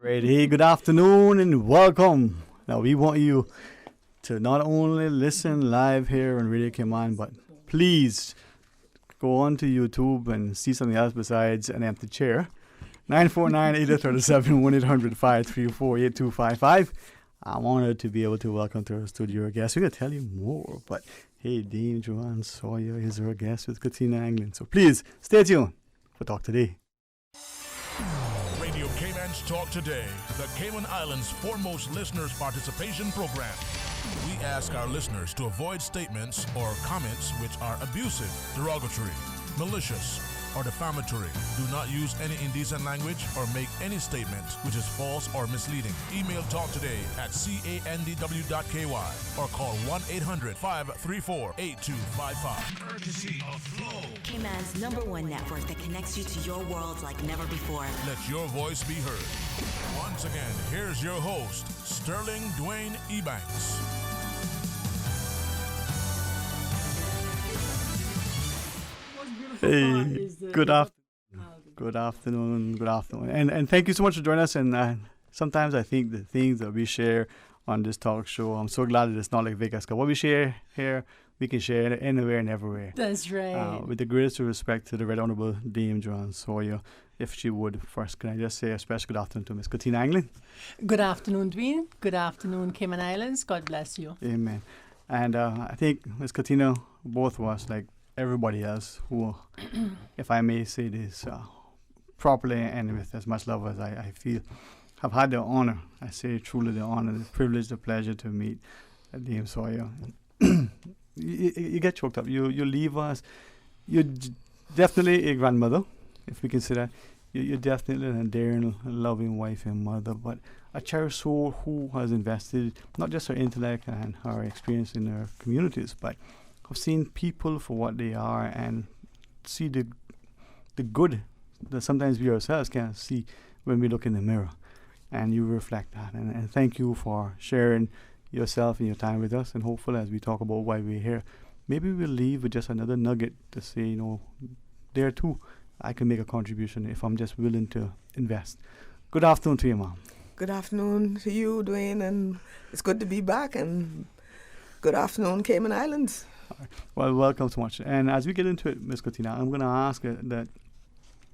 Ready, good afternoon and welcome. Now we want you to not only listen live here on Radio Cayman, but please go on to YouTube and see something else besides an empty chair. 949-837 1-800-534-8255. I'm honored to be able to welcome to our studio guest. We're going to tell you more, but hey, Dean Joanne Sawyer is our guest with Katina England. So please stay tuned for Talk Today. Radio Cayman's Talk Today, the Cayman Islands' foremost listeners' participation program. We ask our listeners to avoid statements or comments which are abusive, derogatory, malicious, or defamatory. Do not use any indecent language or make any statement which is false or misleading. Email talktoday@candw.ky or call 1-800-534-8255. Courtesy of Flow. Cayman's #1 network that connects you to your world like never before. Let your voice be heard. Once again, here's your host, Sterling Dwayne Ebanks. Hey, good afternoon. And thank you so much for joining us. And sometimes I think the things that we share on this talk show, I'm so glad that it's not like Vegas. Because what we share here, we can share it anywhere and everywhere. That's right. With the greatest respect to the Red Honorable Dame Joanne Sawyer, if she would first, can I just say a special good afternoon to Miss Katina England? Good afternoon, Dwayne. Good afternoon, Cayman Islands. God bless you. Amen. And I think Miss Katina, both of us, like everybody else who, if I may say this properly and with as much love as I feel, have had the honor, I say truly the honor, the privilege, the pleasure to meet Dame Sawyer. You get choked up. You leave us. You're definitely a grandmother, if we can say that. You're definitely an endearing, loving wife and mother, but a cherished soul who has invested not just her intellect and her experience in her communities, but I've seen people for what they are and see the good that sometimes we ourselves can't see when we look in the mirror. And you reflect that. And thank you for sharing yourself and your time with us. And hopefully as we talk about why we're here, maybe we'll leave with just another nugget to say, there too, I can make a contribution if I'm just willing to invest. Good afternoon to you, Mom. Good afternoon to you, Dwayne, and it's good to be back. And good afternoon, Cayman Islands. Right. Well, welcome so much. And as we get into it, Ms. Katina, I'm going to ask that,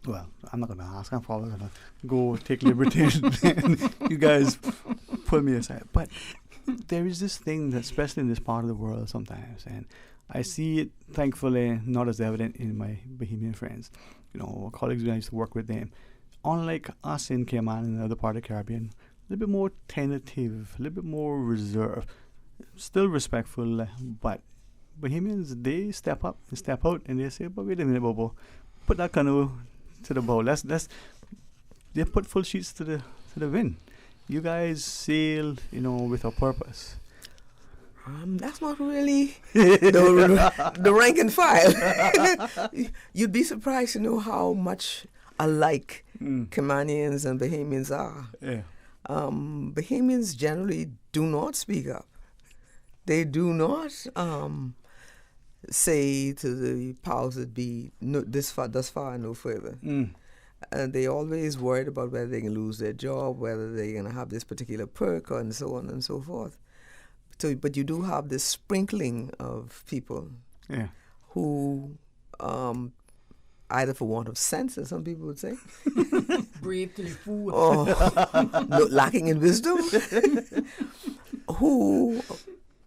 well, I'm not going to ask, I'm probably going to go take liberty and you guys put me aside. But there is this thing that, especially in this part of the world sometimes, and I see it, thankfully, not as evident in my Bahamian friends. Colleagues when I used to work with them. Unlike us in Cayman and the other part of the Caribbean, a little bit more tentative, a little bit more reserved, still respectful, but Bahamians, they step up and step out and they say, but wait a minute, Bobo, put that canoe to the bow. Let's they put full sheets to the wind. You guys sail, with a purpose. That's not really the rank and file. You'd be surprised to know how much alike Caymanians and Bahamians are. Yeah. Bahamians generally do not speak up. They do not say to the powers that be, no, thus far, no further. And they always worried about whether they can lose their job, whether they're going to have this particular perk, and so on and so forth. So, but you do have this sprinkling of people who, either for want of sense, as some people would say, Breathe through food. or lacking in wisdom, who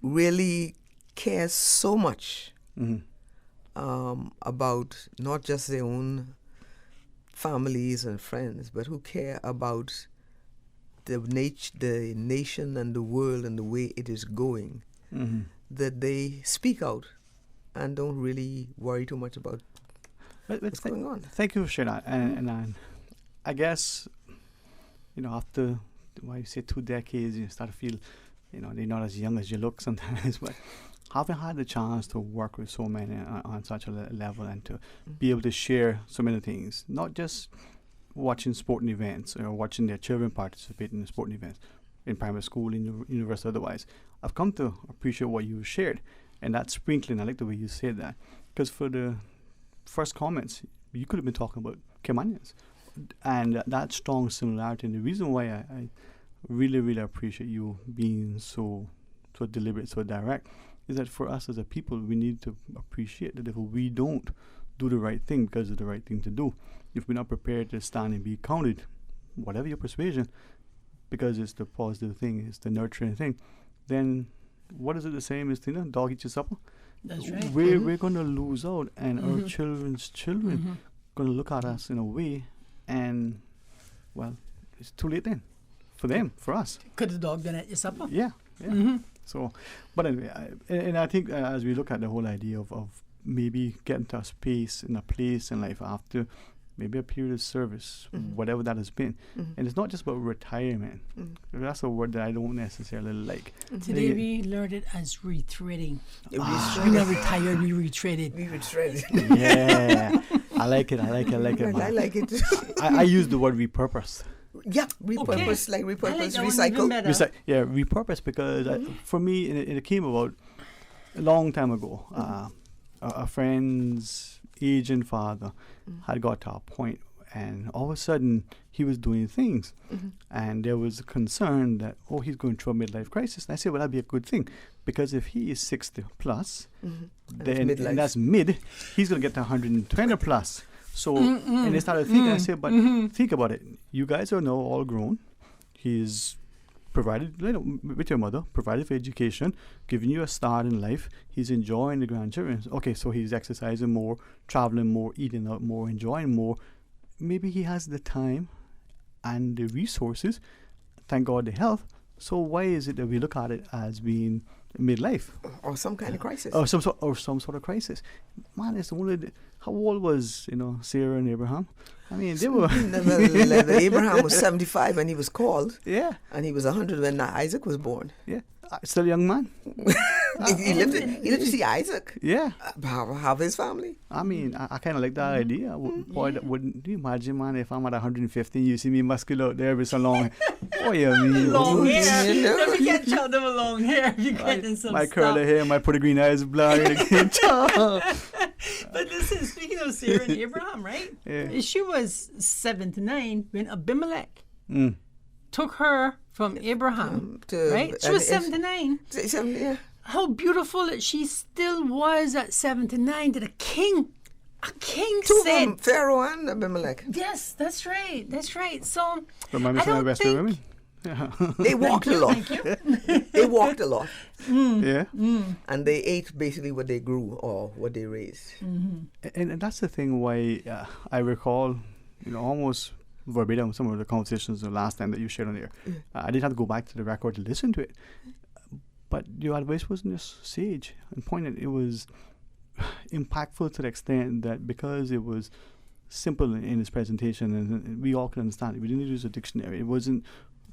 really care so much about not just their own families and friends, but who care about the nation and the world and the way it is going, that they speak out and don't really worry too much about what's going on. Thank you for sharing that. And I guess, after, why you say 2 decades, you start to feel, they're not as young as you look sometimes, but having had the chance to work with so many on such a level and to be able to share so many things, not just watching sporting events or watching their children participate in sporting events in primary school, in university, otherwise. I've come to appreciate what you shared. And that sprinkling, I like the way you said that. Because for the first comments, you could have been talking about Caymanians. And that strong similarity. And the reason why I really, really appreciate you being so deliberate, so direct, is that for us as a people, we need to appreciate that if we don't do the right thing because it's the right thing to do, if we're not prepared to stand and be counted, whatever your persuasion, because it's the positive thing, it's the nurturing thing, then what is it the same as, dog eat your supper? That's right. We're going to lose out, and our children's children going to look at us in a way, and, well, it's too late then. For them, for us. Could the dog been at your supper? Yeah. So, but anyway, I think as we look at the whole idea of maybe getting to a space in a place in life after maybe a period of service, whatever that has been. And it's not just about retirement. That's a word that I don't necessarily like. Today we learned it as retreading. We not retired, we retreaded. We retreaded. Yeah. I like it. I like it. I use the word repurpose. Yeah, repurpose, like repurpose, recycle. Repurpose, because for me, it came about a long time ago. A friend's aging father had got to a point, and all of a sudden he was doing things, and there was a concern that, he's going through a midlife crisis. And I said, well, that'd be a good thing, because if he is 60 plus, then and that's mid, he's going to get to 120 plus. So, and they started thinking, I said, but think about it. You guys are now all grown. He's provided, with your mother, provided for education, giving you a start in life. He's enjoying the grandchildren. Okay, so he's exercising more, traveling more, eating out more, enjoying more. Maybe he has the time and the resources, thank God, the health. So why is it that we look at it as being midlife? Or some kind of crisis. Or some sort of crisis. Man, it's only... How old was, Sarah and Abraham? I mean, they were... Abraham was 75 when he was called. Yeah. And he was 100 when Isaac was born. Yeah. Still a young man. He lived to see Isaac. Yeah. Have his family. I mean, I kind of like that idea. Wouldn't you imagine, man, if I'm at 150, you see me muscular out there with some long... long hair. Never get y'all them with long hair. You're getting some my curly hair, my pretty green eyes blurred again. But listen, speaking of Sarah and Abraham, right? Yeah. She was 79 when Abimelech took her from Abraham, right? She was 79. Yeah. How beautiful that she still was at 79 to the king. A king said... Pharaoh and Abimelech. Yes, that's right. That's right. So, remind me I don't think... women. Yeah. They walked a lot. They walked a lot. Yeah. And they ate basically what they grew or what they raised. And that's the thing why I recall, almost verbatim some of the conversations the last time that you shared on air. I didn't have to go back to the record to listen to it. But your advice wasn't just sage and pointed. It was impactful to the extent that because it was simple in its presentation and we all could understand it, we didn't use a dictionary. It wasn't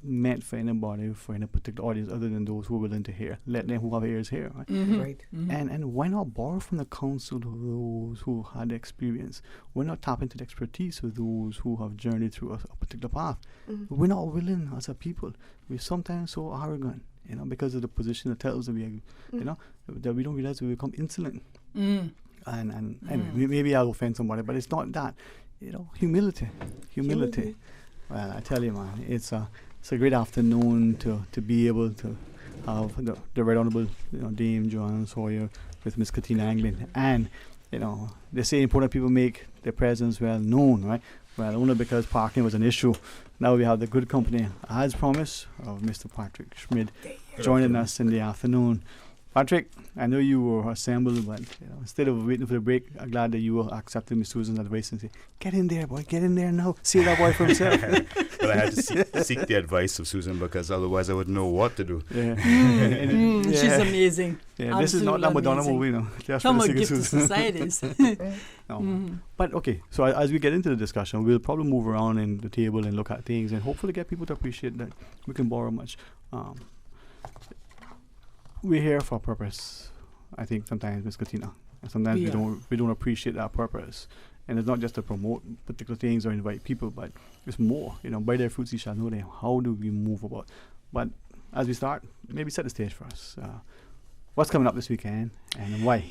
meant for anybody, for any particular audience other than those who are willing to hear. Let them who have ears hear. Right? Right. And why not borrow from the counsel of those who had the experience? Why not tap into the expertise of those who have journeyed through a particular path? We're not willing as a people. We're sometimes so arrogant, because of the position that tells us we are, that we don't realize we become insolent. And anyway, maybe I'll offend somebody, but it's not that. Humility. Well, I tell you, man, it's a great afternoon to be able to have the Right Honourable Dame Joanne Sawyer with Miss Katina Anglin, and they say important people make their presence well known, right? Well, only because parking was an issue. Now we have the good company, as promised, of Mr. Patrick Schmid joining us in the afternoon. Patrick, I know you were assembled, but instead of waiting for the break, I'm glad that you accepted Miss Susan's advice and say, "Get in there, boy, get in there now. See that boy for himself." But I had to seek the advice of Susan because otherwise I wouldn't know what to do. Yeah. She's amazing. Yeah, this is not that Madonna movie, Just Come for on, the gift sake to of Susan. societies. No. But okay, so as we get into the discussion, we'll probably move around in the table and look at things and hopefully get people to appreciate that we can borrow much. We're here for a purpose. I think sometimes, Miss Katina, and sometimes we don't appreciate that purpose. And it's not just to promote particular things or invite people, but it's more. By their fruits you shall know them. How do we move about? But as we start, maybe set the stage for us. What's coming up this weekend, and why?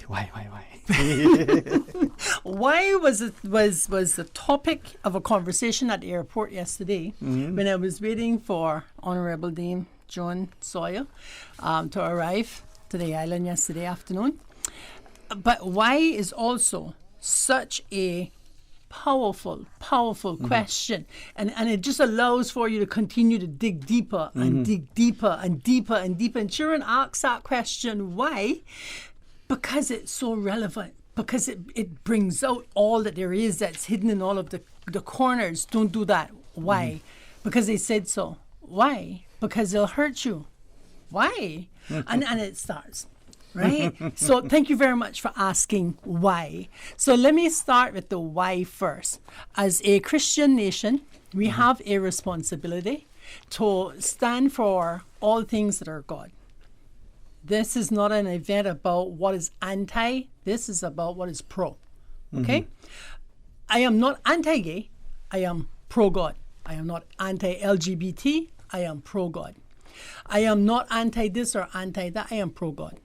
Why was the topic of a conversation at the airport yesterday when I was waiting for Honorable Dame Joan Sawyer to arrive to the island yesterday afternoon. But why is also such a powerful question, and it just allows for you to continue to dig deeper and dig deeper and deeper and deeper. And children ask that question, why? Because it's so relevant, because it brings out all that there is that's hidden in all of the corners. Don't do that. Why? Because they said so. Why? Because they'll hurt you. Why? And it starts. Right? So thank you very much for asking why. So let me start with the why first. As a Christian nation, we have a responsibility to stand for all things that are God. This is not an event about what is anti. This is about what is pro. Okay? I am not anti-gay. I am pro-God. I am not anti-LGBT. I am pro-God. I am not anti-this or anti-that. I am pro-God.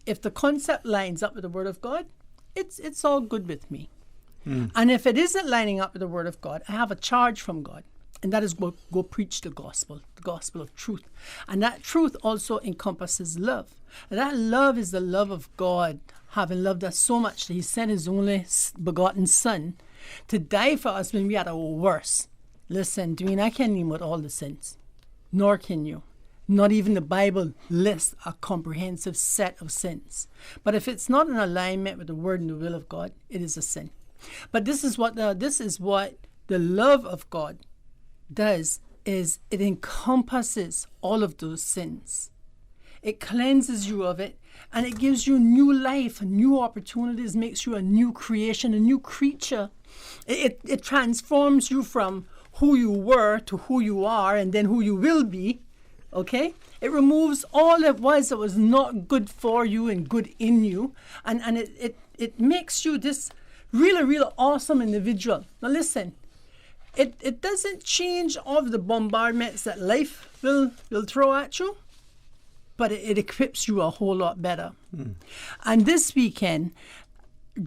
If the concept lines up with the Word of God, it's all good with me. And if it isn't lining up with the Word of God, I have a charge from God, and that is go preach the gospel of truth. And that truth also encompasses love. And that love is the love of God, having loved us so much that He sent His only begotten Son to die for us when we are at our worst. Listen, Dwayne, I can't name out all the sins, nor can you. Not even the Bible lists a comprehensive set of sins. But if it's not in alignment with the Word and the will of God, it is a sin. But this is what the love of God does, is it encompasses all of those sins. It cleanses you of it, and it gives you new life, new opportunities, makes you a new creation, a new creature. It transforms you from who you were to who you are, and then who you will be. Okay? It removes all that was not good for you and good in you. And it makes you this really awesome individual. Now listen, it doesn't change all of the bombardments that life will throw at you, but it equips you a whole lot better. And this weekend,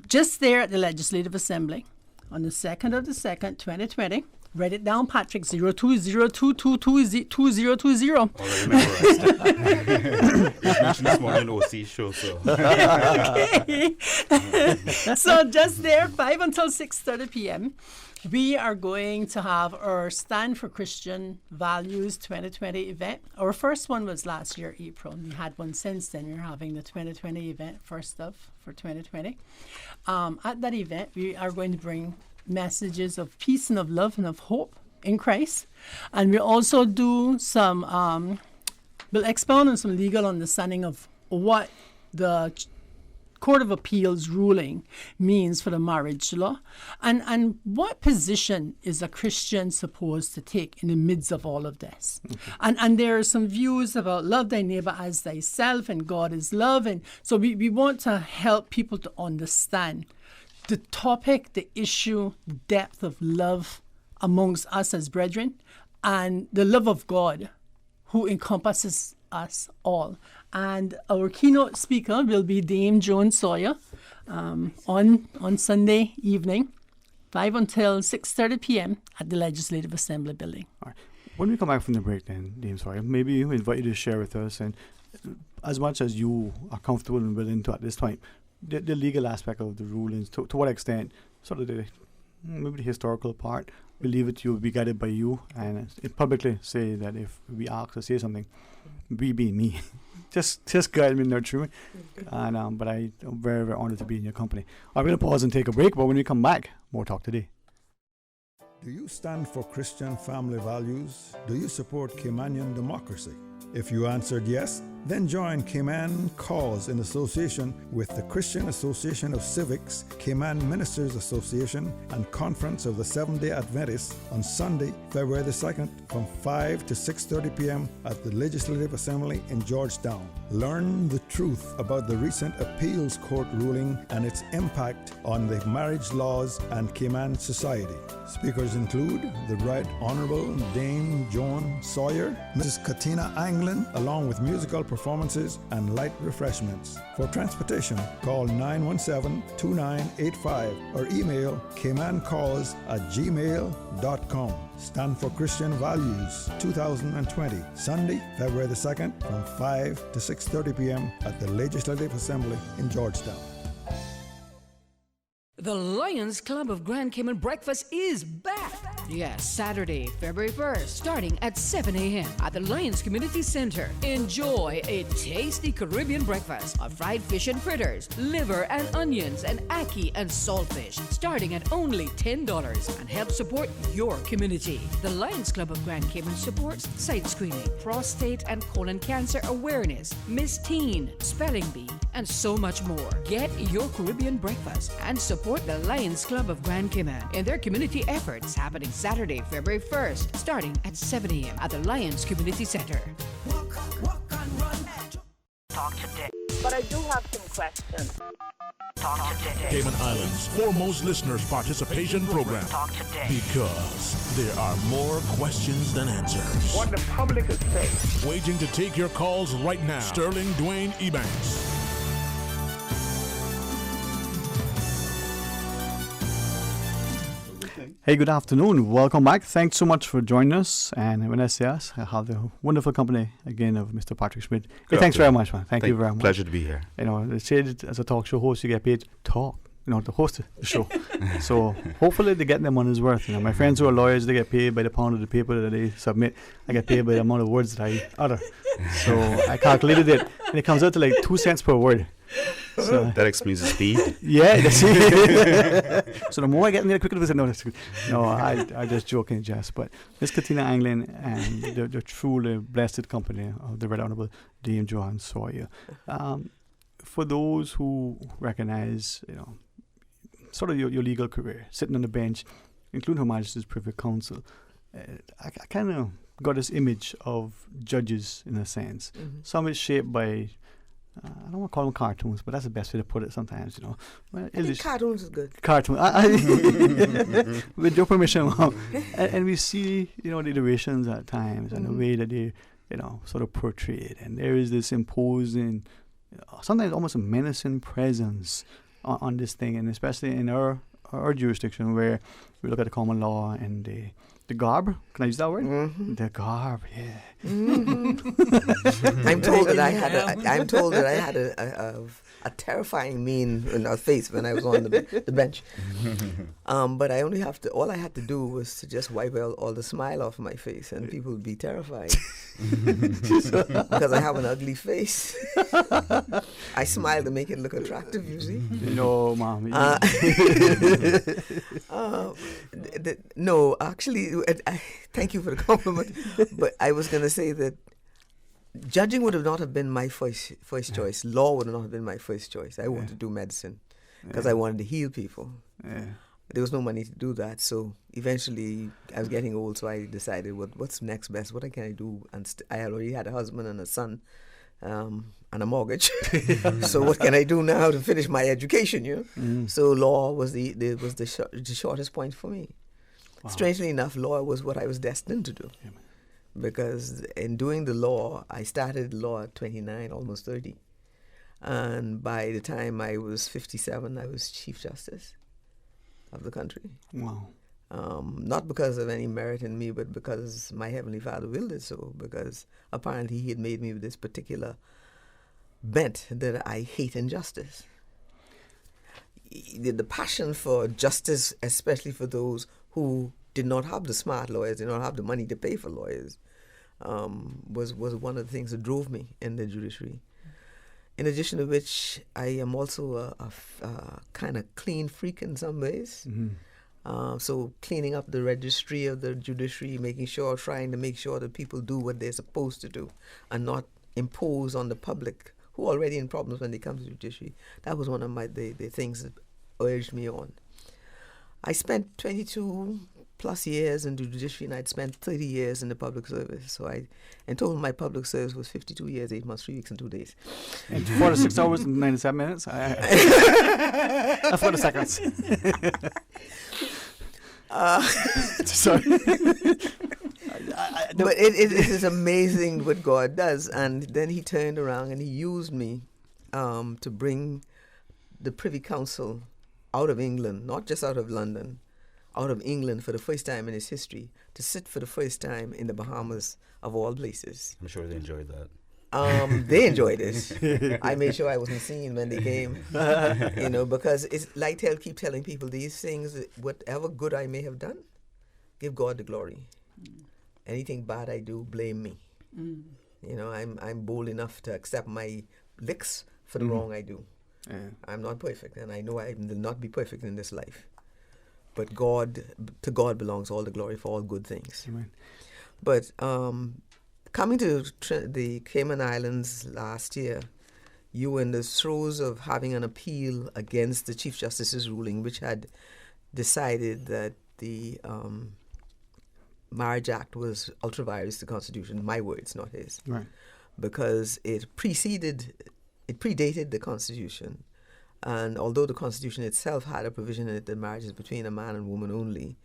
just there at the Legislative Assembly, on the 2nd of the 2nd, 2020, write it down, Patrick, 0202222020. Already memorized it. You mentioned this morning OC show, so. Okay. So just there, 5 until 6:30 p.m., we are going to have our Stand for Christian Values 2020 event. Our first one was last year, April. We had one since then. We're having the 2020 event, first of for 2020. At that event, we are going to bring messages of peace and of love and of hope in Christ. And we'll also do some, we'll expound on some legal understanding of what the Court of Appeals ruling means for the marriage law, and what position is a Christian supposed to take in the midst of all of this. And there are some views about love thy neighbor as thyself, and God is love. And so we want to help people to understand the topic, the issue, the depth of love amongst us as brethren, and the love of God who encompasses us all. And our keynote speaker will be Dame Joan Sawyer on Sunday evening, 5 until 6:30 p.m. at the Legislative Assembly building. All right. When we come back from the break then, Dame Sawyer, maybe we invite you to share with us, and as much as you are comfortable and willing to at this time, the legal aspect of the rulings, to what extent, sort of maybe the historical part, we leave it to you, be guided by you, and it publicly say that if we ask to say something, we be me. just guide me, nurture me. And but I'm very, very honored to be in your company. I'm going to pause and take a break, but when we come back, more talk today. Do you stand for Christian family values? Do you support Caymanian democracy? If you answered yes, Then join Cayman Cause in association with the Christian Association of Civics, Cayman Ministers Association, and Conference of the Seventh-day Adventists on Sunday, February the 2nd from 5 to 6:30 p.m. at the Legislative Assembly in Georgetown. Learn the truth about the recent appeals court ruling and its impact on the marriage laws and Cayman society. Speakers include the Right Honorable Dame Joan Sawyer, Mrs. Katina Anglin, along with musical performances and light refreshments. For transportation, call 917-2985 or email caymancause@gmail.com. Stand for Christian Values 2020, Sunday, February the 2nd from 5 to 6:30 p.m. at the Legislative Assembly in Georgetown. The Lions Club of Grand Cayman Breakfast is back. Yes, Saturday, February 1st, starting at 7 a.m. at the Lions Community Center. Enjoy a tasty Caribbean breakfast of fried fish and fritters, liver and onions, and ackee and saltfish, starting at only $10, and help support your community. The Lions Club of Grand Cayman supports sight screening, prostate and colon cancer awareness, Miss Teen, spelling bee, and so much more. Get your Caribbean breakfast and support the Lions Club of Grand Cayman in their community efforts happening Saturday, February 1st, starting at 7 a.m. at the Lions Community Center. Talk today. But I do have some questions. Talk today. Cayman Islands' foremost listeners participation program. Talk today. Because there are more questions than answers. What the public is saying. Waiting to take your calls right now. Sterling Dwayne Ebanks. Hey, good afternoon. Welcome back. Thanks so much for joining us. And when I say us, I have the wonderful company again of Mr. Patrick Schmid. Hey, thanks very much, man. Thank you very much. Pleasure to be here. You know, they say that as a talk show host, you get paid to talk. You know, to host the show. So hopefully they get their money's worth. You know, my friends who are lawyers, they get paid by the pound of the paper that they submit. I get paid by the amount of words that I utter. So I calculated it, and it comes out to like 2 cents per word. So, that explains the speed. Yeah, that's it. So the more I get in there, the quicker it is. No, I just joking, just. But Miss Katina Anglin and the truly blessed company of the Right Honorable Dame Joan Sawyer. For those who recognize, you know, sort of your legal career, sitting on the bench, including Her Majesty's Privy Council, I kind of got this image of judges in a sense. Mm-hmm. Some is shaped by, I don't want to call them cartoons, but that's the best way to put it sometimes, you know. Well, I think cartoons is good. Cartoon. With your permission, Mom. And we see, you know, the iterations at times and the way that they, you know, sort of portray it. And there is this imposing, sometimes almost a menacing presence on this thing, and especially in our jurisdiction where we look at the common law and the garb. Can I use that word? Mm-hmm. The garb, yeah. Mm-hmm. I'm told that I had a terrifying mean in our face when I was on the bench. But all I had to do was to just wipe all the smile off my face, and people would be terrified because I have an ugly face. I smile to make it look attractive, you see. No, Mom. No, actually, thank you for the compliment. But I was going to say that judging would have not have been my first choice. Law would not have been my first choice. I wanted to do medicine because I wanted to heal people. Yeah. There was no money to do that. So eventually I was getting old, so I decided what's next best? What can I do? And I already had a husband and a son and a mortgage. So what can I do now to finish my education, you know? Mm. So law was the shortest point for me. Wow. Strangely enough, law was what I was destined to do. Yeah. Because in doing the law, I started law at 29, almost 30. And by the time I was 57, I was Chief Justice of the country. Wow. Not because of any merit in me, but because my Heavenly Father willed it so, because apparently He had made me with this particular bent that I hate injustice. The passion for justice, especially for those who did not have the smart lawyers, did not have the money to pay for lawyers, was one of the things that drove me in the judiciary. In addition to which, I am also a kind of clean freak in some ways. Mm-hmm. So cleaning up the registry of the judiciary, trying to make sure that people do what they're supposed to do and not impose on the public, who are already in problems when they come to the judiciary. That was one of the things that urged me on. I spent 22 plus years in the judiciary, and I'd spent 30 years in the public service. So in total, my public service was 52 years, 8 months, 3 weeks, and 2 days. And 46 hours and 97 minutes? That's 40 seconds. Sorry. But it is amazing what God does. And then he turned around and he used me to bring the Privy Council out of England, not just out of London, out of England for the first time in its history, to sit for the first time in the Bahamas, of all places. I'm sure they enjoyed that. They enjoyed it. I made sure I wasn't seen when they came, because it's like keep telling people these things, whatever good I may have done, give God the glory. Anything bad I do, blame me. I'm bold enough to accept my licks for the wrong I do. Yeah. I'm not perfect, and I know I will not be perfect in this life. But to God belongs all the glory for all good things. Amen. But coming to the Cayman Islands last year, you were in the throes of having an appeal against the Chief Justice's ruling, which had decided that the Marriage Act was ultra-vires to the Constitution. My words, not his. Right. Because it predated the Constitution. And although the Constitution itself had a provision in it that marriage is between a man and woman only,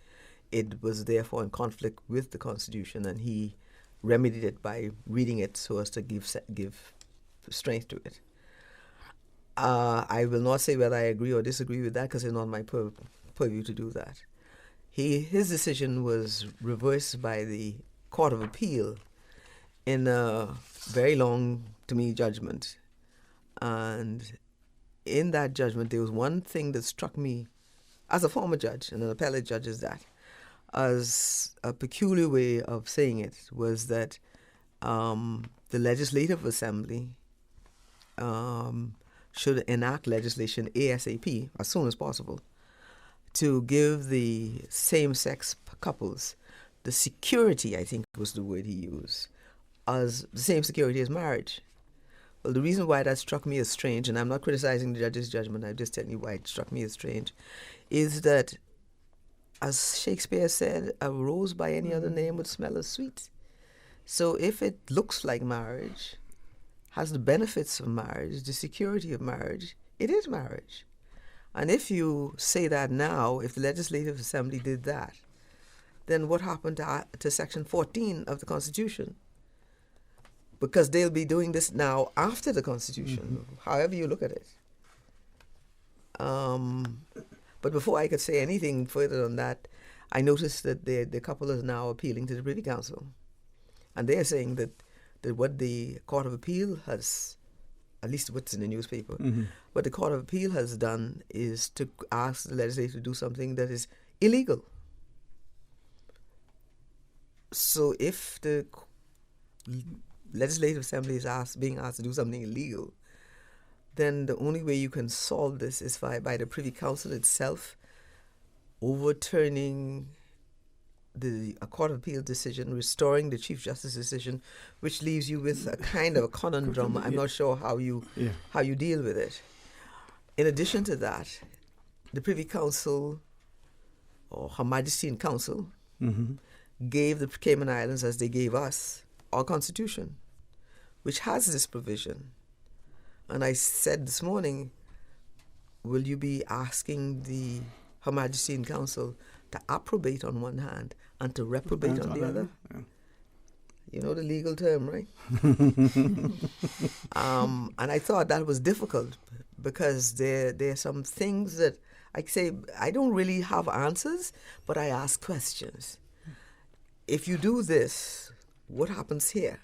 it was therefore in conflict with the Constitution, and he remedied it by reading it so as to give strength to it. I will not say whether I agree or disagree with that, because it's not my purview to do that. His decision was reversed by the Court of Appeal in a very long, to me, judgment. And in that judgment, there was one thing that struck me as a former judge and an appellate judge, is that as a peculiar way of saying it was that the Legislative Assembly should enact legislation ASAP, as soon as possible, to give the same-sex couples the security, I think was the word he used, as the same security as marriage. Well, the reason why that struck me as strange, and I'm not criticizing the judge's judgment, I'm just telling you why it struck me as strange, is that, as Shakespeare said, a rose by any other name would smell as sweet. So if it looks like marriage, has the benefits of marriage, the security of marriage, it is marriage. And if you say that now, if the Legislative Assembly did that, then what happened to Section 14 of the Constitution? Because they'll be doing this now after the Constitution, however you look at it. But before I could say anything further on that, I noticed that the couple is now appealing to the Privy Council. And they're saying that what the Court of Appeal has, at least what's in the newspaper, what the Court of Appeal has done is to ask the legislature to do something that is illegal. So if the Legislative Assembly is being asked to do something illegal, then the only way you can solve this is by the Privy Council itself overturning a Court of Appeal decision, restoring the Chief Justice's decision, which leaves you with a kind of a conundrum. I'm not sure how you deal with it. In addition to that, the Privy Council, or Her Majesty in Council, gave the Cayman Islands, as they gave us, our Constitution, which has this provision. And I said this morning, will you be asking the Her Majesty in Council to approbate on one hand and to reprobate on the other? Yeah. You know the legal term, right? And I thought that was difficult because there are some things that I say I don't really have answers, but I ask questions. If you do this, what happens here?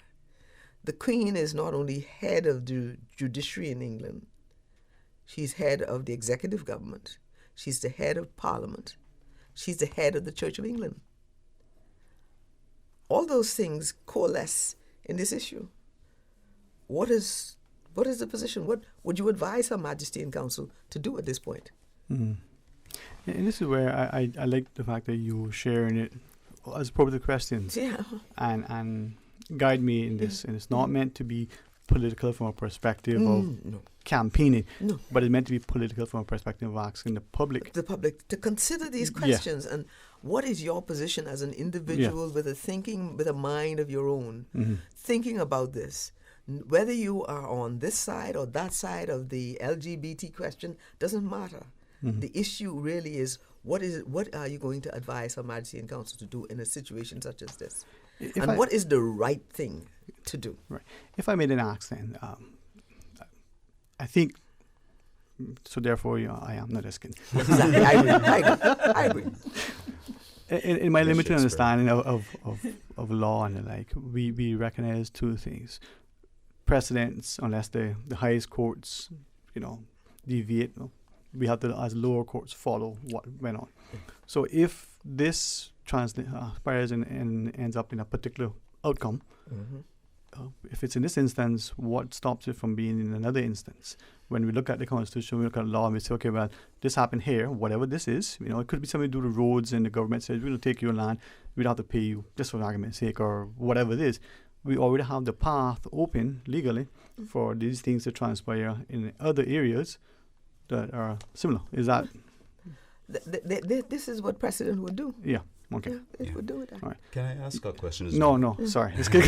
The Queen is not only head of the judiciary in England, she's head of the executive government, she's the head of Parliament, she's the head of the Church of England. All those things coalesce in this issue. What is the position? What would you advise Her Majesty in Council to do at this point? And this is where I like the fact that you sharing it as appropriate questions and guide me in this. And it's not meant to be political from a perspective of No. campaigning, No. but it's meant to be political from a perspective of asking the public. The public to consider these questions and what is your position as an individual with a mind of your own, thinking about this. Whether you are on this side or that side of the LGBT question doesn't matter. The issue really is what are you going to advise Her Majesty and Council to do in a situation such as this? What is the right thing to do? Right. If I made an ask then, I think, so therefore I am not asking. Exactly, I agree. In my limited understanding of law and the like, we recognize two things. Precedents, unless the highest courts, deviate, we have to, as lower courts, follow what went on. So if this transpires and ends up in a particular outcome, if it's in this instance, what stops it from being in another instance? When we look at the Constitution, we look at law, and we say, okay, well, this happened here, whatever this is, it could be something to do with roads, and the government says, we'll take your land, we don't have to pay you, just for argument's sake, or whatever it is. We already have the path open legally for these things to transpire in other areas that are similar. Is that? This is what precedent would do. Yeah. Okay. Yeah, it would do it. All right. Can I ask a question? No, sorry. It's good.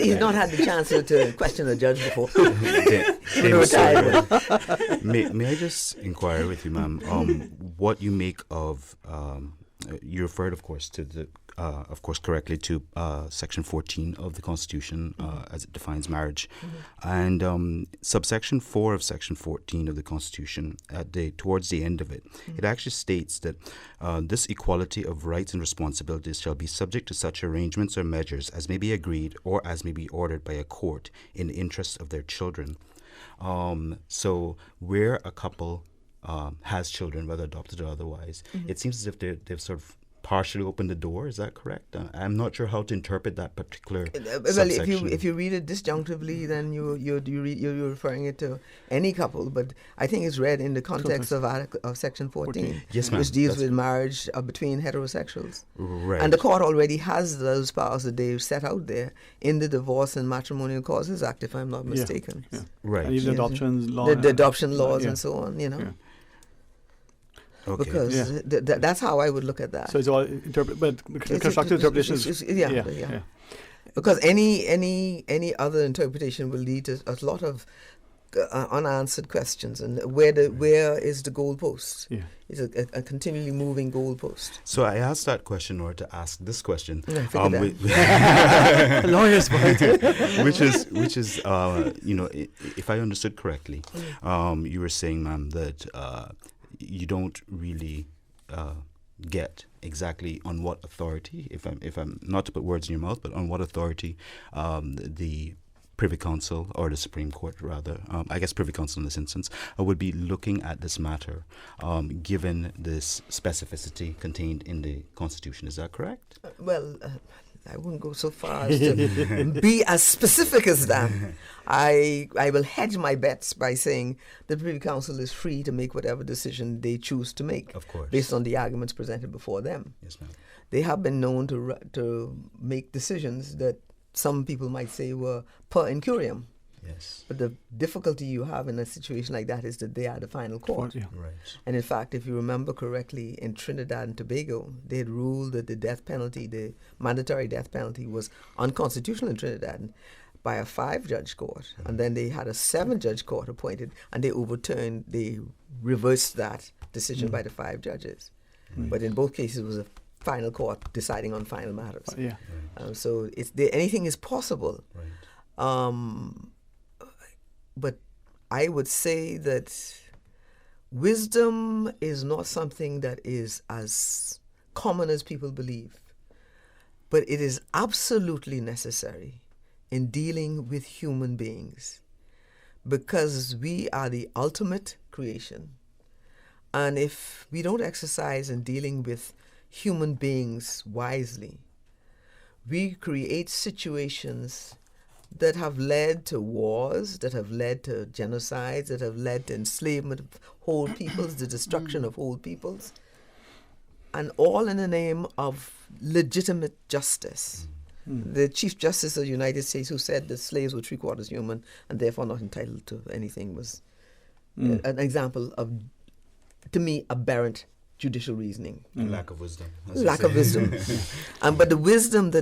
He's not had the chance to question a judge before. May I just inquire with you, ma'am, what you make of, you referred, of course, to the, correctly to Section 14 of the Constitution as it defines marriage. And subsection 4 of Section 14 of the Constitution, towards the end of it, it actually states that this equality of rights and responsibilities shall be subject to such arrangements or measures as may be agreed or as may be ordered by a court in the interest of their children. So where a couple has children, whether adopted or otherwise, it seems as if they've sort of partially opened the door. Is that correct? I'm not sure how to interpret that particular subsection. If you read it disjunctively, then you're referring it to any couple. But I think it's read in the context of Section 14, yes, ma'am. which deals with marriage between heterosexuals. Right. And the court already has those powers that they've set out there in the Divorce and Matrimonial Causes Act, if I'm not mistaken. Yeah. Right. And even adoption law. The adoption laws and so on, Yeah. Okay. Because that's how I would look at that. So it's all constructive interpretation. Yeah. Because any other interpretation will lead to a lot of unanswered questions, and where is the goalpost? Yeah. It's a continually moving goalpost. So I asked that question in order to ask this question. Lawyers, which is if I understood correctly, you were saying, ma'am, that you don't really get exactly on what authority, if I'm not to put words in your mouth, but on what authority the Privy Council, or the Supreme Court rather, I guess Privy Council in this instance, would be looking at this matter, given this specificity contained in the Constitution. Is that correct? I wouldn't go so far as to be as specific as that. I will hedge my bets by saying the Privy Council is free to make whatever decision they choose to make, of course, based on the arguments presented before them. Yes, ma'am. They have been known to make decisions that some people might say were per incurium. Yes. But the difficulty you have in a situation like that is that they are the final court. Yeah. Right. And in fact, if you remember correctly, in Trinidad and Tobago, they had ruled that the death penalty, the mandatory death penalty, was unconstitutional in Trinidad by a 5-judge court. And then they had a 7-judge court appointed, and they reversed that decision by the 5 judges. But in both cases, it was a final court deciding on final matters. So anything is possible. Right. But I would say that wisdom is not something that is as common as people believe, but it is absolutely necessary in dealing with human beings, because we are the ultimate creation. And if we don't exercise in dealing with human beings wisely, we create situations that have led to wars, that have led to genocides, that have led to enslavement of whole peoples, the destruction of whole peoples. and all in the name of legitimate justice. The Chief Justice of the United States, who said that slaves were 3/4 human and therefore not entitled to anything, was an example of, to me, aberrant judicial reasoning. And lack of wisdom. Lack of wisdom. But the wisdom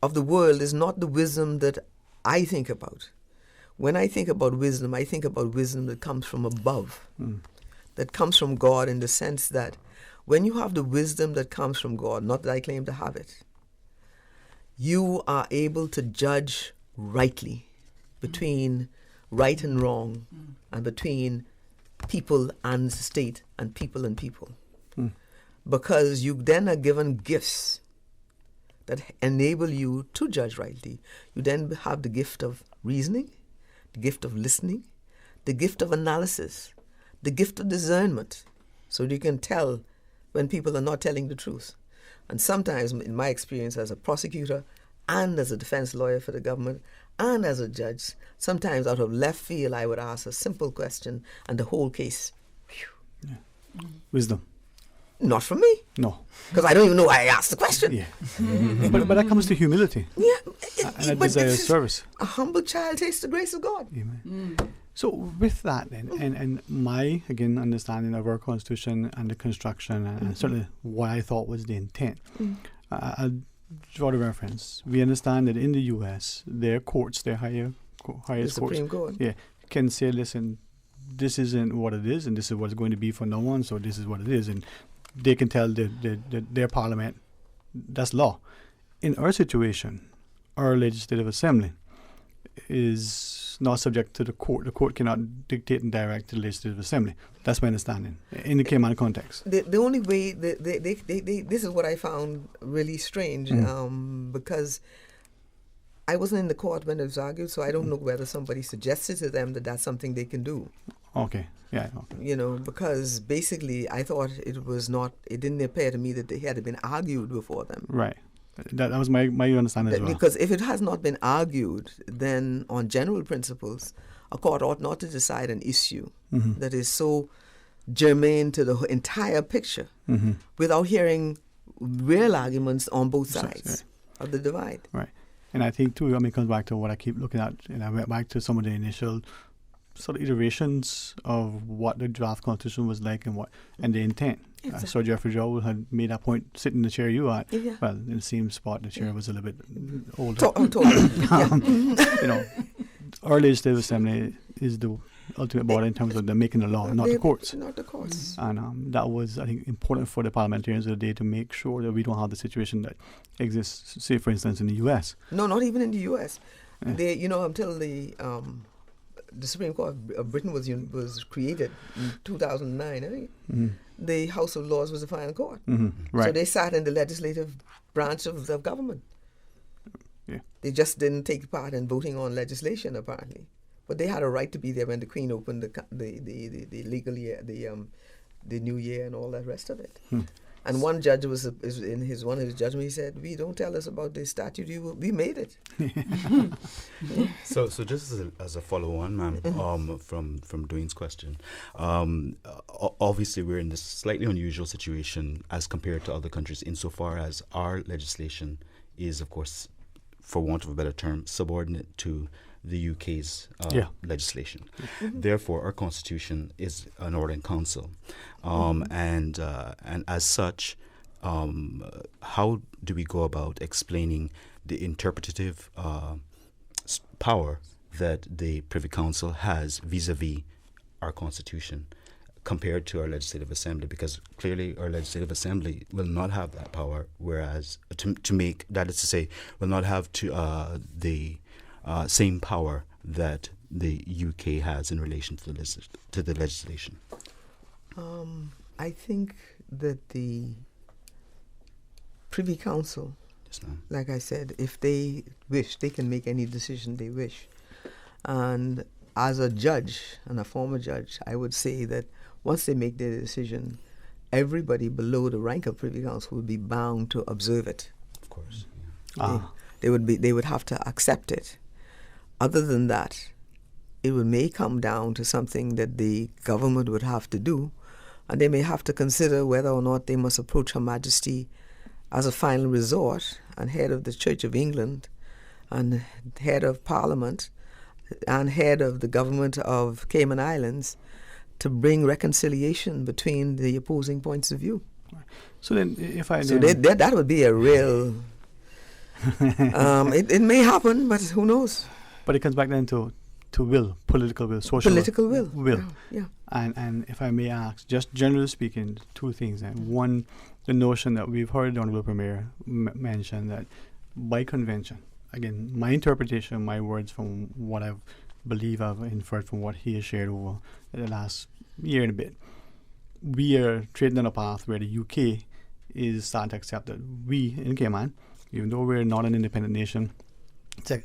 of the world is not the wisdom that I think about. When I think about wisdom, I think about wisdom that comes from above, that comes from God, in the sense that when you have the wisdom that comes from God, not that I claim to have it, you are able to judge rightly between right and wrong, and between people and state and people and people. Because you then are given gifts that enable you to judge rightly. You then have the gift of reasoning, the gift of listening, the gift of analysis, the gift of discernment, so you can tell when people are not telling the truth. And sometimes, in my experience as a prosecutor and as a defense lawyer for the government and as a judge, sometimes out of left field I would ask a simple question and the whole case. Wisdom. Not from me. No. Because I don't even know why I asked the question. Yeah. but that comes to humility. Yeah. And a desire of service. A humble child tastes the grace of God. Amen. So with that then, and my, again, understanding of our Constitution and the construction, and certainly what I thought was the intent, I'll draw the reference. We understand that in the U.S., their courts, their highest courts, Supreme Court, can say, listen, this isn't what it is, and this is what it's going to be for no one, so this is what it is. And they can tell their parliament, that's law. In our situation, our legislative assembly is not subject to the court. The court cannot dictate and direct to the legislative assembly. That's my understanding in the Cayman context. The only way this is what I found really strange, because I wasn't in the court when it was argued, so I don't know whether somebody suggested to them that that's something they can do. Okay. Yeah. Okay. You know, because basically I thought it didn't appear to me that they had been argued before them. Right. That was my understanding as well. Because if it has not been argued, then on general principles, a court ought not to decide an issue that is so germane to the entire picture without hearing real arguments on both sides of the divide. Right. And I think, too, it comes back to what I keep looking at, and I went back to some of the initial sort of iterations of what the draft constitution was like and the intent. So Jeffrey Joel had made that point sitting in the chair you at. Yeah. Well, in the same spot, the chair was a little bit older. Our legislative assembly is the ultimate body in terms of the making the law, not the courts. Not the courts. And that was, I think, important for the parliamentarians of the day to make sure that we don't have the situation that exists, say, for instance, in the U.S. No, not even in the U.S. They, until the Supreme Court of Britain was created in 2009, I think. The House of Lords was the final court. Right. So they sat in the legislative branch of the government. Yeah. They just didn't take part in voting on legislation, apparently. But they had a right to be there when the Queen opened the legal year, the new year, and all that rest of it. And one judge one of his judgments, he said, "We don't tell us about the statute. We made it." So just as a follow-on, ma'am, from Dwayne's question, obviously we're in this slightly unusual situation as compared to other countries insofar as our legislation is, of course, for want of a better term, subordinate to the UK's legislation. Therefore, our constitution is an order in council, and as such, how do we go about explaining the interpretative power that the Privy Council has vis-a-vis our constitution compared to our legislative assembly? Because clearly our legislative assembly will not have that power, whereas to make, that is to say, will not have the same power that the UK has in relation to the legislation. I think that the Privy Council, like I said, if they wish, they can make any decision they wish. And as a judge and a former judge, I would say that once they make their decision, everybody below the rank of Privy Council would be bound to observe it. Of course. They would have to accept it. Other than that, it may come down to something that the government would have to do, and they may have to consider whether or not they must approach Her Majesty as a final resort and head of the Church of England and head of Parliament and head of the government of Cayman Islands to bring reconciliation between the opposing points of view. So then, if I that would be a real. It may happen, but who knows? But it comes back then to will, political will, social political will. Yeah. And if I may ask, just generally speaking, two things. And one, the notion that we've heard the Honorable Premier mention that by convention, again, my interpretation, my words from what I believe I've inferred from what he has shared over the last year and a bit, we are trading on a path where the UK is starting to accept that we in Cayman, even though we're not an independent nation,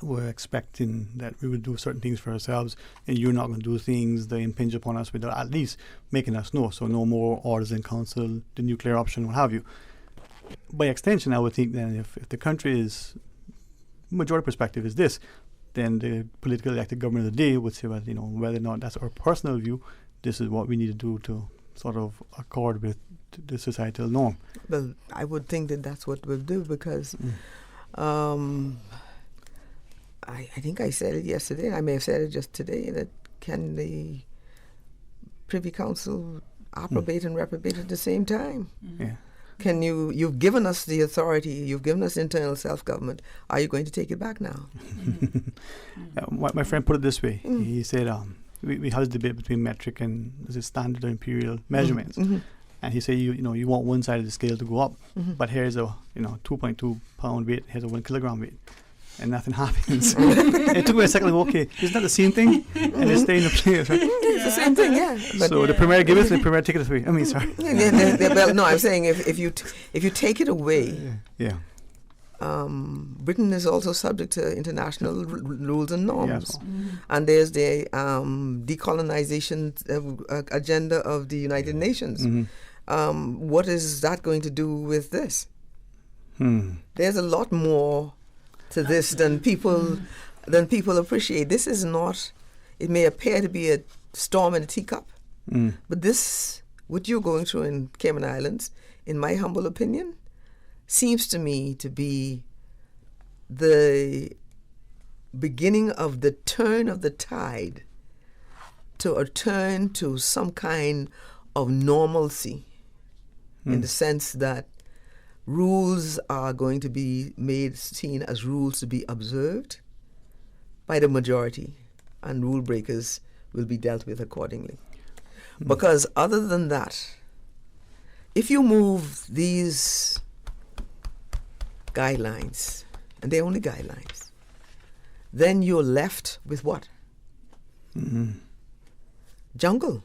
we're expecting that we would do certain things for ourselves, and you're not going to do things that impinge upon us without at least making us know. So no more orders in council, the nuclear option, what have you. By extension, I would think then if the country is, majority perspective is this, then the political elected government of the day would say, well, whether or not that's our personal view, this is what we need to do to sort of accord with the societal norm. Well, I would think that that's what we'll do because I think I said it yesterday, I may have said it just today, that can the Privy Council approbate and reprobate at the same time? Yeah. Can you've given us the authority, you've given us internal self-government, are you going to take it back now? My friend put it this way, he said, we had a debate between metric and standard or imperial measurements. And he said, you want one side of the scale to go up, but here's a 2.2 pound weight, here's a 1 kilogram weight, and nothing happens. It took me a second, okay, isn't that the same thing? And it's staying in place, right? It's the same thing, yeah. But so the Premier give it, the Premier take it away. I mean, sorry. Well, no, I'm saying if you take it away, Britain is also subject to international rules and norms. Yes. And there's the decolonization agenda of the United Nations. What is that going to do with this? There's a lot more to this than people appreciate. This is not, it may appear to be a storm in a teacup, but this, what you're going through in Cayman Islands, in my humble opinion, seems to me to be the beginning of the turn of the tide to a turn to some kind of normalcy, in the sense that rules are going to be seen as rules to be observed by the majority, and rule breakers will be dealt with accordingly. Because other than that, if you move these guidelines, and they're only guidelines, then you're left with what? Jungle.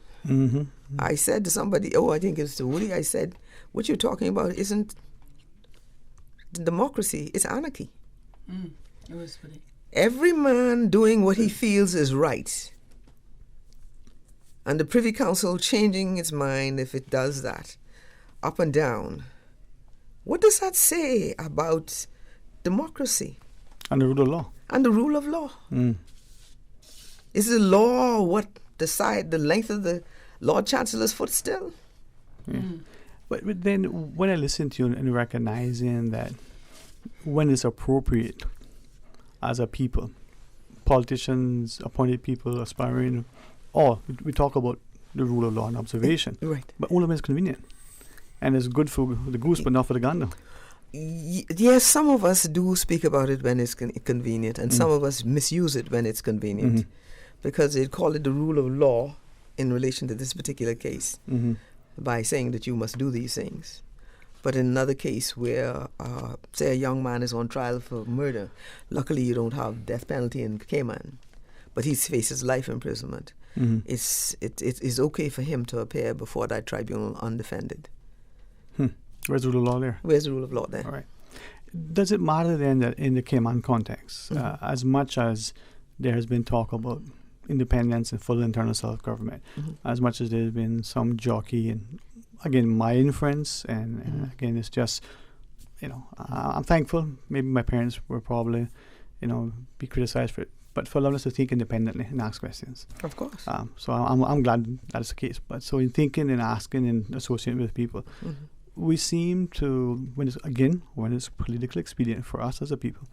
I said to somebody, I think it's to Woody, I said, what you're talking about isn't democracy, it's anarchy. It was funny. Every man doing what he feels is right. And the Privy Council changing its mind if it does that, up and down. What does that say about democracy? And the rule of law. And the rule of law. Is the law what decide the length of the Lord Chancellor's foot still? But then when I listen to you and recognizing that when it's appropriate as a people, politicians, appointed people, aspiring, or we talk about the rule of law and observation. Right. But only when it's convenient. And it's good for the goose, but not for the gander. Yes, some of us do speak about it when it's convenient, and some of us misuse it when it's convenient, because they call it the rule of law in relation to this particular case, by saying that you must do these things. But in another case where, say, a young man is on trial for murder, luckily you don't have death penalty in Cayman, but he faces life imprisonment. It's okay for him to appear before that tribunal undefended. Where's the rule of law there? Where's the rule of law there? All right. Does it matter then that in the Cayman context, as much as there has been talk about independence and full internal self-government, as much as there's been some jockey, and again, my inference, and again, it's just, I'm thankful. Maybe my parents were probably be criticized for it, but for allowing us to think independently and ask questions. Of course. So I'm glad that's the case. But so in thinking and asking and associating with people, we seem to, when it's politically expedient for us as a people,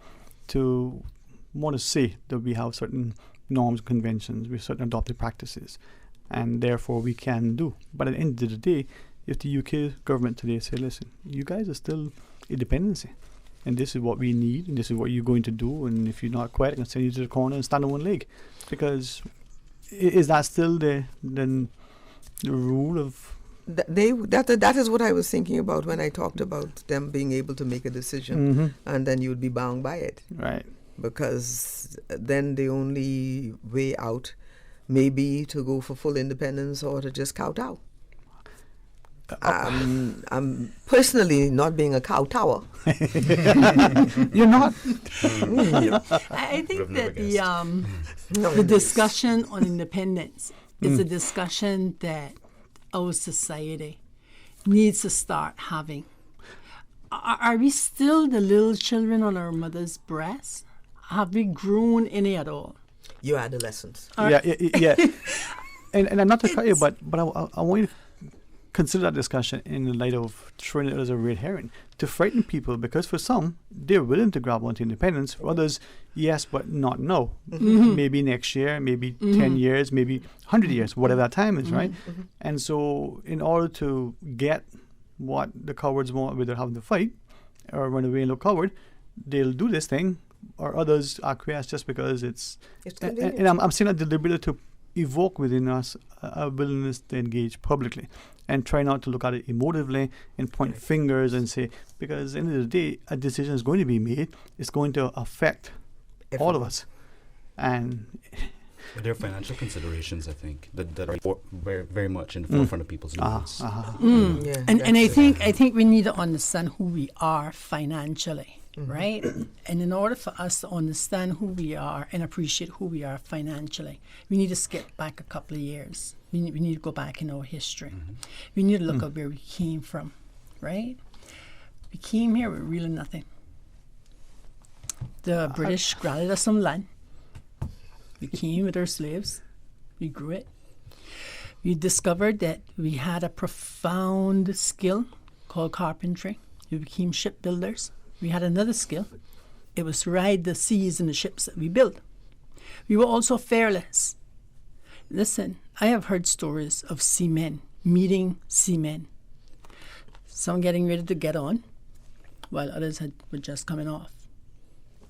to want to say that we have certain norms, conventions, with certain adopted practices, and therefore we can do. But at the end of the day, if the UK government today say, listen, you guys are still a dependency, and this is what we need, and this is what you're going to do, and if you're not quiet, I'm going to send you to the corner and stand on one leg. Because is that still the rule of... That is what I was thinking about when I talked about them being able to make a decision, and then you'd be bound by it. Right. Because then the only way out may be to go for full independence or to just kowtow. I'm personally not being a kowtower. You're not. I think that the discussion on independence is a discussion that our society needs to start having. Are we still the little children on our mother's breast? Have we grown any at all? You're adolescents. Yeah. And I'm not to cut you, but I want you to consider that discussion in the light of throwing it as a red herring to frighten people, because for some, they're willing to grab onto independence. For others, yes, but not now. Maybe next year, maybe 10 years, maybe 100 years, whatever that time is, right? And so in order to get what the cowards want, whether having to fight or run away and look coward, they'll do this thing, or others acquiesce just because it's convenient. And I'm saying that deliberately to evoke within us a willingness to engage publicly and try not to look at it emotively and point fingers and say, because at the end of the day, a decision is going to be made. It's going to affect all of us. And but there are financial considerations, I think, that are very, very much in the forefront of people's minds. Yeah, and I think we need to understand who we are financially. Right? And in order for us to understand who we are and appreciate who we are financially, we need to skip back a couple of years. We need to go back in our history. We need to look at where we came from, right? We came here with really nothing. The British granted us some land. We came with our slaves. We grew it. We discovered that we had a profound skill called carpentry. We became shipbuilders. We had another skill. It was to ride the seas in the ships that we built. We were also fearless. Listen, I have heard stories of seamen meeting seamen. Some getting ready to get on, while others were just coming off.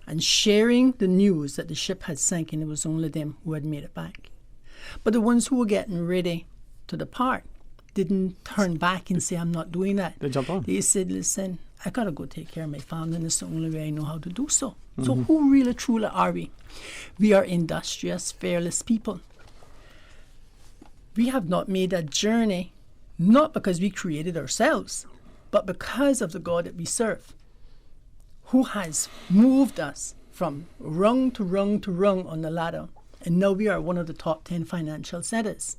And sharing the news that the ship had sank and it was only them who had made it back. But the ones who were getting ready to depart didn't turn back and say, I'm not doing that. They jumped on. They said, listen, I got to go take care of my family, and it's the only way I know how to do so. So who really, truly are we? We are industrious, fearless people. We have not made that journey, not because we created ourselves, but because of the God that we serve, who has moved us from rung to rung to rung on the ladder. And now we are one of the top 10 financial centers.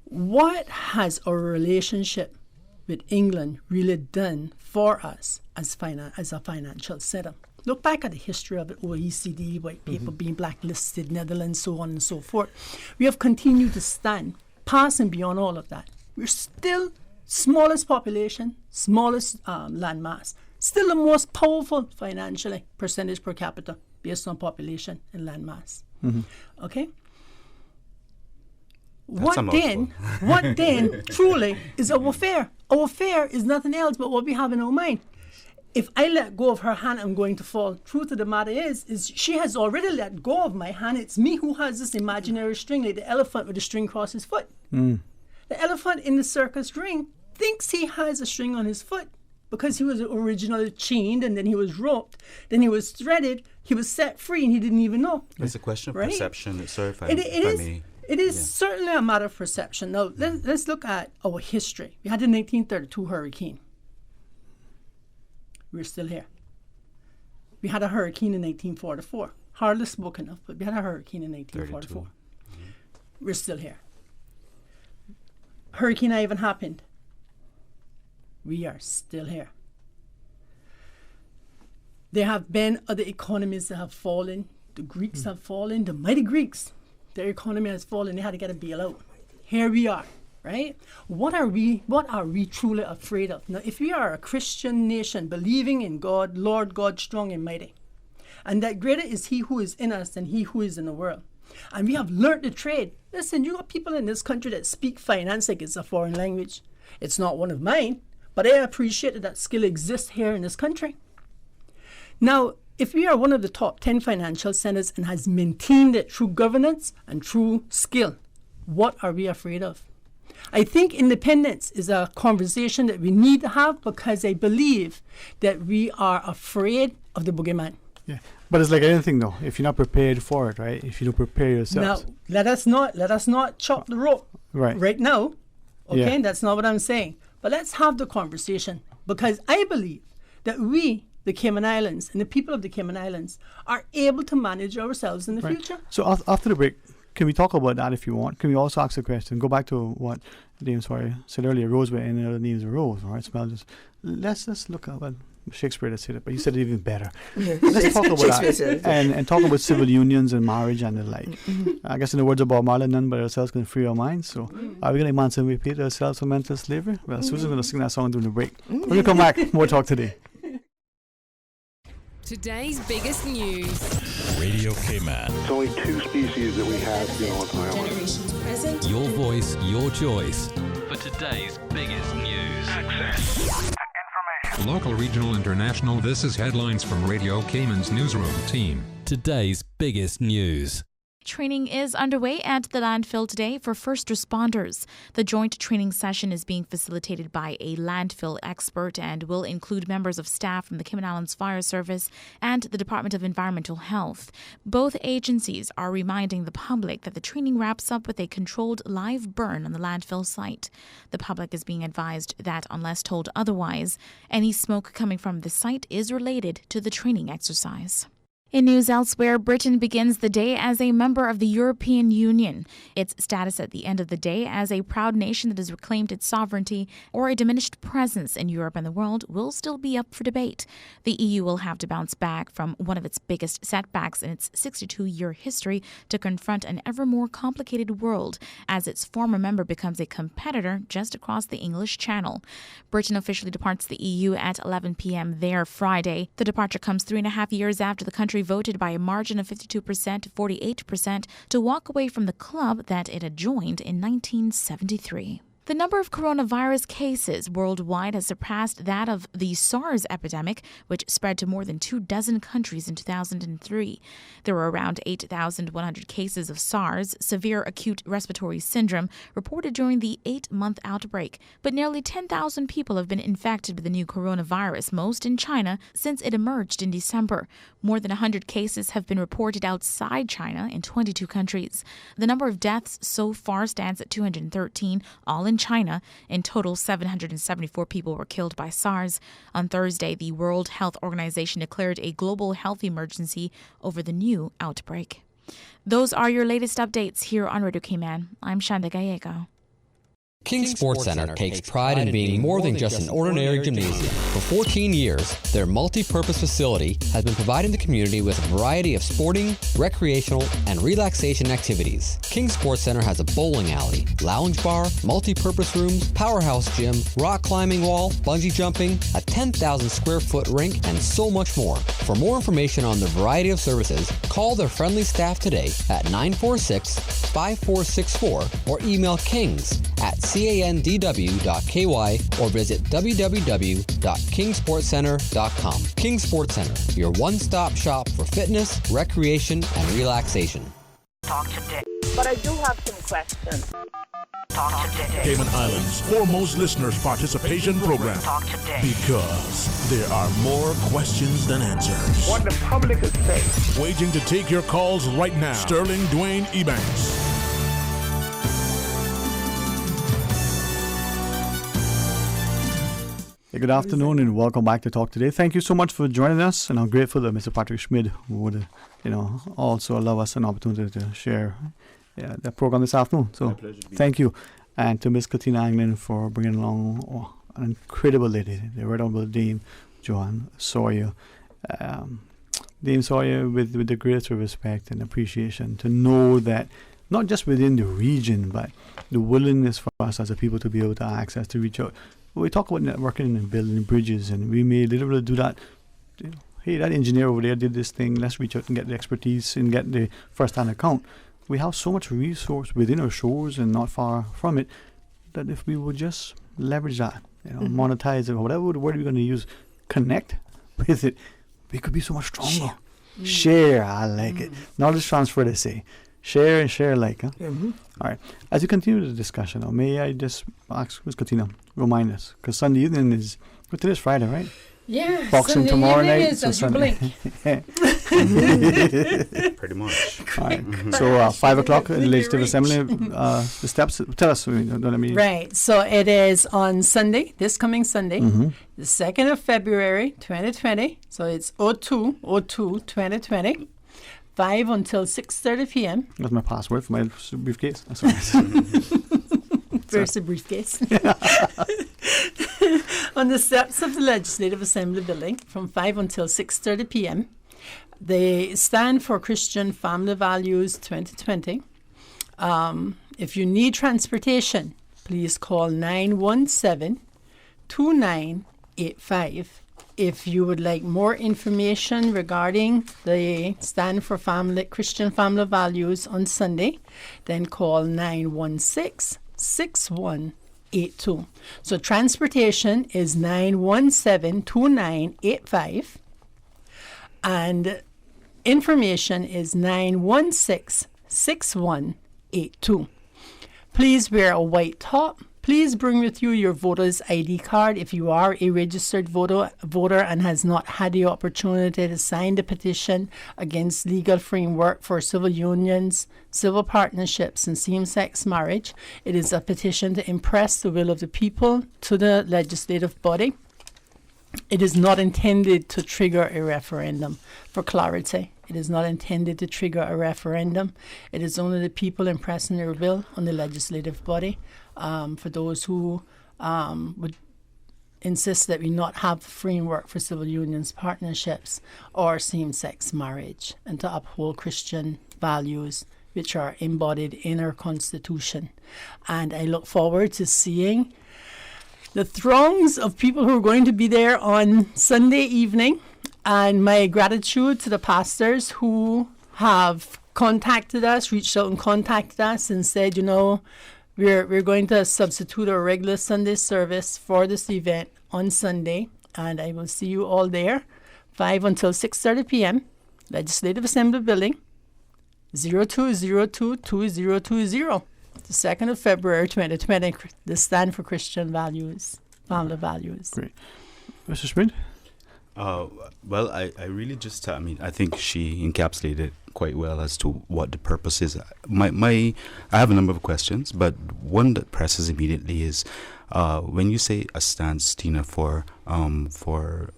What has our relationship with England really done for us as a financial setup? Look back at the history of the OECD, white people being blacklisted, Netherlands, so on and so forth. We have continued to stand, past and beyond all of that. We're still smallest population, smallest land mass, still the most powerful financially, percentage per capita, based on population and land mass. Okay? What then truly is our fear? Our fear is nothing else but what we have in our mind. If I let go of her hand, I'm going to fall. Truth of the matter is she has already let go of my hand. It's me who has this imaginary string, like the elephant with the string across his foot. The elephant in the circus ring thinks he has a string on his foot because he was originally chained and then he was roped, then he was threaded, he was set free and he didn't even know. It's a question of perception. Sorry if I may. It is certainly a matter of perception. Now, let's look at our history. We had the 1932 hurricane. We're still here. We had a hurricane in 1944. Hardly spoken of, but we had a hurricane in 1944. We're still here. Hurricane Ivan happened. We are still here. There have been other economies that have fallen. The Greeks have fallen. The mighty Greeks, their economy has fallen. They had to get a bailout. Here we are, right? What are we truly afraid of? Now, if we are a Christian nation believing in God, Lord God strong and mighty, and that greater is he who is in us than he who is in the world, and we have learned the trade. Listen, you got people in this country that speak finance like it's a foreign language. It's not one of mine, but I appreciate that skill exists here in this country. Now, if we are one of the top 10 financial centers and has maintained it through governance and through skill, what are we afraid of? I think independence is a conversation that we need to have, because I believe that we are afraid of the boogeyman. Yeah, but it's like anything though. If you're not prepared for it, right? If you don't prepare yourself. Now, let us not chop the rope right now. Okay, Yeah. That's not what I'm saying. But let's have the conversation, because I believe that we, the Cayman Islands, and the people of the Cayman Islands are able to manage ourselves in the future. So after the break, can we talk about that if you want? Can we also ask a question? Go back to what James said earlier. Rose where any other names are rose, all right? Smell just. Let's look at what Shakespeare had said it, but you said it even better. Yeah. Let's talk about Shakespeare that and talk about civil unions and marriage and the like. I guess in the words of Bob Marley, none but ourselves can free our minds. So are we going to emancipate ourselves from mental slavery? Well, Susan's going to sing that song during the break. We're going to come back. More talk today. Today's biggest news. Radio Cayman. It's only 2 species that we have, on the island. Generations present. Your voice, your choice. For today's biggest news. Access to information. Local, regional, international, this is headlines from Radio Cayman's newsroom team. Today's biggest news. Training is underway at the landfill today for first responders. The joint training session is being facilitated by a landfill expert and will include members of staff from the Cayman Islands Fire Service and the Department of Environmental Health. Both agencies are reminding the public that the training wraps up with a controlled live burn on the landfill site. The public is being advised that, unless told otherwise, any smoke coming from the site is related to the training exercise. In news elsewhere, Britain begins the day as a member of the European Union. Its status at the end of the day as a proud nation that has reclaimed its sovereignty or a diminished presence in Europe and the world will still be up for debate. The EU will have to bounce back from one of its biggest setbacks in its 62-year history to confront an ever more complicated world as its former member becomes a competitor just across the English Channel. Britain officially departs the EU at 11 p.m. there Friday. The departure comes 3.5 years after the country voted by a margin of 52% to 48% to walk away from the club that it had joined in 1973. The number of coronavirus cases worldwide has surpassed that of the SARS epidemic, which spread to more than 24 countries in 2003. There were around 8,100 cases of SARS, severe acute respiratory syndrome, reported during the 8-month outbreak. But nearly 10,000 people have been infected with the new coronavirus, most in China, since it emerged in December. More than 100 cases have been reported outside China in 22 countries. The number of deaths so far stands at 213, all in China. In total, 774 people were killed by SARS. On Thursday, the World Health Organization declared a global health emergency over the new outbreak. Those are your latest updates here on Radio Cayman. I'm Shanda Gallego. King Sports Center takes pride in being more than just an ordinary gymnasium. For 14 years, their multi-purpose facility has been providing the community with a variety of sporting, recreational, and relaxation activities. King Sports Center has a bowling alley, lounge bar, multi-purpose rooms, powerhouse gym, rock climbing wall, bungee jumping, a 10,000 square foot rink, and so much more. For more information on the variety of services, call their friendly staff today at 946-5464 or email kings@candw.ky or visit www.kingsportscenter.com. King Sports Center, your one-stop shop for fitness, recreation, and relaxation. Talk today. But I do have some questions. Talk today. Cayman Islands' foremost listeners participation program. Talk today. Because there are more questions than answers. What the public is saying. Waging to take your calls right now. Sterling Dwayne Ebanks. Hey, good afternoon and welcome back to Talk Today. Thank you so much for joining us, and I'm grateful that Mr. Patrick Schmid would, also allow us an opportunity to share the program this afternoon. So thank you. And to Ms. Katina Anglin for bringing along an incredible lady, the Red Honorable Dame Joanne Sawyer, Dame Sawyer with the greatest respect and appreciation to know that not just within the region, but the willingness for us as a people to be able to access, to reach out. We talk about networking and building bridges, and we may literally do that. Hey, that engineer over there did this thing. Let's reach out and get the expertise and get the first-hand account. We have so much resource within our shores and not far from it that if we would just leverage that, monetize it, whatever word we're going to use, connect with it, we could be so much stronger. Share, I like it. Knowledge transfer, they say. Share and share alike. Huh? All right. As we continue the discussion, may I just ask Ms. Katina, remind us, because Sunday evening is, today's Friday, right? Yeah. Boxing Sunday tomorrow evening night. is So as you blink. Pretty much. All right. So 5 o'clock in the Legislative Assembly, the steps, tell us. Right. So it is on Sunday, this coming Sunday, the 2nd of February, 2020. So it's 02/02/2020. 5 until 6:30 p.m. That's my password for my briefcase. That's all right. Where's the briefcase? On the steps of the Legislative Assembly building from 5 until 6:30 p.m. They stand for Christian Family Values 2020. If you need transportation, please call 917-2985. If you would like more information regarding the Stand for Christian Family Values on Sunday, then call 916-6182. So transportation is 917-2985 and information is 916-6182. Please wear a white top. Please bring with you your voter's ID card if you are a registered voter and has not had the opportunity to sign the petition against legal framework for civil unions, civil partnerships, and same-sex marriage. It is a petition to impress the will of the people to the legislative body. It is not intended to trigger a referendum. For clarity, it is not intended to trigger a referendum. It is only the people impressing their will on the legislative body. For those who would insist that we not have a framework for civil unions, partnerships, or same-sex marriage, and to uphold Christian values which are embodied in our Constitution. And I look forward to seeing the throngs of people who are going to be there on Sunday evening, and my gratitude to the pastors who have contacted us, reached out and contacted us and said, we're going to substitute our regular Sunday service for this event on Sunday, and I will see you all there, 5 until 6:30 p.m., Legislative Assembly Building, 02/02/2020, the 2nd of February 2020, the Stand for Christian Values, Family Values. Great. Mr. Schmid? Well, I really just, I think she encapsulated quite well as to what the purpose is. I have a number of questions, but one that presses immediately is when you say a stance, Tina, for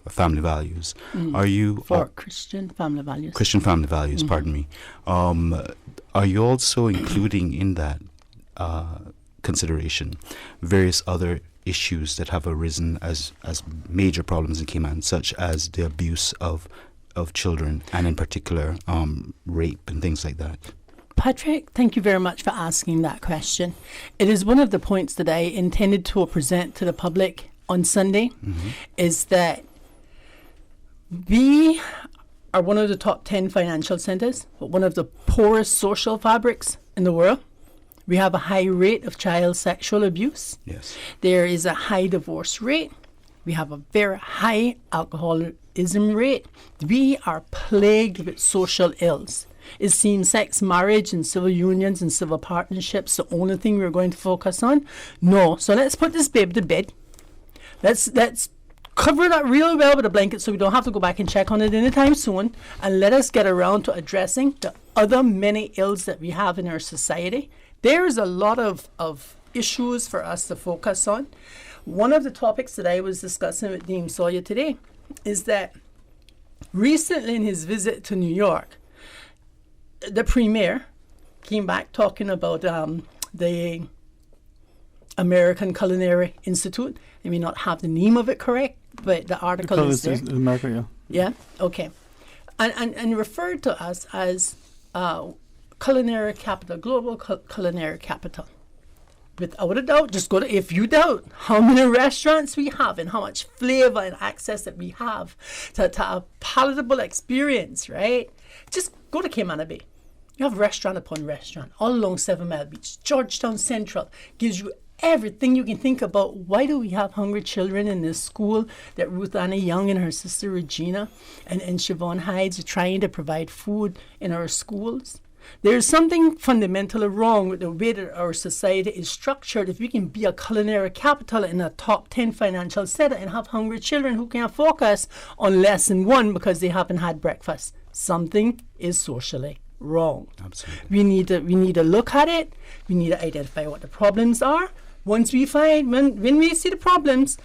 family values, are you... For Christian family values. Christian family values, pardon me. Are you also including in that consideration various other issues that have arisen as major problems in Cayman, such as the abuse of children, and in particular rape and things like that? Patrick, thank you very much for asking that question. It is one of the points that I intended to present to the public on Sunday, is that we are one of the top 10 financial centers, but one of the poorest social fabrics in the world. We have a high rate of child sexual abuse. Yes. There is a high divorce rate. We have a very high alcoholism rate. We are plagued with social ills. Is same-sex marriage and civil unions and civil partnerships the only thing we're going to focus on? No. So let's put this baby to bed. Let's cover that real well with a blanket so we don't have to go back and check on it anytime soon. And let us get around to addressing the other many ills that we have in our society. There's a lot of issues for us to focus on. One of the topics that I was discussing with Dame Sawyer today is that recently in his visit to New York, the premier came back talking about the American Culinary Institute. I may not have the name of it correct, but the article is there. America, yeah. Yeah? Okay. And referred to us as culinary capital, global culinary capital. Without a doubt, just go to, if you doubt how many restaurants we have and how much flavor and access that we have to a palatable experience, right? Just go to Cayman Bay. You have restaurant upon restaurant all along 7 Mile Beach. Georgetown Central gives you everything you can think about. Why do we have hungry children in this school that Ruth Anna Young and her sister Regina and Siobhan Hides are trying to provide food in our schools? There's something fundamentally wrong with the way that our society is structured. If we can be a culinary capital in a top 10 financial center and have hungry children who can't focus on lesson 1 because they haven't had breakfast, something is socially wrong. Absolutely. We need to look at it. We need to identify what the problems are. Once we find, when we see the problems,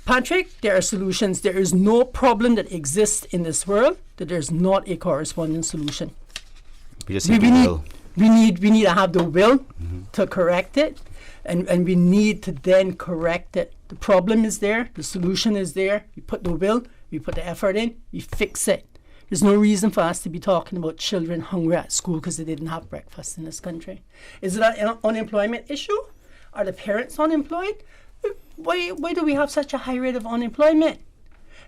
Patrick, there are solutions. There is no problem that exists in this world that there's not a corresponding solution. We just need the will. We need to have the will to correct it, and we need to then correct it. The problem is there. The solution is there. We put the will. We put the effort in. We fix it. There's no reason for us to be talking about children hungry at school because they didn't have breakfast in this country. Is it an unemployment issue? Are the parents unemployed? Why do we have such a high rate of unemployment?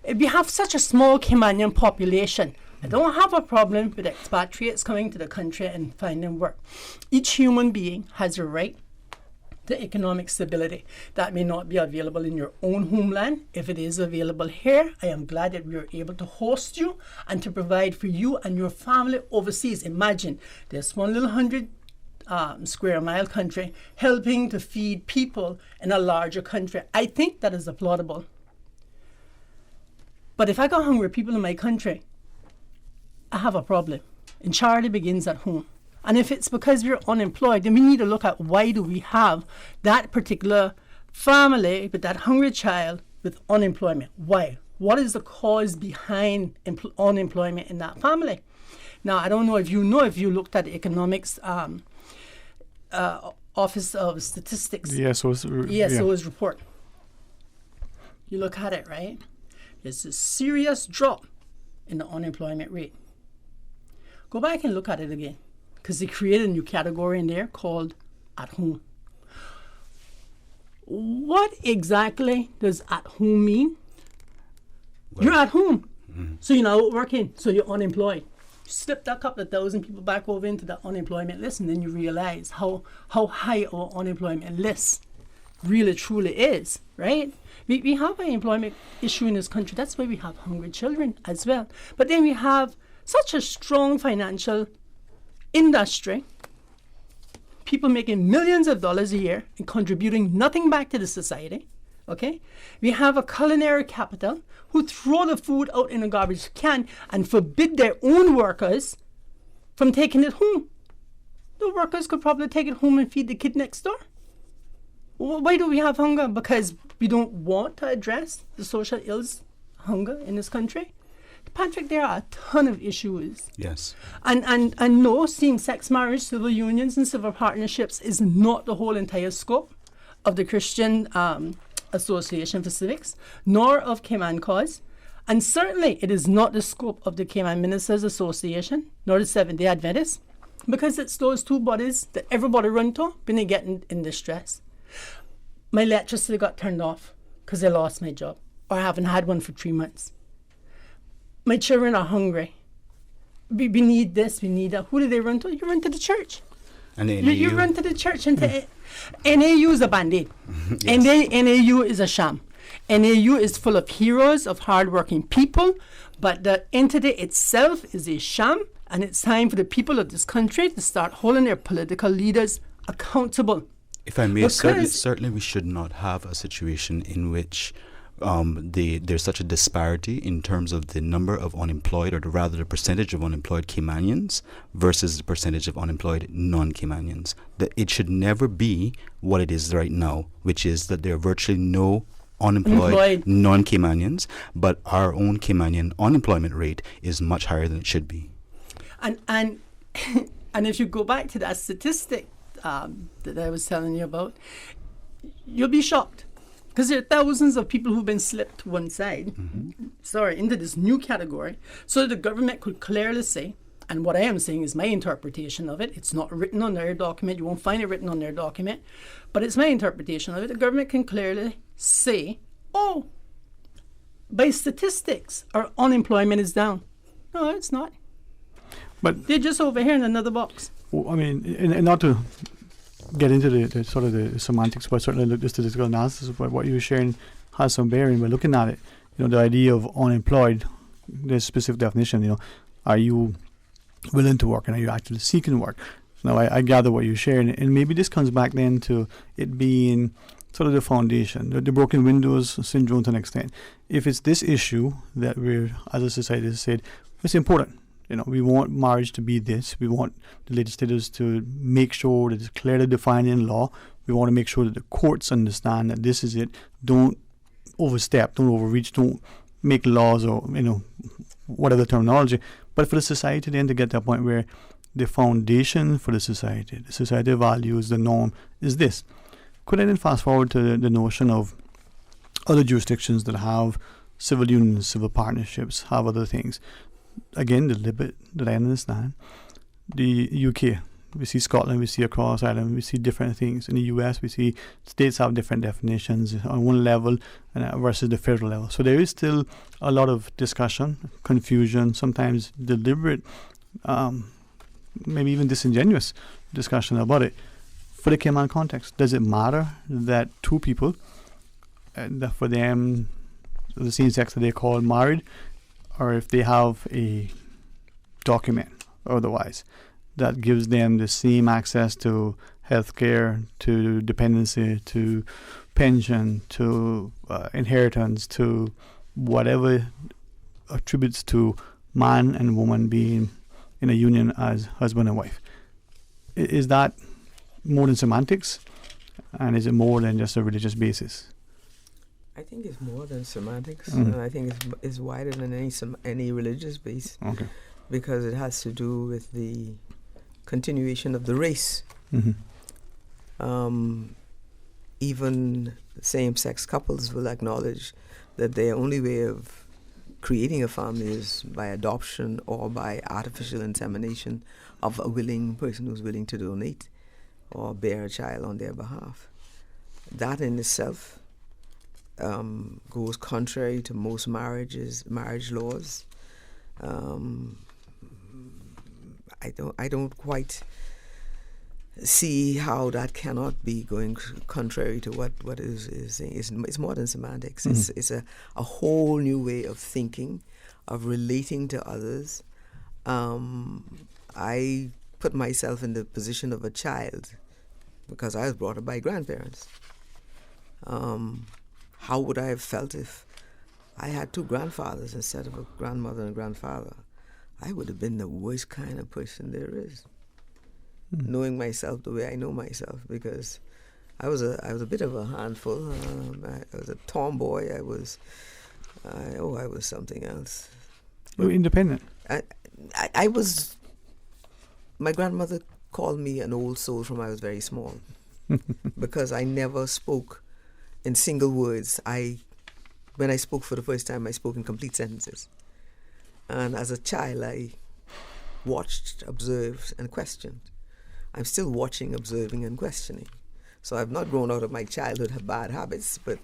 If we have such a small Caymanian population, I don't have a problem with expatriates coming to the country and finding work. Each human being has a right to economic stability. That may not be available in your own homeland. If it is available here, I am glad that we are able to host you and to provide for you and your family overseas. Imagine this one little 100 square mile country helping to feed people in a larger country. I think that is applaudable. But if I got hungry people in my country, I have a problem. And charity begins at home. And if it's because we're unemployed, then we need to look at why do we have that particular family with that hungry child with unemployment. Why? What is the cause behind unemployment in that family? Now, I don't know if you looked at the economics Office of Statistics. ESO's report. You look at it, right? There's a serious drop in the unemployment rate. Go back and look at it again, because they created a new category in there called at home. What exactly does at home mean? Well, you're at home, so you're not working, so you're unemployed. You slip that couple of thousand people back over into the unemployment list, and then you realize how high our unemployment list really truly is, right? We have an employment issue in this country. That's why we have hungry children as well. But then we have such a strong financial industry, people making millions of dollars a year and contributing nothing back to the society, okay? We have a culinary capital who throw the food out in a garbage can and forbid their own workers from taking it home. The workers could probably take it home and feed the kid next door. Why do we have hunger? Because we don't want to address the social ills, hunger in this country? Patrick, there are a ton of issues. Yes. And no, same-sex marriage, civil unions, and civil partnerships is not the whole entire scope of the Christian Association for Civics, nor of Cayman Cause. And certainly it is not the scope of the Cayman Ministers Association, nor the Seventh-day Adventists, because it's those two bodies that everybody run to when they get in distress. My electricity got turned off because I lost my job, or I haven't had one for 3 months. My children are hungry. We need this, we need that. Who do they run to? You run to the church. And you run to the church and NAU is a band-aid. Yes. NAU is a sham. NAU is full of heroes, of hardworking people, but the entity itself is a sham, and it's time for the people of this country to start holding their political leaders accountable. If I may, certainly we should not have a situation in which there's such a disparity in terms of the number of unemployed, or rather the percentage of unemployed Caymanians versus the percentage of unemployed non-Caymanians. That it should never be what it is right now, which is that there are virtually no unemployed non-Caymanians, but our own Caymanian unemployment rate is much higher than it should be. And if you go back to that statistic that I was telling you about, you'll be shocked. because there are thousands of people who've been slipped to one side, into this new category, so the government could clearly say, and what I am saying is my interpretation of it, it's not written on their document, you won't find it written on their document, but it's my interpretation of it, the government can clearly say, oh, by statistics, our unemployment is down. No, it's not. But they're just over here in another box. Well, I mean, and not to get into the sort of the semantics, but certainly the statistical analysis, but what you were sharing has some bearing. By looking at it, the idea of unemployed, there's a specific definition. Are you willing to work and are you actually seeking work? Now, I gather what you're sharing, and maybe this comes back then to it being sort of the foundation, the broken windows syndrome to an extent. If it's this issue that we're, as a society, has said, it's important. We want marriage to be this. We want the legislators to make sure that it's clearly defined in law. We want to make sure that the courts understand that this is it. Don't overstep, don't overreach, don't make laws or, whatever terminology. But for the society then to get to a point where the foundation for the society values, the norm is this. Could I then fast forward to the notion of other jurisdictions that have civil unions, civil partnerships, have other things? Again, the limit that I understand, the UK, we see Scotland, we see across Ireland, we see different things. In the US, we see states have different definitions on one level versus the federal level. So there is still a lot of discussion, confusion, sometimes deliberate, maybe even disingenuous discussion about it. For the Cayman context, does it matter that two people, that for them, the same sex that they call married, or if they have a document or otherwise that gives them the same access to healthcare, to dependency, to pension, to inheritance, to whatever attributes to man and woman being in a union as husband and wife? Is that more than semantics, and is it more than just a religious basis? I think it's more than semantics, and I think it's wider than any religious base, because it has to do with the continuation of the race. Even same-sex couples will acknowledge that their only way of creating a family is by adoption or by artificial insemination of a willing person who's willing to donate or bear a child on their behalf. That in itself goes contrary to most marriage laws. I don't quite see how that cannot be going contrary to what is saying. It's more than semantics. It's a whole new way of thinking, of relating to others. I put myself in the position of a child because I was brought up by grandparents. How would I have felt if I had two grandfathers instead of a grandmother and grandfather? I would have been the worst kind of person there is, knowing myself the way I know myself, because I was a bit of a handful. I was a tomboy. I was something else. You were independent. I was. My grandmother called me an old soul from I was very small, because I never spoke in single words. When I spoke for the first time, I spoke in complete sentences. And as a child, I watched, observed, and questioned. I'm still watching, observing, and questioning. So I've not grown out of my childhood bad habits, but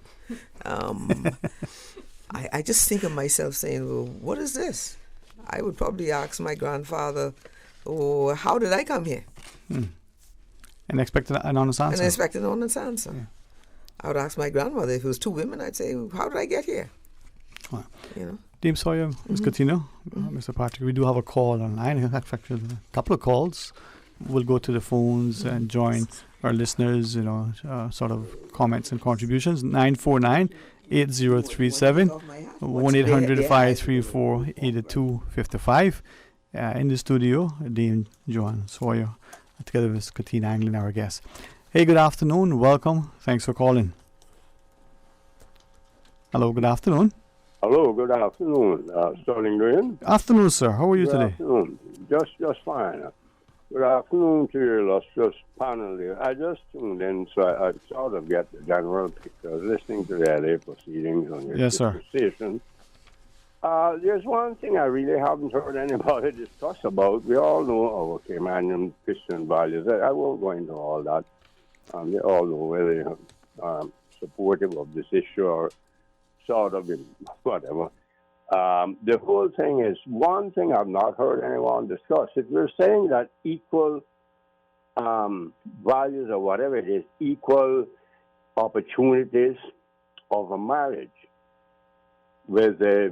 I just think of myself saying, well, what is this? I would probably ask my grandfather, oh, how did I come here? And expected an honest answer. And I expected an honest answer. Yeah. I would ask my grandmother, if it was two women, I'd say, how did I get here? Wow. You know? Dame Sawyer, Ms. Coutinho, Mr. Patrick, we do have a call online. In fact, a couple of calls. We'll go to the phones and join our listeners, sort of comments and contributions. 949-8037, 1-800-534-8255. In the studio, Dame Joanne Sawyer, together with Katina Anglin, our guest. Hey, good afternoon. Welcome. Thanks for calling. Hello, good afternoon. Hello, good afternoon. Sterling Green. Afternoon, sir. How are you today? Afternoon. Just fine. Good afternoon to your illustrious panel here. I just tuned in, so I sort of get the general picture. I was listening to the LA proceedings on your station. There's one thing I really haven't heard anybody discuss about. We all know our Caymanian Christian values. I won't go into all that. They all know whether they're supportive of this issue or sort of whatever. The whole thing is one thing I've not heard anyone discuss. If you're saying that equal values or whatever it is, equal opportunities of a marriage with a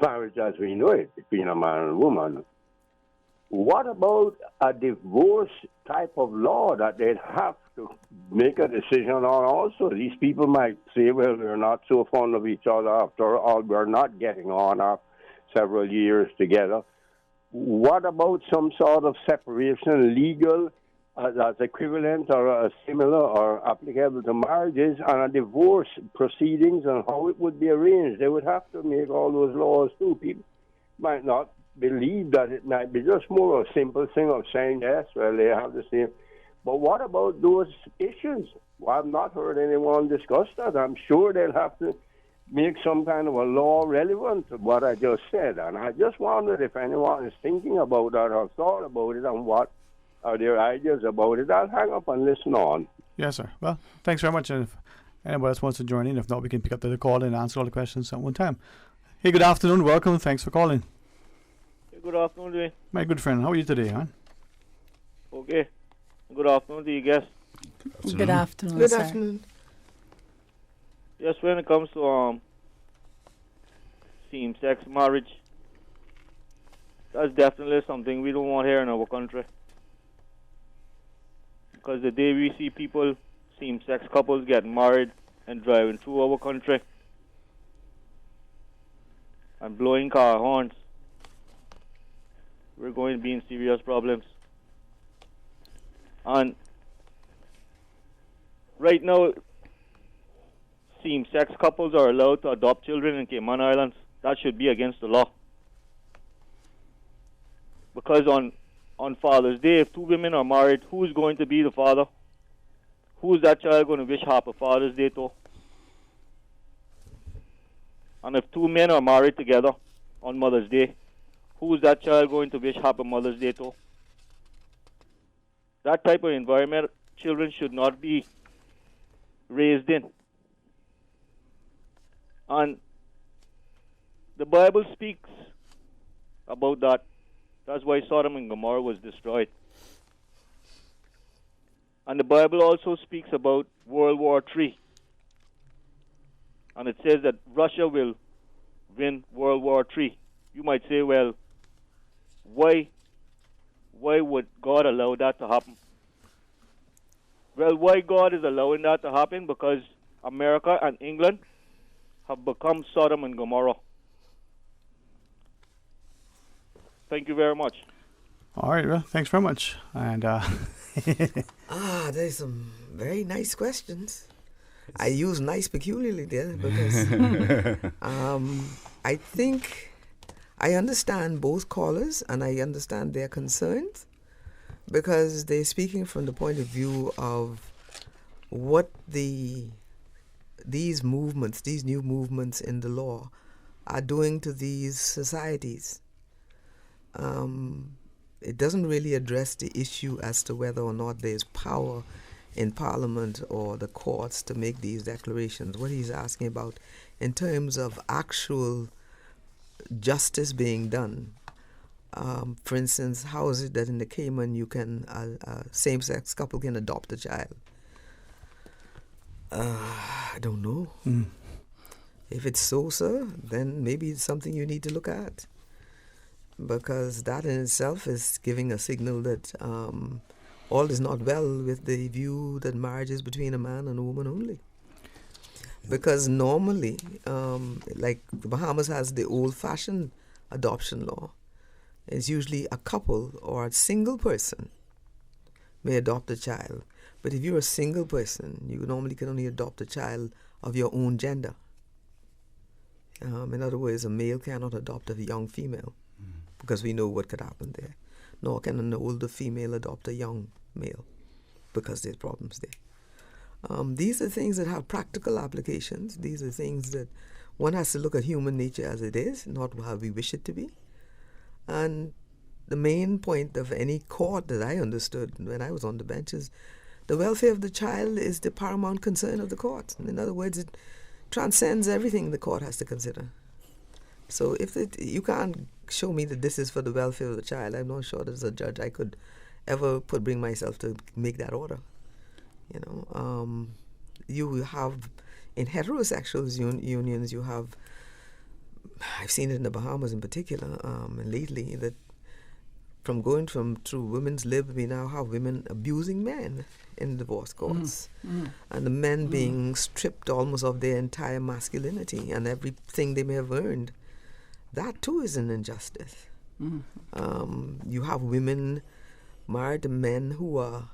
marriage as we know it between a man and a woman, what about a divorce type of law that they'd have to make a decision on also? These people might say, well, we're not so fond of each other after all, we're not getting on after several years together. What about some sort of separation, legal, that's equivalent or similar or applicable to marriages, and a divorce proceedings and how it would be arranged? They would have to make all those laws too. People might not believe that it might be just more a simple thing of saying, yes, well, they have the same. But what about those issues? Well, I've not heard anyone discuss that. I'm sure they'll have to make some kind of a law relevant to what I just said. And I just wondered if anyone is thinking about that or thought about it and what are their ideas about it. I'll hang up and listen on. Yes, sir. Well, thanks very much. And if anybody else wants to join in, if not, we can pick up the call and answer all the questions at one time. Hey, good afternoon. Welcome. Thanks for calling. Good afternoon, Dwayne. My good friend, how are you today, man? Okay. Good afternoon to you guests. Good afternoon, Good sir. afternoon. Yes, when it comes to same-sex marriage, that's definitely something we don't want here in our country. Because the day we see people, same-sex couples getting married and driving through our country and blowing car horns, we're going to be in serious problems. And right now, same-sex couples are allowed to adopt children in Cayman Islands. That should be against the law. Because on Father's Day, if two women are married, who's going to be the father? Who's that child going to wish happy Father's Day to? And if two men are married together on Mother's Day, who's that child going to wish happy Mother's Day to? That type of environment children should not be raised in. And the Bible speaks about that. That's why Sodom and Gomorrah was destroyed. And the Bible also speaks about World War III. And it says that Russia will win World War III. You might say, well, why would God allow that to happen? Well, why God is allowing that to happen? Because America and England have become Sodom and Gomorrah. Thank you very much. All right, well, thanks very much. And there's some very nice questions. I use nice peculiarly there because I think I understand both callers and I understand their concerns because they're speaking from the point of view of what these movements, these new movements in the law are doing to these societies. It doesn't really address the issue as to whether or not there's power in Parliament or the courts to make these declarations. What he's asking about in terms of actual justice being done. For instance, how is it that in the Cayman you can a same-sex couple can adopt a child? I don't know. If it's so, sir, then maybe it's something you need to look at. Because that in itself is giving a signal that all is not well with the view that marriage is between a man and a woman only. Because normally, like the Bahamas has the old-fashioned adoption law. It's usually a couple or a single person may adopt a child. But if you're a single person, you normally can only adopt a child of your own gender. In other words, a male cannot adopt a young female because we know what could happen there. nor can an older female adopt a young male because there's problems there. These are things that have practical applications. These are things that one has to look at human nature as it is, not how we wish it to be. And the main point of any court that I understood when I was on the bench is the welfare of the child is the paramount concern of the court. In other words, it transcends everything the court has to consider. So if you can't show me that this is for the welfare of the child, I'm not sure that as a judge I could ever bring myself to make that order. You know, you have in heterosexual unions, you have, I've seen it in the Bahamas in particular, and lately, that from going through women's lib, we now have women abusing men in divorce courts. And the men being stripped almost of their entire masculinity and everything they may have earned. That too is an injustice. You have women married to men who are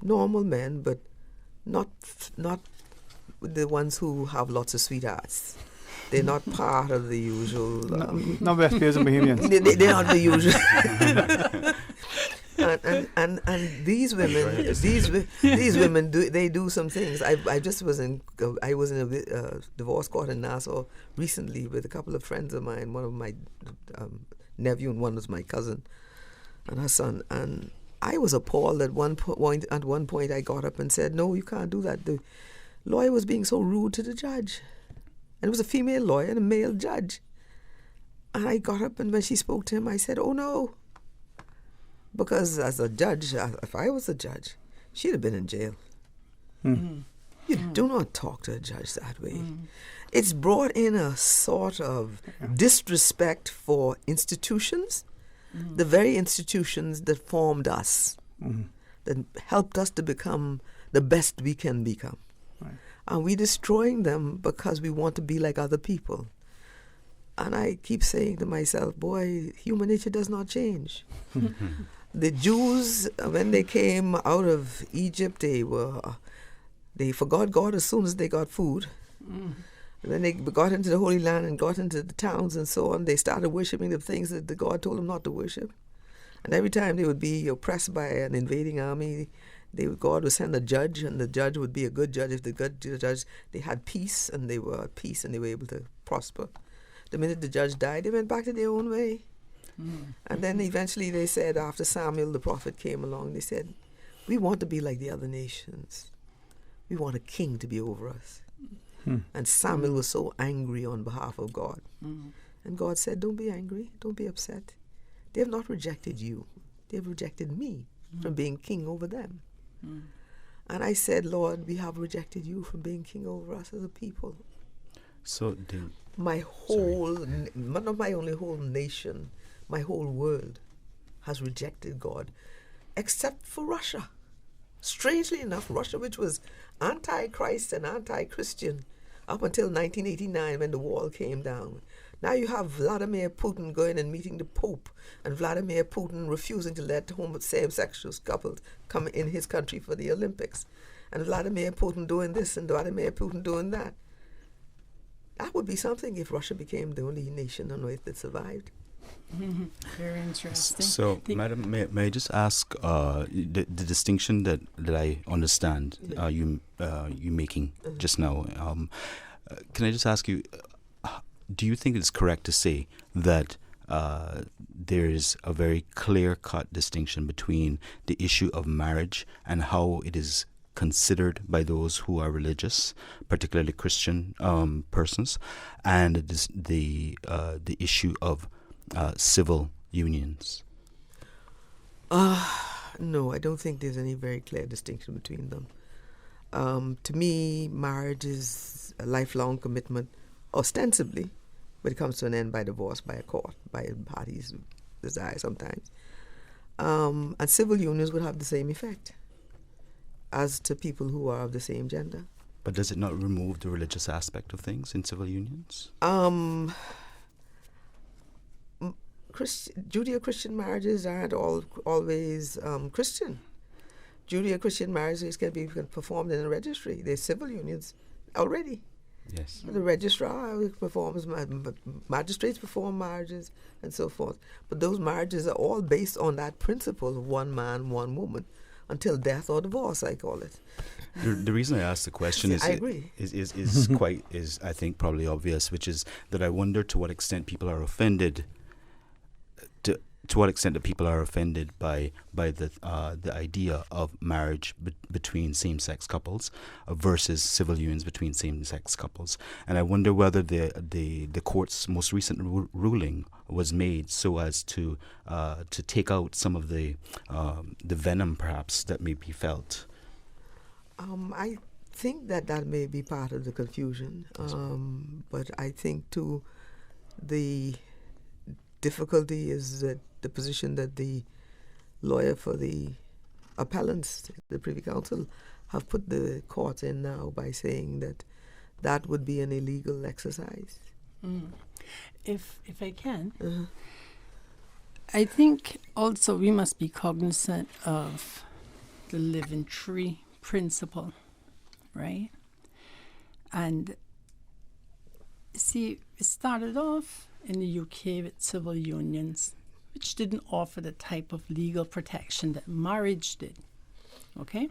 normal men, but not the ones who have lots of sweethearts. They're not part of the usual. Not West Players and Bohemians. They're not the usual. and these women, do some things. I was in a divorce court in Nassau recently with a couple of friends of mine. One of my nephew and one was my cousin and her son. And I was appalled at one point. At one point, I got up and said, "No, you can't do that." The lawyer was being so rude to the judge. And it was a female lawyer and a male judge. And I got up, and when she spoke to him, I said, "Oh, no." Because as a judge, if I was a judge, she'd have been in jail. You do not talk to a judge that way. It's brought in a sort of disrespect for institutions, the very institutions that formed us, that helped us to become the best we can become. And we're destroying them because we want to be like other people. And I keep saying to myself, boy, human nature does not change. The Jews, when they came out of Egypt, they forgot God as soon as they got food. When they got into the Holy Land and got into the towns and so on, they started worshiping the things that the God told them not to worship. And every time they would be oppressed by an invading army, God would send a judge, and the judge would be a good judge. If the good judge, they had peace, and they were at peace, and they were able to prosper. The minute the judge died, they went back to their own way. And then eventually they said, after Samuel the prophet came along, they said, "We want to be like the other nations. We want a king to be over us." And Samuel was so angry on behalf of God. And God said, "Don't be angry. Don't be upset. They have not rejected you. They have rejected me from being king over them." And I said, "Lord, we have rejected you from being king over us as a people." So my whole, not my only whole nation, my whole world has rejected God, except for Russia. Strangely enough, Russia, which was anti-Christ and anti-Christian up until 1989 when the wall came down. Now you have Vladimir Putin going and meeting the Pope, and Vladimir Putin refusing to let same-sexual couples come in his country for the Olympics, and Vladimir Putin doing this and Vladimir Putin doing that. That would be something if Russia became the only nation on earth that survived. Very interesting. So, Madam, may I just ask the distinction that I understand you making just now? Can I just ask you, do you think it's correct to say that there is a very clear-cut distinction between the issue of marriage and how it is considered by those who are religious, particularly Christian persons, and the issue of civil unions? No, I don't think there's any very clear distinction between them. To me, marriage is a lifelong commitment, ostensibly, but it comes to an end by divorce, by a court, by parties' desire sometimes. And civil unions would have the same effect as to people who are of the same gender. But does it not remove the religious aspect of things in civil unions? Judeo-Christian marriages aren't always Christian. Judeo-Christian marriages can be performed in a registry. They're civil unions already. Yes. The registrar performs, magistrates perform marriages and so forth. But those marriages are all based on that principle of one man, one woman, until death or divorce, I call it. The reason I asked the question is I agree. is I think probably obvious, which is that I wonder to what extent people are offended. To what extent that people are offended by the idea of marriage between same-sex couples versus civil unions between same-sex couples, and I wonder whether the court's most recent ruling was made so as to take out some of the venom perhaps that may be felt. I think that may be part of the confusion, but I think too the difficulty is that the position that the lawyer for the appellants, the Privy Council, have put the court in now by saying that would be an illegal exercise. If I can, I think also we must be cognizant of the living tree principle, right? And see, it started off in the UK with civil unions, which didn't offer the type of legal protection that marriage did. Okay?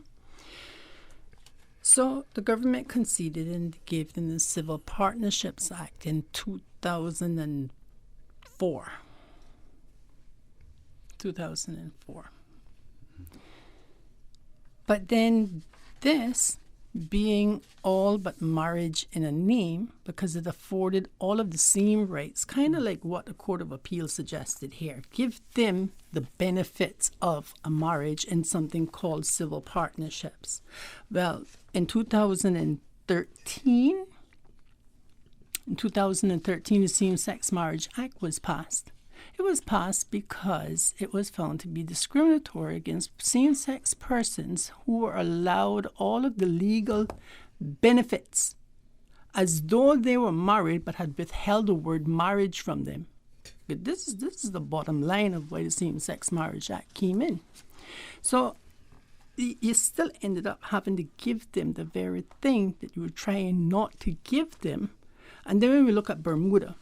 So the government conceded and gave them the Civil Partnerships Act in 2004. 2004. But then this being all but marriage in a name, because it afforded all of the same rights, kind of like what the Court of Appeal suggested here. Give them the benefits of a marriage in something called civil partnerships. Well, in 2013, the Same-Sex Marriage Act was passed. It was passed because it was found to be discriminatory against same-sex persons who were allowed all of the legal benefits as though they were married but had withheld the word marriage from them. But this is the bottom line of why the Same-Sex Marriage Act came in. So you still ended up having to give them the very thing that you were trying not to give them. And then when we look at Bermuda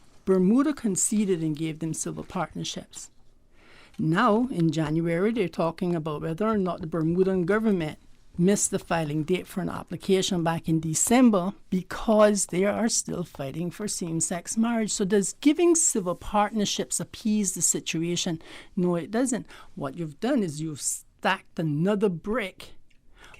conceded and gave them civil partnerships. Now, in January, they're talking about whether or not the Bermudan government missed the filing date for an application back in December because they are still fighting for same-sex marriage. So does giving civil partnerships appease the situation? No, it doesn't. What you've done is you've stacked another brick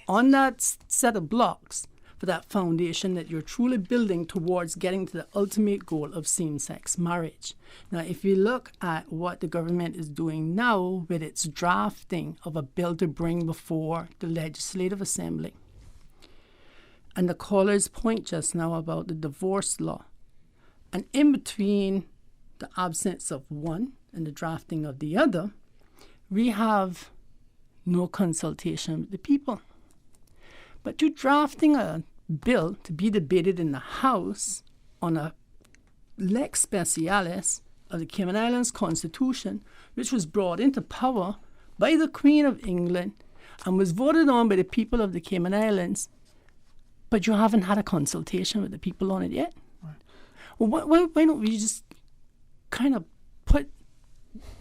on that set of blocks for that foundation that you're truly building towards getting to the ultimate goal of same-sex marriage. Now, if you look at what the government is doing now with its drafting of a bill to bring before the Legislative Assembly, and the caller's point just now about the divorce law, and in between the absence of one and the drafting of the other, we have no consultation with the people. But you're drafting a bill to be debated in the House on a lex specialis of the Cayman Islands Constitution, which was brought into power by the Queen of England and was voted on by the people of the Cayman Islands, but you haven't had a consultation with the people on it yet. Right. Well, why don't we just kind of put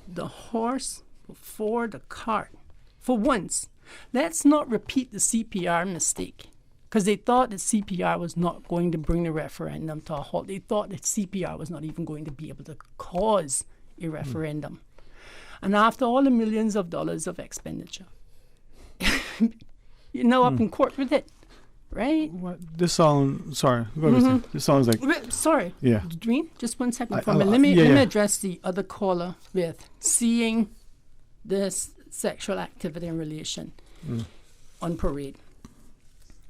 the horse before the cart for once? Let's not repeat the CPR mistake, because they thought that CPR was not going to bring the referendum to a halt. They thought that CPR was not even going to be able to cause a referendum. And after all the millions of dollars of expenditure, you're now up in court with it, right? This sounds, sorry, this sounds like... Sorry, yeah. Dwayne, just 1 second for me. Let me address the other caller with seeing this sexual activity in relation on parade.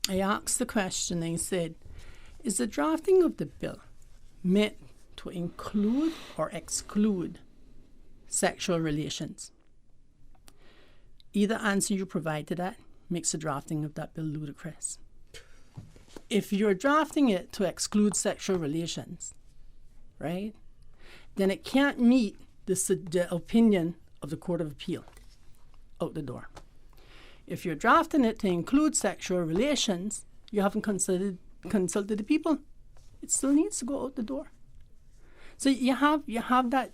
I asked the question and said, is the drafting of the bill meant to include or exclude sexual relations? Either answer you provide to that makes the drafting of that bill ludicrous. If you're drafting it to exclude sexual relations, right, then it can't meet the opinion of the Court of Appeal. Out the door. If you're drafting it to include sexual relations, you haven't consulted the people. it still needs to go out the door. So you have that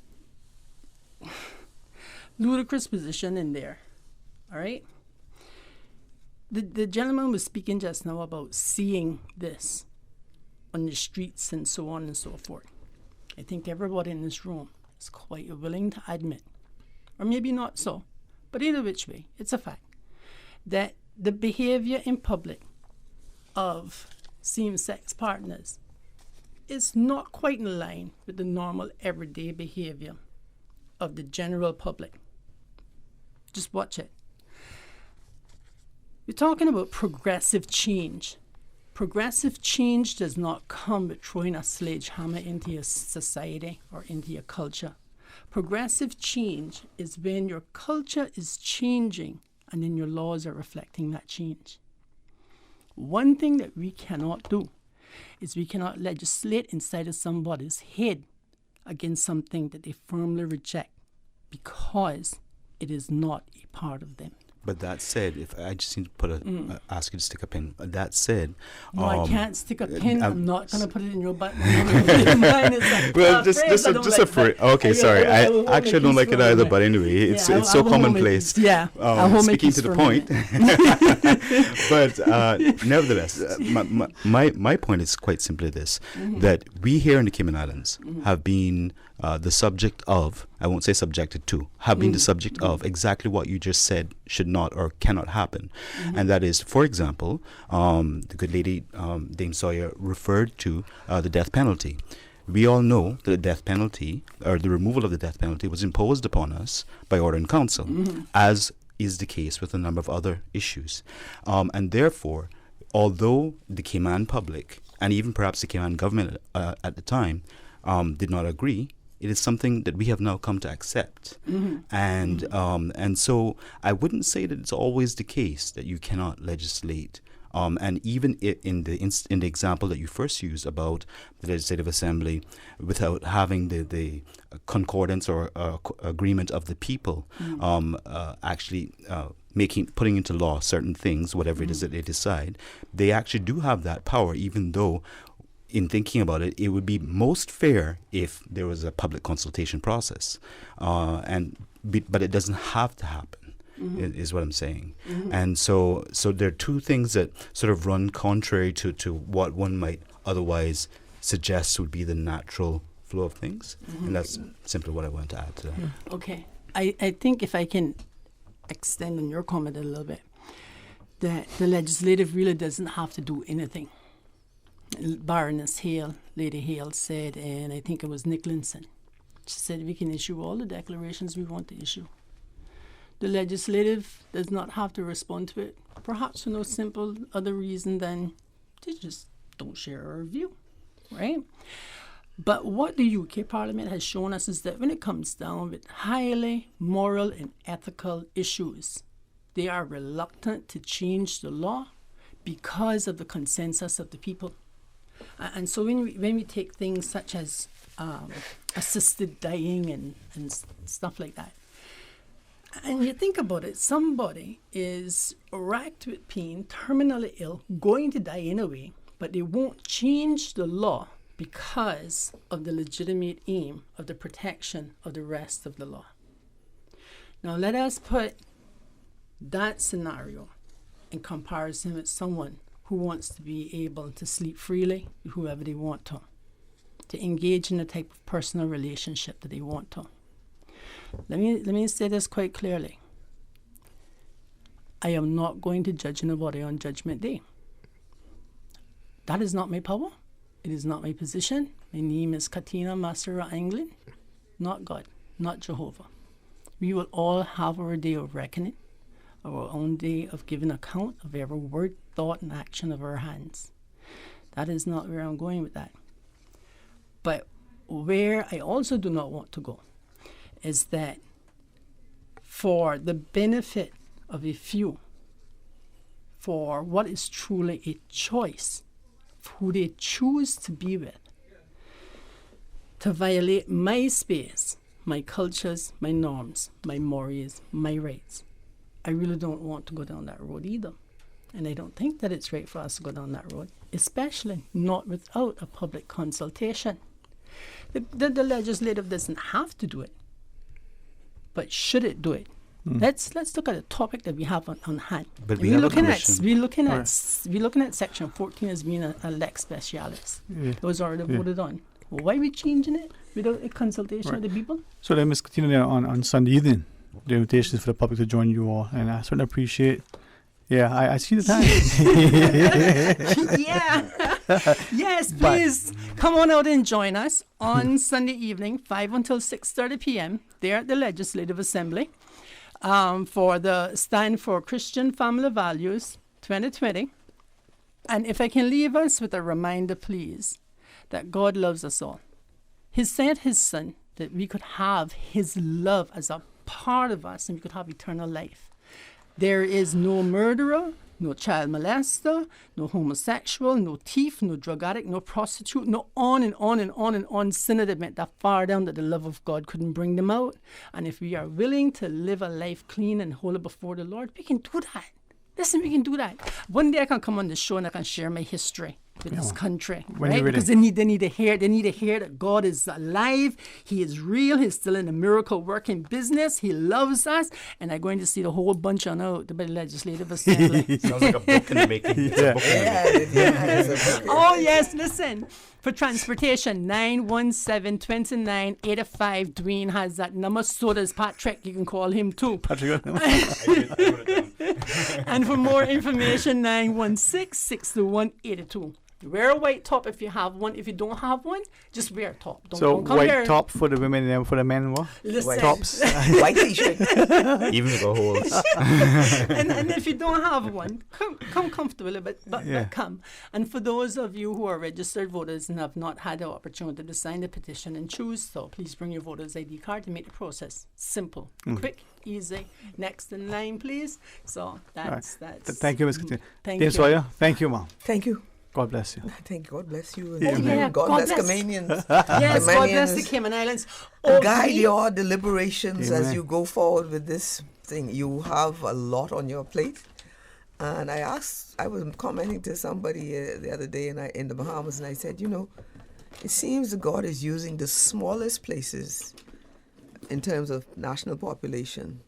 ludicrous position in there, all right? The gentleman was speaking just now about seeing this on the streets and so on and so forth. I think everybody in this room is quite willing to admit, or maybe not so, but either which way, it's a fact, that the behavior in public of same-sex partners is not quite in line with the normal everyday behavior of the general public. Just watch it. We're talking about progressive change. Progressive change does not come with throwing a sledgehammer into your society or into your culture. Progressive change is when your culture is changing and then your laws are reflecting that change. One thing that we cannot do is we cannot legislate inside of somebody's head against something that they firmly reject because it is not a part of them. But that said, if I just need to put ask you to stick a pin. That said, no, I can't stick a pin. I'm not going to put it in your butt. Mine is like, well, just a phrase. Okay, sorry. I actually don't like it either. But anyway, it's so commonplace. Speaking to the point. But nevertheless, my point is quite simply this: that we here in the Cayman Islands have been the subject of, I won't say subjected to, have been the subject of exactly what you just said should not or cannot happen. And that is, for example, the good lady Dame Sawyer referred to the death penalty. We all know that the death penalty, or the removal of the death penalty, was imposed upon us by order in council, as is the case with a number of other issues. And therefore, although the Cayman public, and even perhaps the Cayman government at the time, did not agree, it is something that we have now come to accept. And so I wouldn't say that it's always the case that you cannot legislate. And even in the example that you first used about the Legislative Assembly, without having the concordance or agreement of the people, actually putting into law certain things, whatever it is that they decide, they actually do have that power, even though, in thinking about it, it would be most fair if there was a public consultation process, but it doesn't have to happen, is what I'm saying. And so there are two things that sort of run contrary to what one might otherwise suggest would be the natural flow of things, and that's simply what I want to add to that. Okay, I think if I can extend on your comment a little bit, that the legislative really doesn't have to do anything. Baroness Hale, Lady Hale said, and I think it was Nicholson, she said we can issue all the declarations we want to issue. The legislative does not have to respond to it, perhaps for no simple other reason than they just don't share our view, right? But what the UK Parliament has shown us is that when it comes down with highly moral and ethical issues, they are reluctant to change the law because of the consensus of the people. And so when we take things such as assisted dying and stuff like that, and you think about it, somebody is racked with pain, terminally ill, going to die anyway, but they won't change the law because of the legitimate aim of the protection of the rest of the law. Now let us put that scenario in comparison with someone who wants to be able to sleep freely with whoever they want to engage in the type of personal relationship that they want to. Let me say this quite clearly. I am not going to judge anybody on Judgment Day. That is not my power. It is not my position. My name is Katina Masera England, not God, not Jehovah. We will all have our day of reckoning, our own day of giving account of every word, thought, and action of our hands. That is not where I'm going with that. But where I also do not want to go is that for the benefit of a few, for what is truly a choice, who they choose to be with, to violate my space, my cultures, my norms, my mores, my rights. I really don't want to go down that road either. And I don't think that it's right for us to go down that road, especially not without a public consultation. The legislative doesn't have to do it, but should it do it? Let's look at the topic that we have on hand. But we're looking at Section 14 as being a lex specialis. Yeah. Those are already voted on. Well, why are we changing it without a consultation with the people? So then, Ms. Katina, on Sunday evening, the invitation is for the public to join you all, and I certainly appreciate. Yeah, I see the time. Yeah. Yes, please come on out and join us on Sunday evening, 5 until 6:30 p.m. there at the Legislative Assembly for the Stand for Christian Family Values 2020. And if I can leave us with a reminder, please, that God loves us all. He sent His Son that we could have His love as a part of us and we could have eternal life. There is no murderer, no child molester, no homosexual, no thief, no drug addict, no prostitute, no on and on and on and on sinner that went that far down that the love of God couldn't bring them out. And if we are willing to live a life clean and holy before the Lord, we can do that. Listen, we can do that. One day I can come on the show and I can share my history with this country, right? Because they need to hear that God is alive. He is real. He's still in a miracle working business. He loves us, and I'm going to see the whole bunch on out by the Legislative Assembly. Sounds like a book in the making. Oh yes, listen. For transportation, 917-2985. Dwayne has that number. So does Patrick. You can call him too. Patrick. And for more information, 916-621-82. Wear a white top if you have one. If you don't have one, just wear a top. Don't come white here. top for the women and for the men, what? Listen. Tops. White t-shirt. Even the holes. and if you don't have one, come comfortably, but come. And for those of you who are registered voters and have not had the opportunity to sign the petition and choose, so please bring your voter's ID card to make the process simple, quick, easy. Next in line, please. So that's. Thank you, Ms. Katina. Thank James you. Sawyer, thank you, Mom. Thank you. God bless you. Thank God bless you. God bless bless. Caymanians. Yes, God bless the Cayman Islands. Oh, guide your deliberations Amen. as you go forward with this thing. You have a lot on your plate. And I was commenting to somebody the other day in the Bahamas, and I said, it seems that God is using the smallest places in terms of national population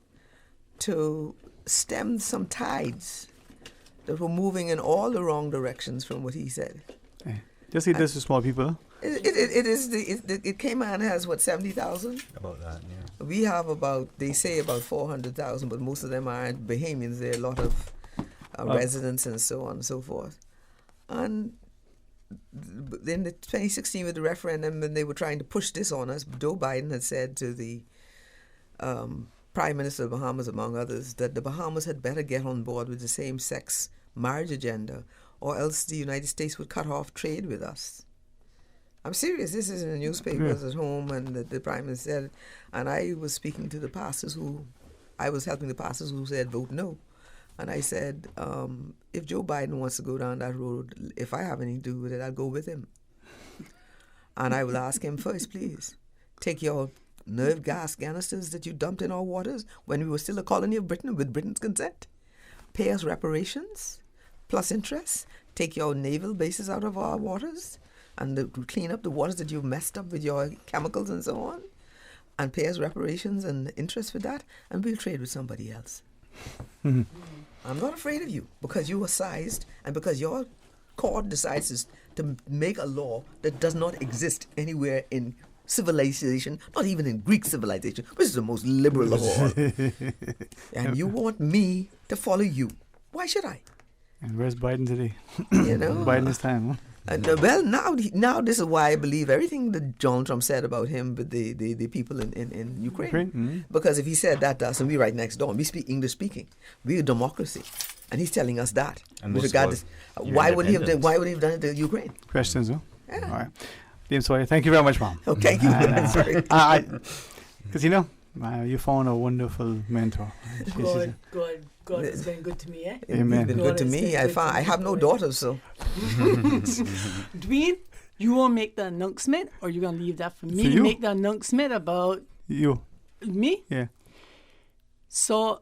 to stem some tides that were moving in all the wrong directions from what he said. Just eat this to small people, huh? It Cayman has, 70,000? About that, yeah. We have they say about 400,000, but most of them aren't Bahamians. There are a lot of residents and so on and so forth. And in the 2016 with the referendum, when they were trying to push this on us, Joe Biden had said to the Prime Minister of Bahamas, among others, that the Bahamas had better get on board with the same-sex marriage agenda, or else the United States would cut off trade with us. I'm serious. This is in the newspapers at home, and the Prime Minister said, and I was speaking to the pastors I was helping the pastors who said vote no. And I said, if Joe Biden wants to go down that road, if I have anything to do with it, I'll go with him. And I will ask him first, please, take your nerve gas canisters that you dumped in our waters when we were still a colony of Britain with Britain's consent. Pay us reparations plus interest. Take your naval bases out of our waters and clean up the waters that you've messed up with your chemicals and so on. And pay us reparations and interest for that, and we'll trade with somebody else. I'm not afraid of you because you are sized and because your court decides to make a law that does not exist anywhere in civilization, not even in Greek civilization, which is the most liberal of all. And you want me to follow you. Why should I? And where's Biden today? Biden this time, huh? Well, now this is why I believe everything that Donald Trump said about him with the people in Ukraine. Mm-hmm. Because if he said that to us and we right next door, we speak English speaking, we're a democracy, and he's telling us that. And with regard to, why would he have done it to Ukraine? Questions, huh? Yeah. All right. James Sawyer, thank you very much, Mom. Oh, thank you. Sorry. Because you found a wonderful mentor. God has been good to me, eh? Amen. He's been good to me. I have no daughters, so. Dwayne, you want to make the announcement, or you going to leave that for me? For you. Make the announcement about you. Me? Yeah. So,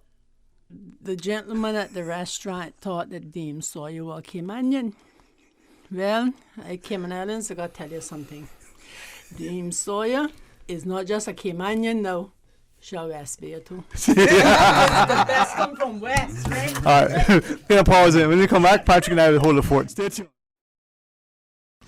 The gentleman at the restaurant thought that Dame Sawyer was a Caymanian. Well, I Cayman Islands, I got to tell you something. Dame Sawyer is not just a Caymanian now. She's West Bay too. The best come from West, right? All right, we're gonna pause it. When we come back, Patrick and I will hold the fort. Stay tuned.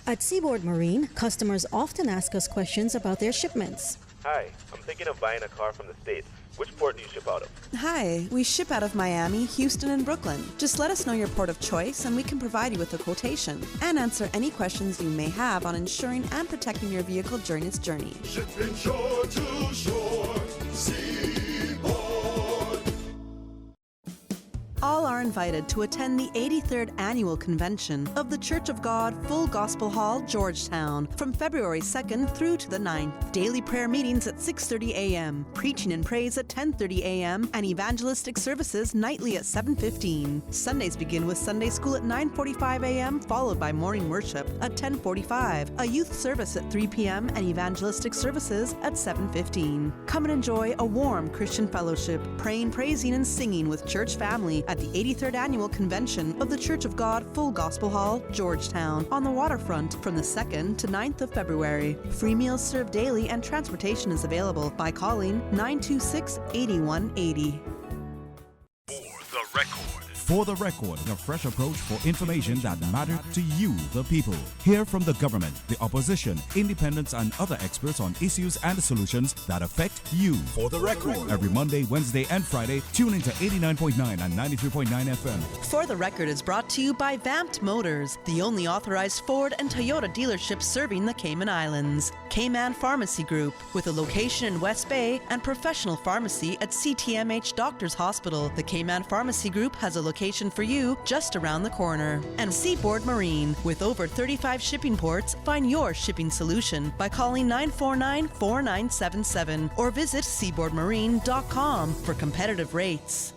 At Seaboard Marine, customers often ask us questions about their shipments. Hi, I'm thinking of buying a car from the States. Which port do you ship out of? Hi, we ship out of Miami, Houston, and Brooklyn. Just let us know your port of choice and we can provide you with a quotation and answer any questions you may have on insuring and protecting your vehicle during its journey. Shipping shore to shore, Seaboard. All are invited to attend the 83rd Annual Convention of the Church of God Full Gospel Hall, Georgetown, from February 2nd through to the 9th. Daily prayer meetings at 6:30 a.m., preaching and praise at 10:30 a.m., and evangelistic services nightly at 7:15. Sundays begin with Sunday school at 9:45 a.m., followed by morning worship at 10:45, a youth service at 3 p.m., and evangelistic services at 7:15. Come and enjoy a warm Christian fellowship, praying, praising, and singing with church family at the 83rd Annual Convention of the Church of God Full Gospel Hall, Georgetown, on the waterfront from the 2nd to 9th of February. Free meals served daily and transportation is available by calling 926-8180. For the record, a fresh approach for information that matters to you, the people. Hear from the government, the opposition, independents, and other experts on issues and solutions that affect you. For the record. Every Monday, Wednesday, and Friday, tune into 89.9 and 93.9 FM. For the Record is brought to you by Vamped Motors, the only authorized Ford and Toyota dealership serving the Cayman Islands. K-Man Pharmacy Group, with a location in West Bay and professional pharmacy at CTMH Doctors Hospital. The K-Man Pharmacy Group has a location for you just around the corner. And Seaboard Marine, with over 35 shipping ports, find your shipping solution by calling 949-4977 or visit seaboardmarine.com for competitive rates.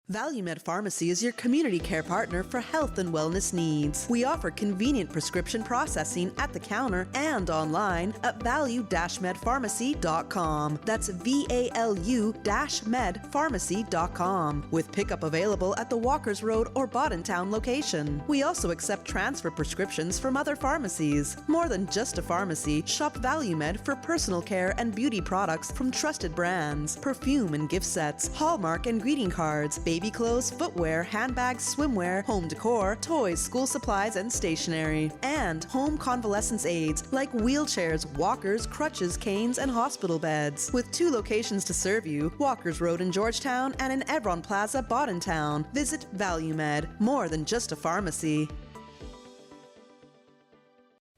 ValueMed Pharmacy is your community care partner for health and wellness needs. We offer convenient prescription processing at the counter and online at value-medpharmacy.com. That's VALU-medpharmacy.com, with pickup available at the Walkers Road or Boddentown location. We also accept transfer prescriptions from other pharmacies. More than just a pharmacy, shop ValueMed for personal care and beauty products from trusted brands, perfume and gift sets, Hallmark and greeting cards, baby clothes, footwear, handbags, swimwear, home decor, toys, school supplies, and stationery. And home convalescence aids like wheelchairs, walkers, crutches, canes, and hospital beds. With 2 locations to serve you, Walkers Road in Georgetown and in Evron Plaza, Boddentown. Visit ValueMed, more than just a pharmacy.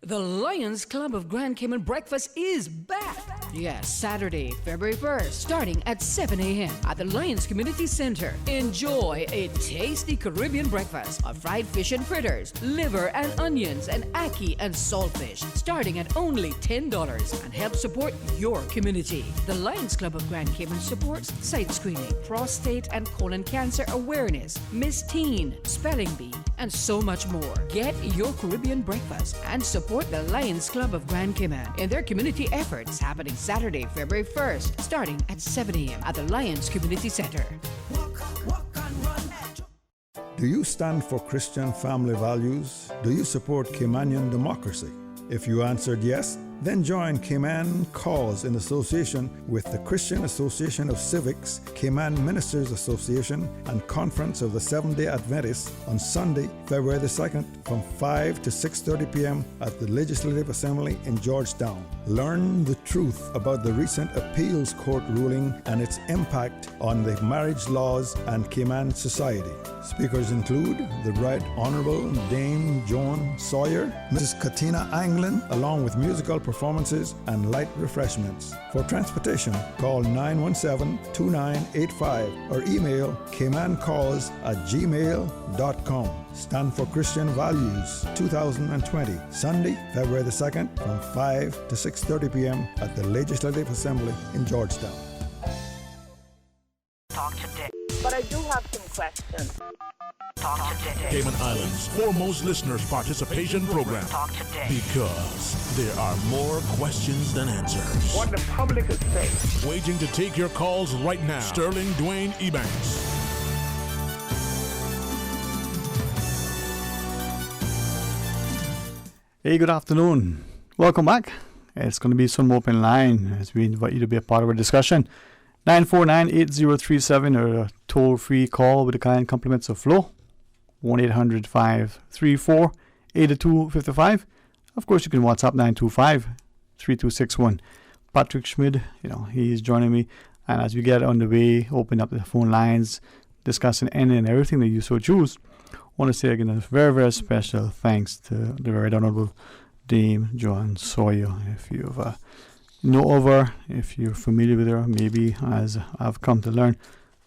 The Lions Club of Grand Cayman Breakfast is back. Yes, Saturday, February 1st, starting at 7 a.m. at the Lions Community Center. Enjoy a tasty Caribbean breakfast of fried fish and fritters, liver and onions, and ackee and saltfish, starting at only $10, and help support your community. The Lions Club of Grand Cayman supports sight screening, prostate and colon cancer awareness, Miss Teen, spelling bee, and so much more. Get your Caribbean breakfast and support the Lions Club of Grand Cayman in their community efforts happening Saturday, February 1st, starting at 7 a.m. at the Lions Community Center. Do you stand for Christian family values? Do you support Caymanian democracy? If you answered yes, then join Cayman Cause in association with the Christian Association of Civics, Cayman Ministers Association, and Conference of the Seventh-day Adventists on Sunday, February the 2nd from 5 to 6:30 p.m. at the Legislative Assembly in Georgetown. Learn the truth about the recent appeals court ruling and its impact on the marriage laws and Cayman society. Speakers include the Right Honorable Dame Joan Sawyer, Mrs. Katina Anglin, along with musical performances and light refreshments. For transportation, call 917-2985 or email caymancause@gmail.com. Stand for Christian Values 2020, Sunday, February the 2nd from 5 to 6:30 p.m. at the Legislative Assembly in Georgetown. Talk today. But I do have some questions. Talk today. Cayman Islands' foremost listeners participation program. Talk today. Because there are more questions than answers. What the public is saying. Waiting to take your calls right now. Sterling Dwayne Ebanks. Hey, good afternoon. Welcome back. It's going to be some open line as we invite you to be a part of our discussion. 949-8037 or a toll-free call with the kind compliments of Flo. 1-800-534-8255. Of course, you can WhatsApp 925-3261. Patrick Schmid, he's joining me. And as we get on the way, open up the phone lines, discussing any and everything that you so choose. I want to say again a very, very special thanks to the Very Honorable Dame Joan Sawyer. If you've know of her, if you're familiar with her, maybe as I've come to learn,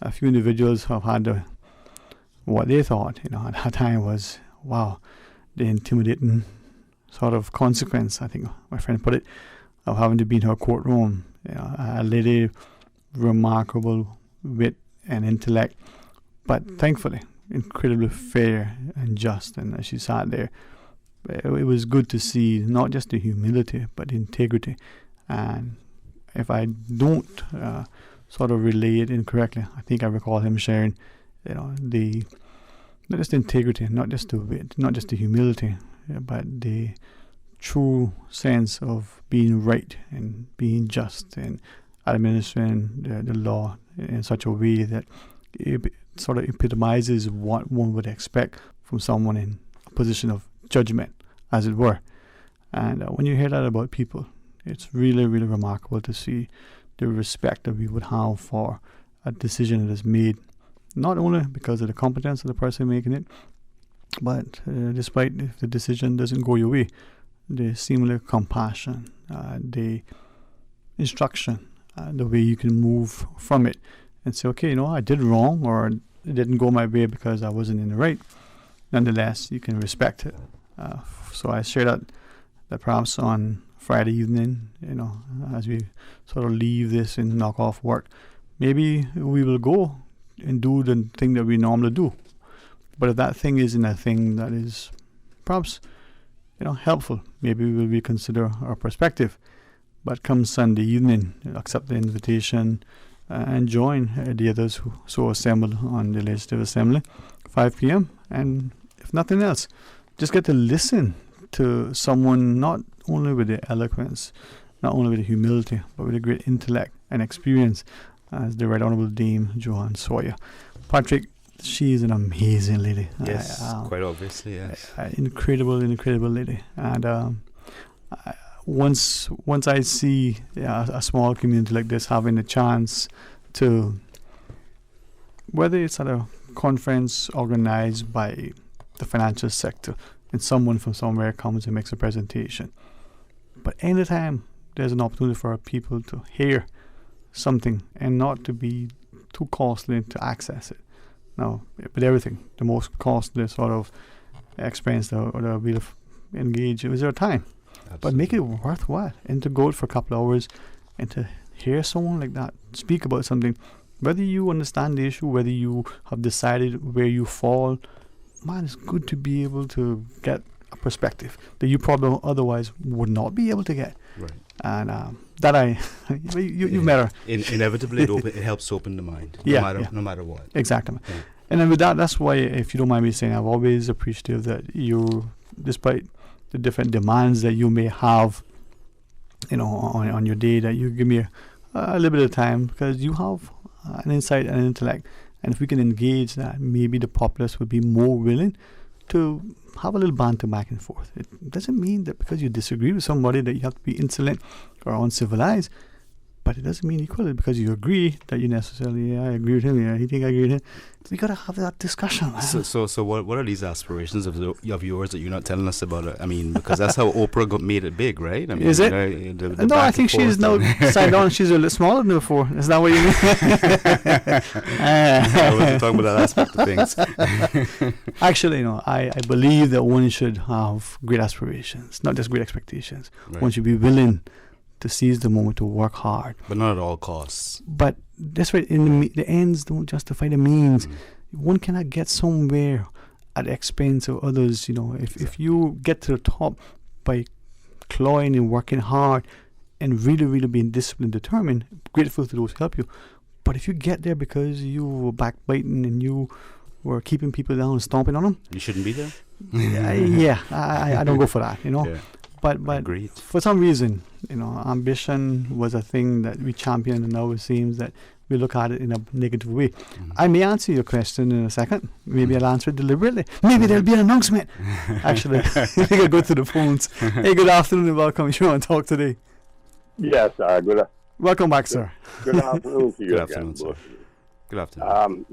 a few individuals have had what they thought, at that time was, wow, the intimidating sort of consequence, I think my friend put it, of having to be in her courtroom. A lady, remarkable wit and intellect, but thankfully incredibly fair and just. And as she sat there, it was good to see not just the humility but the integrity. And if I don't sort of relay it incorrectly, I think I recall him sharing, the not just the integrity, not just the wit, not just the humility, but the true sense of being right and being just and administering the law in such a way that it sort of epitomizes what one would expect from someone in a position of judgment, as it were. And when you hear that about people, it's really, really remarkable to see the respect that we would have for a decision that is made, not only because of the competence of the person making it, but despite if the decision doesn't go your way, the seemingly compassion, the instruction, the way you can move from it and say, okay, I did wrong, or it didn't go my way because I wasn't in the right. Nonetheless, you can respect it. So I share that perhaps on Friday evening, as we sort of leave this and knock off work, maybe we will go and do the thing that we normally do. But if that thing isn't a thing that is perhaps, helpful, maybe we will reconsider our perspective. But come Sunday evening, accept the invitation and join the others who so assembled on the Legislative Assembly, 5 p.m. And if nothing else, just get to listen to someone not only with the eloquence, not only with the humility, but with a great intellect and experience as the Right Honourable Dame Joan Sawyer. Patrick, she is an amazing lady. Yes, quite obviously, yes. Incredible lady. And once I see a small community like this having a chance to, whether it's at a conference organized by the financial sector and someone from somewhere comes and makes a presentation, but anytime there's an opportunity for our people to hear something and not to be too costly to access it. Now, with everything, the most costly sort of expense that we'll engage is our time. Absolutely. But make it worthwhile, and to go out for a couple of hours and to hear someone like that speak about something, whether you understand the issue, whether you have decided where you fall, man, it's good to be able to get a perspective that you probably otherwise would not be able to get. Right. And you met her. Inevitably, it helps open the mind, no matter what. Exactly. Yeah. And then with that's why, if you don't mind me saying, I've always appreciated that you, despite the different demands that you may have, on your day, that you give me a little bit of time, because you have an insight and an intellect. And if we can engage that, maybe the populace would be more willing to have a little banter back and forth. It doesn't mean that because you disagree with somebody that you have to be insolent or uncivilized, but it doesn't mean equally because you agree that you necessarily, I agree with him, he think I agree with him. We got to have that discussion. So what are these aspirations of yours that you're not telling us about? I mean, because that's how Oprah made it big, right? I mean, is it? No, I think she's now side on. She's a little smaller than before. Is that what you mean? I wasn't talking about that aspect of things. Actually, I believe that one should have great aspirations, not just great expectations. Right. One should be willing to seize the moment, to work hard, but not at all costs. But that's right. In the ends don't justify the means. one cannot get somewhere at the expense of others. If you get to the top by clawing and working hard and really, really being disciplined, determined, grateful to those who help you. But if you get there because you were backbiting and you were keeping people down and stomping on them, you shouldn't be there. I don't go for that. Yeah. But Agreed. for some reason, ambition was a thing that we championed, and now it seems that we look at it in a negative way. I may answer your question in a second. Maybe I'll answer it deliberately. Maybe there'll be an announcement. Actually, we can go to the phones. Hey, good afternoon and welcome. You want to talk today? Yes, good. Welcome back, sir. Good afternoon to you. Good afternoon, sir. Good afternoon.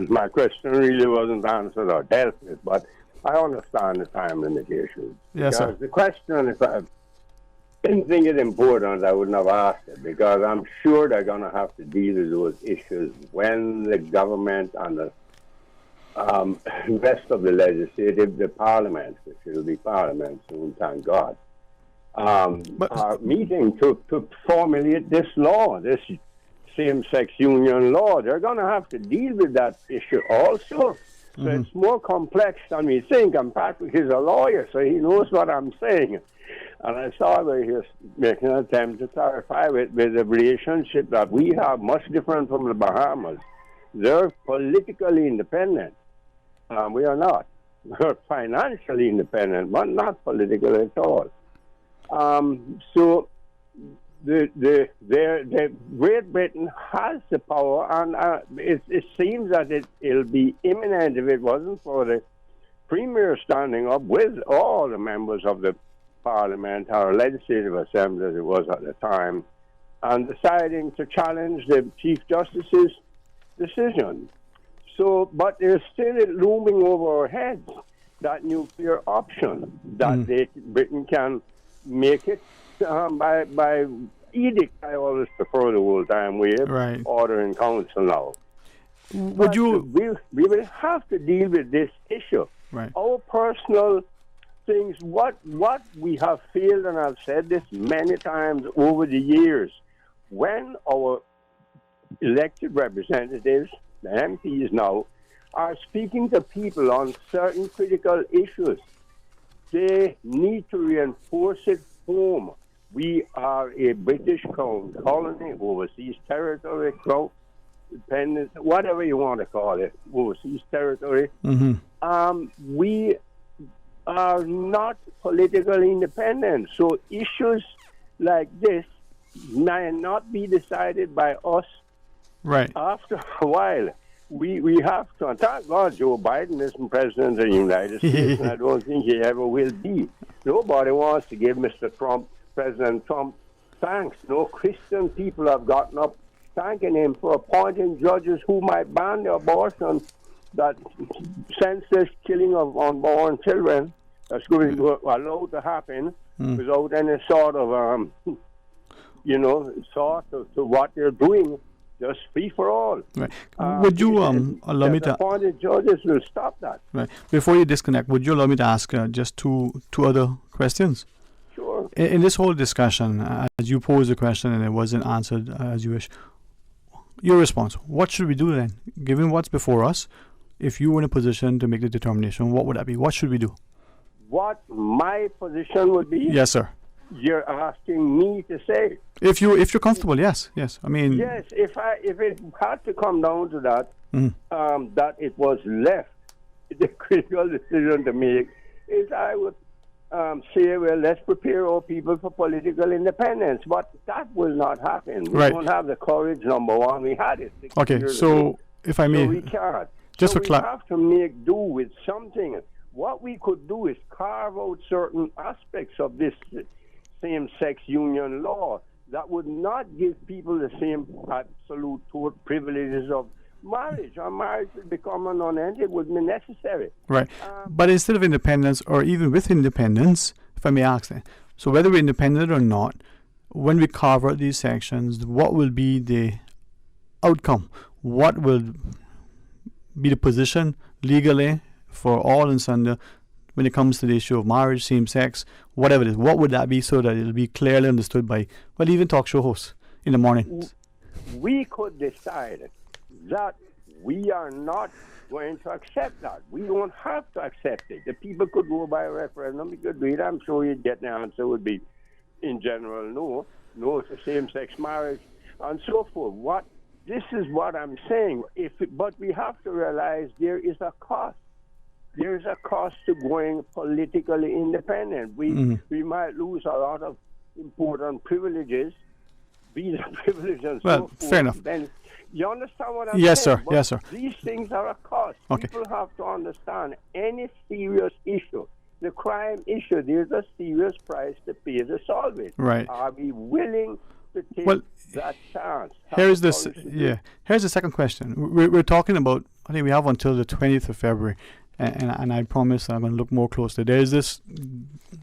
My question really wasn't answered or dealt with, but I understand the time limitations. Yes, sir. The question, if I didn't think it important, I wouldn't have asked it, because I'm sure they're going to have to deal with those issues when the government and the rest of the legislative, the parliament, which will be parliament soon, thank God, are meeting to formulate this law, this same-sex union law. They're going to have to deal with that issue also. So it's more complex than we think. And Patrick is a lawyer, so he knows what I'm saying. And I saw where he was making an attempt to clarify with the relationship that we have, much different from the Bahamas. They're politically independent. We are not. We're financially independent, but not politically at all. So the Great Britain has the power, and it seems that it'll be imminent if it wasn't for the Premier standing up with all the members of the Parliament, or Legislative Assembly as it was at the time, and deciding to challenge the Chief Justice's decision. So, but there's still looming over our heads that nuclear option that Britain can make it by edict. I always prefer the old time way of order in council now. We will have to deal with this issue. Right. Our personal things, what we have failed, and I've said this many times over the years, when our elected representatives, the MPs now, are speaking to people on certain critical issues, they need to reinforce it home. We are a British crown colony, overseas territory, crown dependence, whatever you want to call it, overseas territory. We are not politically independent. So issues like this may not be decided by us. Right. After a while, we have to. And thank God Joe Biden isn't president of the United States, and I don't think he ever will be. Nobody wants to give Mr. Trump, President Trump, thanks. No Christian people have gotten up thanking him for appointing judges who might ban the abortion, that senseless killing of unborn children that's going to allow to happen without any sort of, sort to what they're doing, just free for all. Right. Would you allow me to... appointed judges will stop that. Right. Before you disconnect, would you allow me to ask just two other questions? Sure. In this whole discussion, as you posed the question and it wasn't answered as you wish, your response, what should we do then? Given what's before us, if you were in a position to make the determination, what would that be? What should we do? What my position would be? Yes, sir. You're asking me to say? If you're comfortable, yes. I mean... Yes, if it had to come down to that, that it was left, the critical decision to make is I would say, well, let's prepare our people for political independence. But that will not happen. We don't have the courage, number one. We had it 6 years ago. If I may... So we can't. Just so for we have to make do with something. What we could do is carve out certain aspects of this same-sex union law that would not give people the same absolute privileges of marriage. Our marriage would become an non-entity. It would be necessary. Right. But instead of independence, or even with independence, if I may ask that, so whether we're independent or not, when we carve out these sections, what will be the outcome? What will be the position legally for all and sundry when it comes to the issue of marriage, same-sex, whatever it is? What would that be so that it'll be clearly understood by, well, even talk show hosts in the morning? We could decide that we are not going to accept that. We don't have to accept it. The people could go by a referendum. We could do it. I'm sure you'd get the answer would be, in general, no. No to same-sex marriage and so forth. This is what I'm saying. But we have to realize there is a cost. There is a cost to going politically independent. We might lose a lot of important privileges, visa privileges and so forth. Fair enough. Then, you understand what I'm Yes, saying? sir. Yes, sir. These things are a cost. Okay. People have to understand any serious issue, the crime issue, there's a serious price to pay to solve it. Right. Are we willing to take that chance? Here's the second question. We're talking about, I think we have until the 20th of February, and I promise I'm going to look more closely. There is this,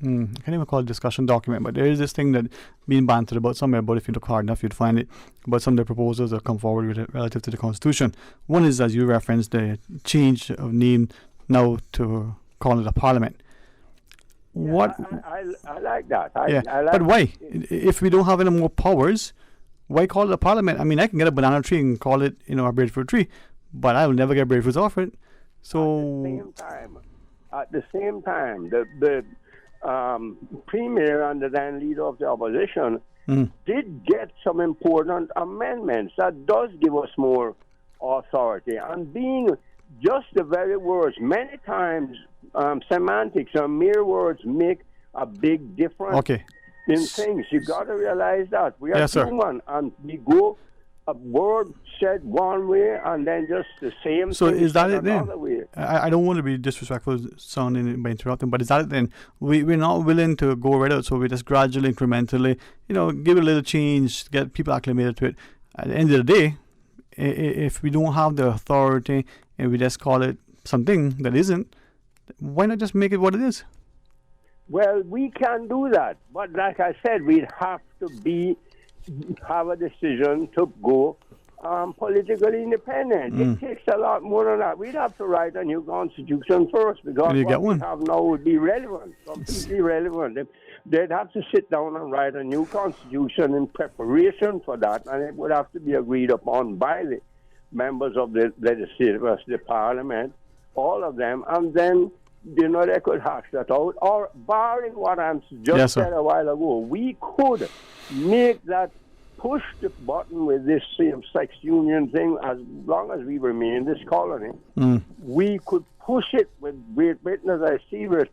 I can't even call it discussion document, but there is this thing that being bantered about somewhere, but if you look hard enough, you'd find it, about some of the proposals that come forward with it relative to the Constitution. One is, as you referenced, the change of name now to call it a parliament. What? I like that. But why? If we don't have any more powers, why call it a parliament? I mean, I can get a banana tree and call it, a breadfruit tree, but I will never get breadfruits off it. So at the same time, the premier and the then leader of the opposition did get some important amendments that does give us more authority. And being just the very words, many times semantics and mere words make a big difference in things. You got to realize that. We are human, and we go a word said one way and then just the same so thing is that said it then? Another way. I don't want to be disrespectful sounding by interrupting, but is that it then? We're not willing to go right out, so we just gradually, incrementally, give it a little change, get people acclimated to it. At the end of the day, if we don't have the authority and we just call it something that isn't, why not just make it what it is? Well, we can do that, but like I said, we'd have to have a decision to go politically independent. It takes a lot more than that. We'd have to write a new constitution first, because what we have now would be relevant, completely relevant. They'd have to sit down and write a new constitution in preparation for that, and it would have to be agreed upon by the members of the legislative, the parliament, all of them, and then they could hash that out. Or barring what I just said a while ago, we could make that, push the button with this same-sex union thing as long as we remain in this colony. We could push it with Great Britain. As I see, we're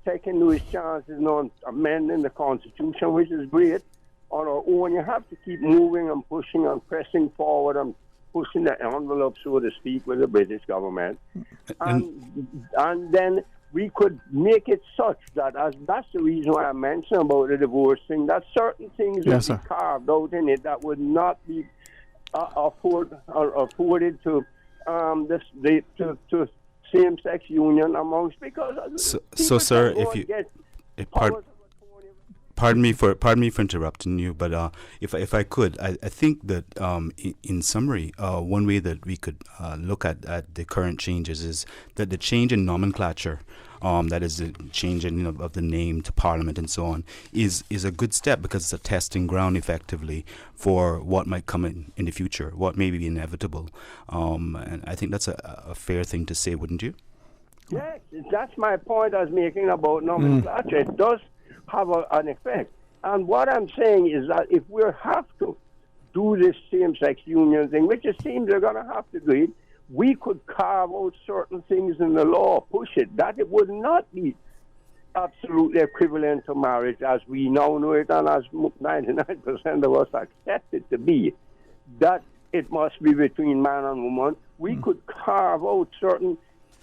taking those chances on amending the Constitution, which is great. On our own, you have to keep moving and pushing and pressing forward and pushing the envelope, so to speak, with the British government. And then we could make it such that, that's the reason why I mentioned about the divorce thing, that certain things would be carved out in it that would not be afforded to to same-sex union amongst, because so sir, if you pardon me for interrupting you, but if I could, I think that in summary, one way that we could look at the current changes is that the change in nomenclature, that is the change in, of the name to Parliament and so on, is a good step, because it's a testing ground effectively for what might come in the future, what may be inevitable, and I think that's a fair thing to say, wouldn't you? Yes, that's my point I was making about nomenclature. It does have an effect. And what I'm saying is that if we have to do this same-sex union thing, which it seems they're going to have to do it, we could carve out certain things in the law, push it, that it would not be absolutely equivalent to marriage as we now know it, and as 99% of us accept it to be, that it must be between man and woman. We could carve out certain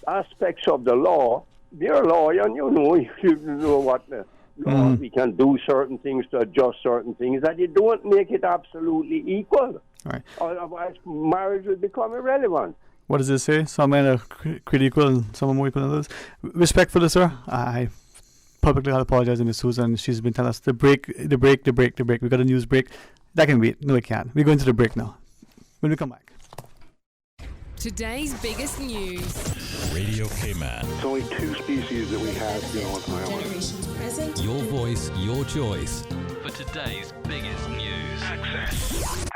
aspects of the law. You're a lawyer, and you know what the law, we can do certain things to adjust certain things, that you don't make it absolutely equal. Right. Otherwise, marriage will become irrelevant. What does it say? Some men are critical and some are more equal than others. Respectfully, sir, I publicly apologize to Miss Susan. She's been telling us the break. We got a news break. That can wait. No, it can't. We're going to the break now. When we come back. Today's biggest news. Radio Cayman. It's only two species that we have, on Ireland. Generations present. Your voice, your choice. For today's biggest news. Access.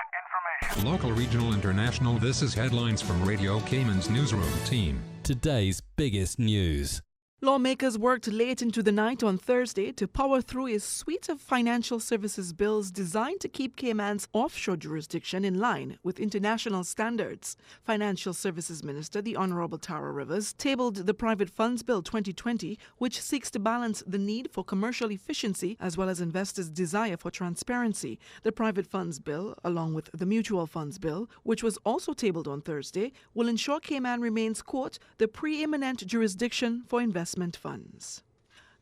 Local, regional, international, this is headlines from Radio Cayman's newsroom team. Today's biggest news. Lawmakers worked late into the night on Thursday to power through a suite of financial services bills designed to keep Cayman's offshore jurisdiction in line with international standards. Financial Services Minister, the Honorable Tara Rivers, tabled the Private Funds Bill 2020, which seeks to balance the need for commercial efficiency as well as investors' desire for transparency. The Private Funds Bill, along with the Mutual Funds Bill, which was also tabled on Thursday, will ensure Cayman remains, quote, the preeminent jurisdiction for investment funds.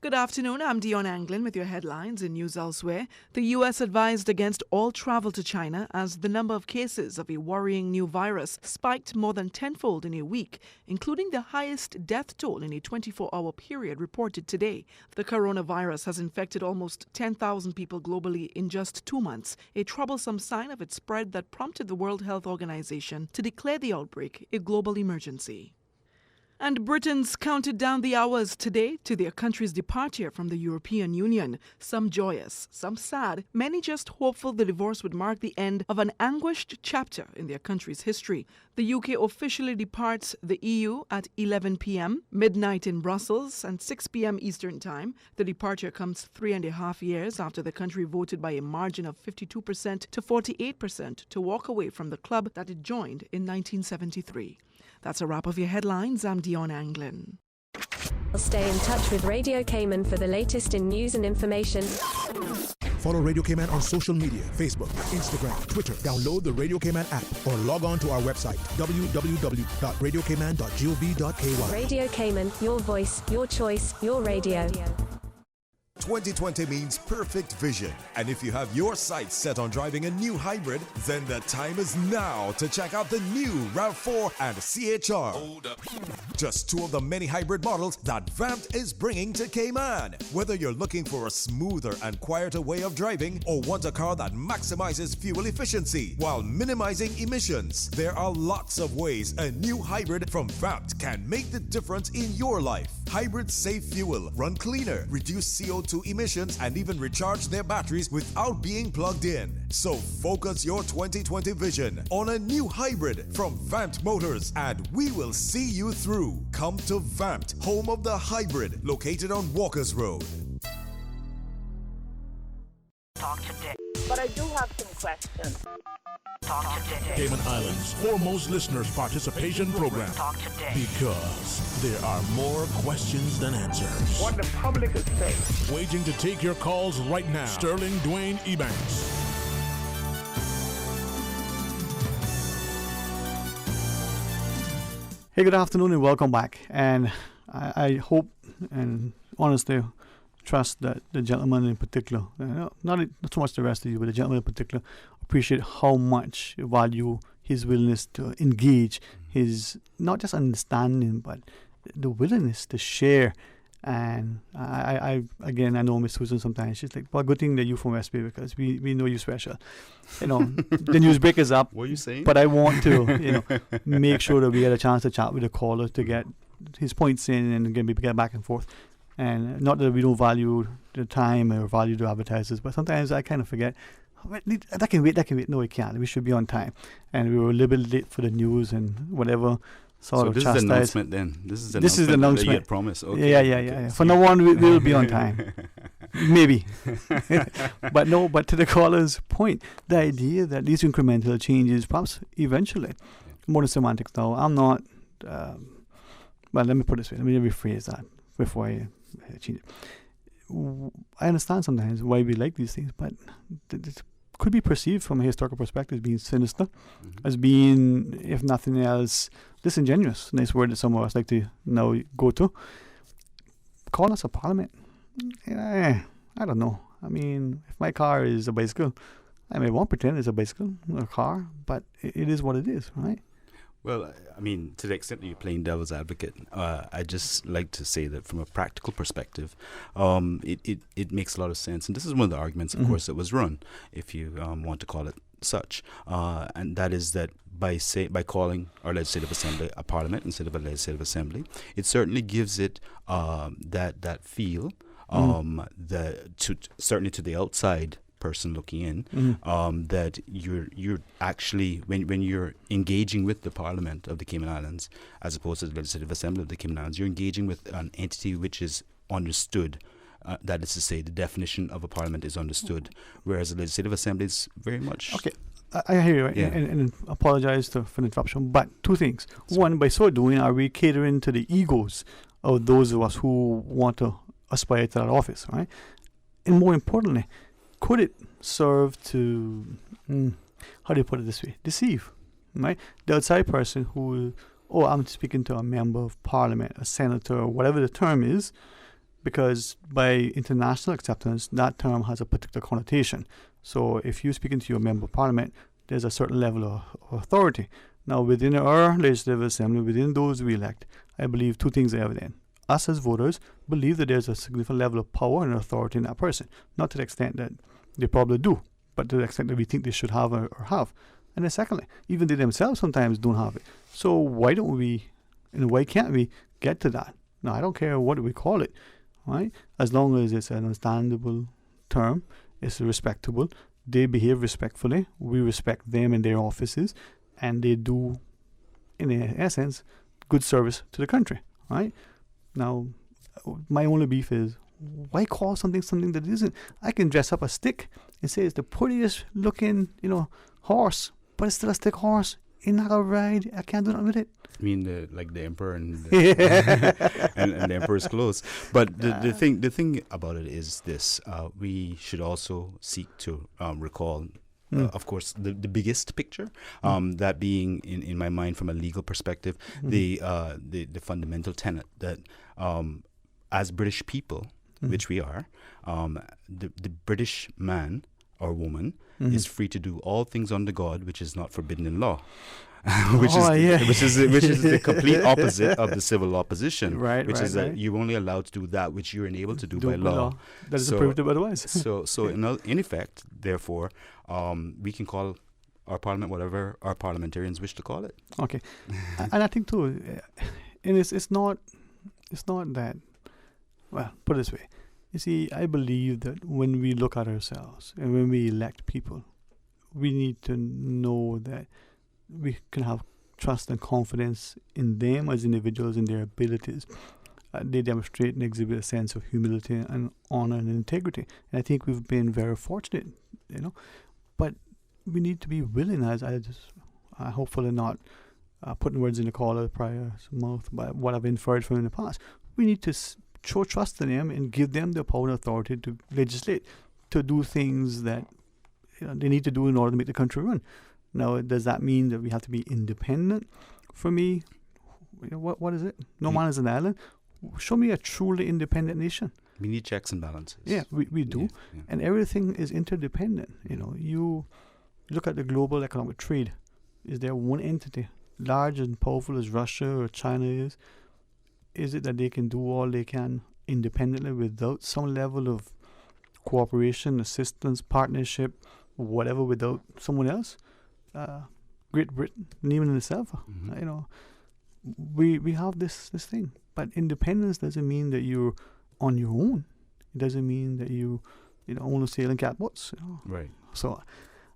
Good afternoon, I'm Dion Anglin with your headlines in news elsewhere. The U.S. advised against all travel to China as the number of cases of a worrying new virus spiked more than tenfold in a week, including the highest death toll in a 24-hour period reported today. The coronavirus has infected almost 10,000 people globally in just 2 months, a troublesome sign of its spread that prompted the World Health Organization to declare the outbreak a global emergency. And Britons counted down the hours today to their country's departure from the European Union. Some joyous, some sad, many just hopeful the divorce would mark the end of an anguished chapter in their country's history. The UK officially departs the EU at 11 p.m., midnight in Brussels, and 6 p.m. Eastern Time. The departure comes 3.5 years after the country voted by a margin of 52% to 48% to walk away from the club that it joined in 1973. That's a wrap of your headlines. I'm Dion Anglin. Stay in touch with Radio Cayman for the latest in news and information. Follow Radio Cayman on social media, Facebook, Instagram, Twitter. Download the Radio Cayman app or log on to our website, www.radiocayman.gov.ky. Radio Cayman, your voice, your choice, your radio. 2020 means perfect vision. And if you have your sights set on driving a new hybrid, then the time is now to check out the new RAV4 and CHR. Hold up. Just two of the many hybrid models that Vamped is bringing to Cayman. Whether you're looking for a smoother and quieter way of driving or want a car that maximizes fuel efficiency while minimizing emissions, there are lots of ways a new hybrid from Vamped can make the difference in your life. Hybrids save fuel, run cleaner, reduce CO2 emissions, and even recharge their batteries without being plugged in. So focus your 2020 vision on a new hybrid from Vamped Motors, and we will see you through. Come to Vamped, home of the hybrid, located on Walkers Road. Talk today. But I do have some questions. Talk today. Cayman Islands' foremost listeners participation program. Talk today. Because there are more questions than answers. What the public is saying. Waiting to take your calls right now. Sterling Dwayne Ebanks. Hey, good afternoon and welcome back. And I hope and honestly trust that the gentleman in particular, not so much the rest of you, but the gentleman in particular, appreciate how much you value his willingness to engage, his not just understanding, but the willingness to share. And I know Miss Susan sometimes, she's like, well, good thing that you from West Bay because we know you special. The newsbreak is up. What are you saying? But I want to, make sure that we get a chance to chat with the caller to get his points in and maybe get back and forth. And not that we don't value the time or value the advertisers, but sometimes I kind of forget, that can wait. No, it can't. We should be on time. And we were a little bit late for the news and whatever. So this is the announcement then? This is the announcement that you had promised. Okay. Yeah. From now on, we will be on time. Maybe. But to the caller's point, the idea that these incremental changes, perhaps eventually, more than semantics now, I'm not, well, let me put it this way. Let me rephrase that before I change it. I understand sometimes why we like these things, but it could be perceived from a historical perspective as being sinister, as being, if nothing else, disingenuous. Nice word that some of us like to now go to. Call us a parliament. I don't know. I mean, if my car is a bicycle, I may want to pretend it's a bicycle or a car, but it is what it is, right? Well, I mean, to the extent that you're playing devil's advocate, I just like to say that from a practical perspective, it makes a lot of sense. And this is one of the arguments, of course, that was run, if you want to call it such. And that is that by calling our legislative assembly a parliament instead of a legislative assembly, it certainly gives it that feel, certainly to the outside person looking in, that you're actually, when you're engaging with the Parliament of the Cayman Islands, as opposed to the Legislative Assembly of the Cayman Islands, you're engaging with an entity which is understood. That is to say, the definition of a parliament is understood, whereas the Legislative Assembly is very much... Okay, I hear you, right? And apologize for the interruption, but two things. One, by so doing, are we catering to the egos of those of us who want to aspire to that office, right? And more importantly, could it serve to, how do you put it this way, deceive, right? The outside person who, I'm speaking to a member of parliament, a senator, or whatever the term is, because by international acceptance, that term has a particular connotation. So if you're speaking to your member of parliament, there's a certain level of authority. Now, within our legislative assembly, within those we elect, I believe two things are evident. Us as voters believe that there's a significant level of power and authority in that person. Not to the extent that they probably do, but to the extent that we think they should have or have. And then secondly, even they themselves sometimes don't have it. So why don't we, and why can't we get to that? Now, I don't care what we call it, right? As long as it's an understandable term, it's respectable, they behave respectfully, we respect them in their offices, and they do, in essence, good service to the country, right? Now, my only beef is, why call something that isn't? I can dress up a stick and say it's the prettiest looking, horse, but it's still a stick horse. It's not a ride. I can't do nothing with it. I mean, like the emperor and the, and the emperor's clothes. But the thing about it is this: we should also seek to recall, of course, the biggest picture. That being, in my mind, from a legal perspective, the fundamental tenet that as British people, which we are, the British man or woman is free to do all things under God, which is not forbidden in law. which is the complete opposite of the civil law position, which is that you're only allowed to do that which you're enabled to do by law. That is approved otherwise. so in effect, therefore, we can call our parliament whatever our parliamentarians wish to call it. Okay, and I think too, and it's not that. Well, put it this way. You see, I believe that when we look at ourselves and when we elect people, we need to know that we can have trust and confidence in them as individuals and their abilities. They demonstrate and exhibit a sense of humility and honor and integrity. And I think we've been very fortunate, But we need to be willing, as I hopefully not putting words in the caller prior mouth, but what I've inferred from in the past. We need to show trust in them and give them the power and authority to legislate, to do things that they need to do in order to make the country run. Now, does that mean that we have to be independent? For me, what is it? No man is an island. Show me a truly independent nation. We need checks and balances. Yeah, we do. Yeah. And everything is interdependent. You look at the global economic trade. Is there one entity, large and powerful as Russia or China is? Is it that they can do all they can independently without some level of cooperation, assistance, partnership, whatever, without someone else? Great Britain, even in itself, we have this thing. But independence doesn't mean that you're on your own. It doesn't mean that you own a sailing catboats. Right. So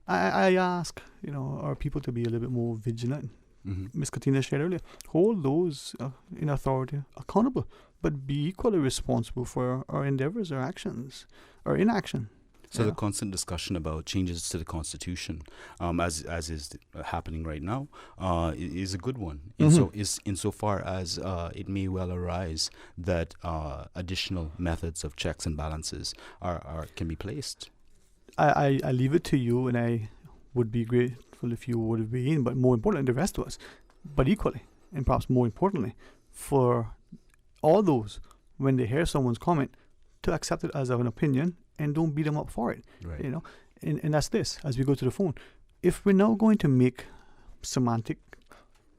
I ask our people to be a little bit more vigilant. Ms. Katina shared earlier, hold those in authority accountable, but be equally responsible for our endeavors, our actions, or inaction. So the constant discussion about changes to the Constitution, as is happening right now, is a good one. Insofar as it may well arise that additional methods of checks and balances can be placed. I leave it to you, and I would be grateful if you would be in, but more importantly, the rest of us. But equally, and perhaps more importantly, for all those, when they hear someone's comment, to accept it as an opinion and don't beat them up for it. Right. And that's this, as we go to the phone. If we're now going to make semantic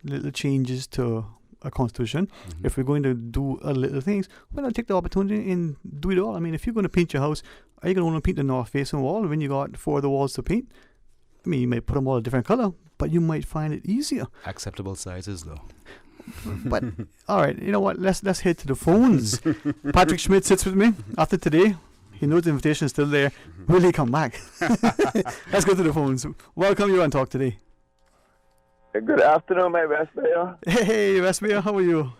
little changes to a constitution, if we're going to do little things, why not take the opportunity and do it all? I mean, if you're going to paint your house, are you going to want to paint the north facing wall when you got 4 of the walls to paint? I mean, you might put them all a different color, but you might find it easier. Acceptable sizes, though. But all right, you know what? Let's head to the phones. Patrick Schmid sits with me after today. He knows the invitation is still there. Will he come back? Let's go to the phones. Welcome, you on Talk today. Good afternoon, my West Mayor. Hey, West Mayor, how are you?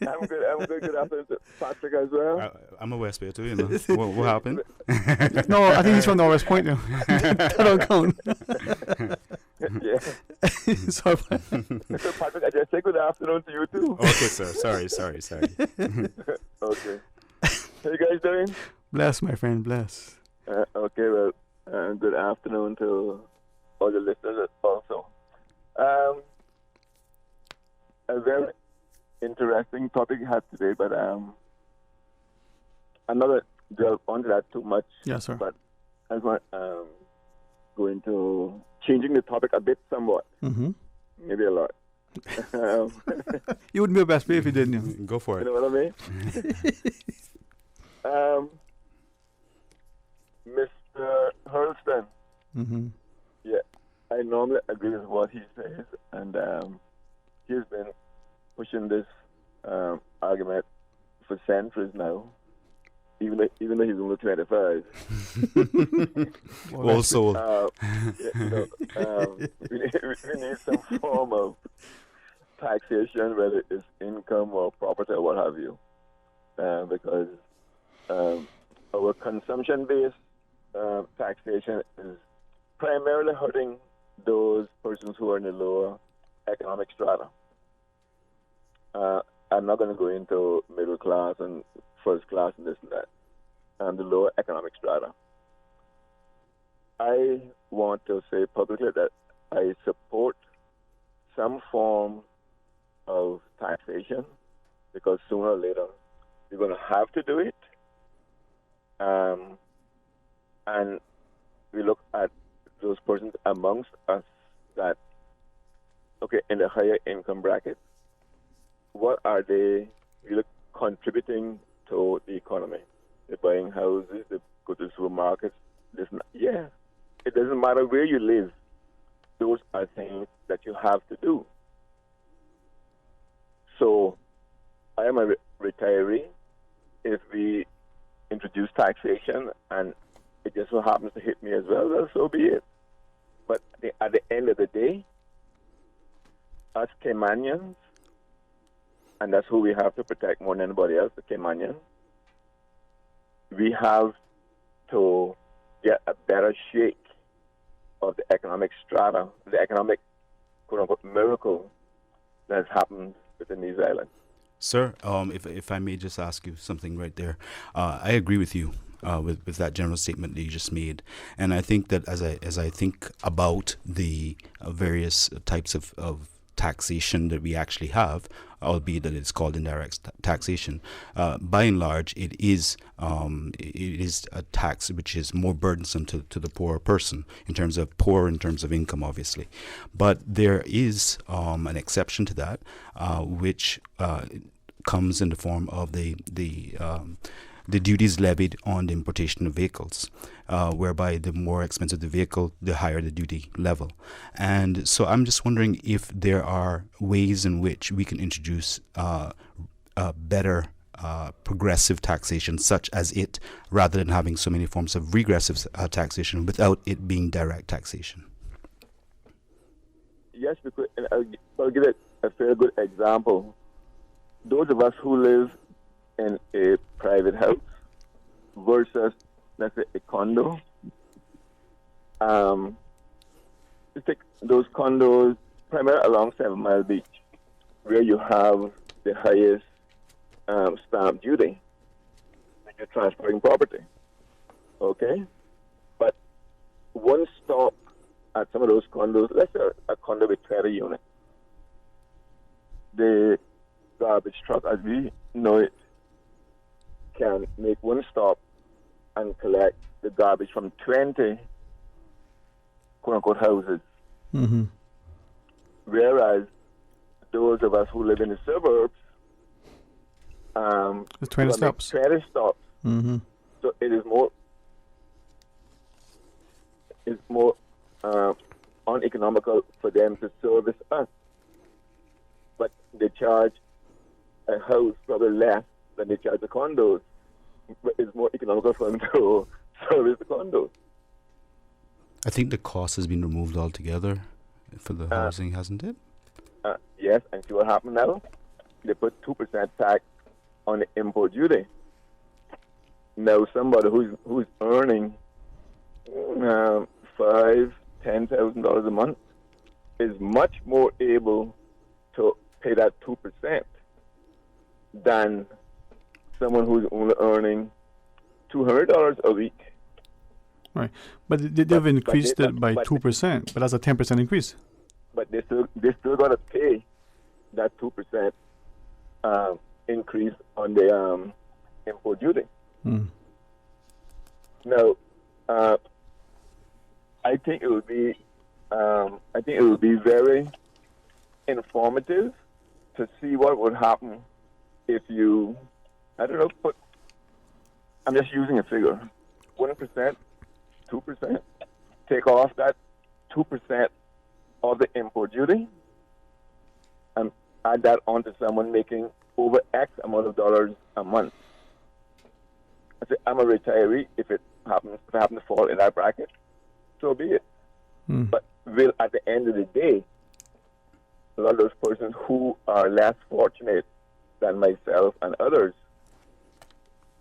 I'm good. Good afternoon to Patrick as well. I'm a West Bay too, you know. What happened? No, I think he's from Norwest Point now. That don't count. Yeah. Sorry. So Patrick, I just say good afternoon to you too. Okay, sir. Sorry. Okay. How you guys doing? Bless, my friend, bless. Okay, well, good afternoon to all the listeners also. A very interesting topic you had today, but I'm not going to delve onto that too much. Yes, sir. But I was going to changing the topic a bit somewhat. Mm-hmm. Maybe a lot. You wouldn't be the best player if you didn't. You? Go for it. You know what I mean? Mr. Hurlston. Mm-hmm. Yeah, I normally agree with what he says, and he's been pushing this argument for centuries now, even though he's only 25. Also, we need some form of taxation, whether it's income or property or what have you, because our consumption-based taxation is primarily hurting those persons who are in the lower economic strata. I'm not going to go into middle class and first class and this and that, and the lower economic strata. I want to say publicly that I support some form of taxation, because sooner or later you're going to have to do it. And we look at those persons amongst us that, okay, in the higher income bracket, what are they really contributing to the economy? They're buying houses, they go to supermarkets. Yeah, it doesn't matter where you live. Those are things that you have to do. So I am a retiree. If we introduce taxation and it just so happens to hit me as well, so be it. But at the end of the day, us Caymanians, and that's who we have to protect more than anybody else, the Caymanians, we have to get a better shake of the economic strata, the economic, quote-unquote, miracle that has happened within these islands. Sir, if I may just ask you something right there. I agree with you with that general statement that you just made, and I think that as I think about the various types of taxation that we actually have, albeit that it's called indirect taxation, by and large it is a tax which is more burdensome to the poorer person in terms of income, obviously. But there is an exception to that, which comes in the form of the duties levied on the importation of vehicles, whereby the more expensive the vehicle, the higher the duty level. And so I'm just wondering if there are ways in which we can introduce better progressive taxation, such as it, rather than having so many forms of regressive taxation without it being direct taxation. Yes, because I'll give it a fairly good example. Those of us who live in a private house versus, let's say, a condo. Let's take those condos primarily along 7 Mile Beach, where you have the highest stamp duty when you're transporting property. Okay? But one stop at some of those condos, let's say a condo with 20 units, the garbage truck, as we know it, can make one stop and collect the garbage from 20 quote-unquote houses. Mm-hmm. Whereas those of us who live in the suburbs, the 20 stops. 20 stops. Mm-hmm. So it is more uneconomical for them to service us. But they charge a house probably less than they charge the condos. it's more economical for them to service the condos. I think the cost has been removed altogether for the housing, hasn't it? Yes, and see what happened now? They put 2% tax on the import duty. Now somebody who's earning $5,000-$10,000 a month is much more able to pay that 2% than someone who's only earning $200 a week. Right, but they've increased it by 2%, but that's a 10% increase. But they still got to pay that 2% increase on the import duty. Now, I think it would be very informative to see what would happen if you, I don't know, I'm just using a figure, 1%, 2%, take off that 2% of the import duty and add that onto someone making over X amount of dollars a month. I say, I'm a retiree. If I happen to fall in that bracket, so be it. But will, at the end of the day, a lot of those persons who are less fortunate than myself and others,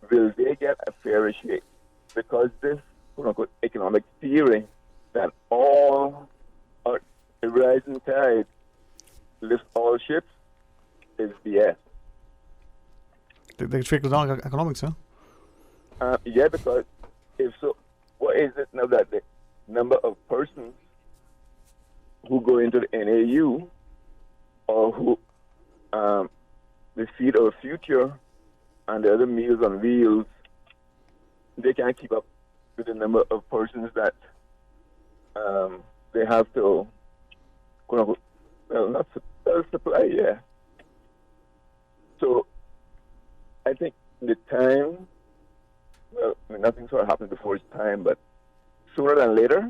will they get a fair shake? Because this quote-unquote economic theory that all a rising tide lifts all ships is BS. They trickle down economics, huh? Yeah, because if so, what is it now that the number of persons who go into the NAU or who the Feed Our Future and the other Meals on Wheels, they can't keep up with the number of persons that they have to, quote unquote, not supply, yeah. So I think the time, well, I mean, nothing sort of happens before its time, but sooner than later,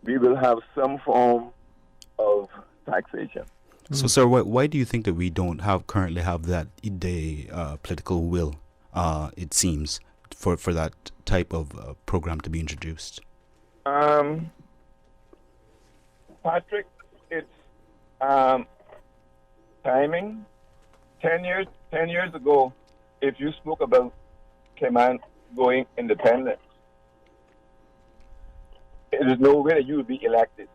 we will have some form of taxation. So, sir, why do you think that we don't currently have that political will, it seems, for that type of program to be introduced? Patrick, it's timing. 10 years ago, if you spoke about Cayman going independent, there is no way that you would be elected.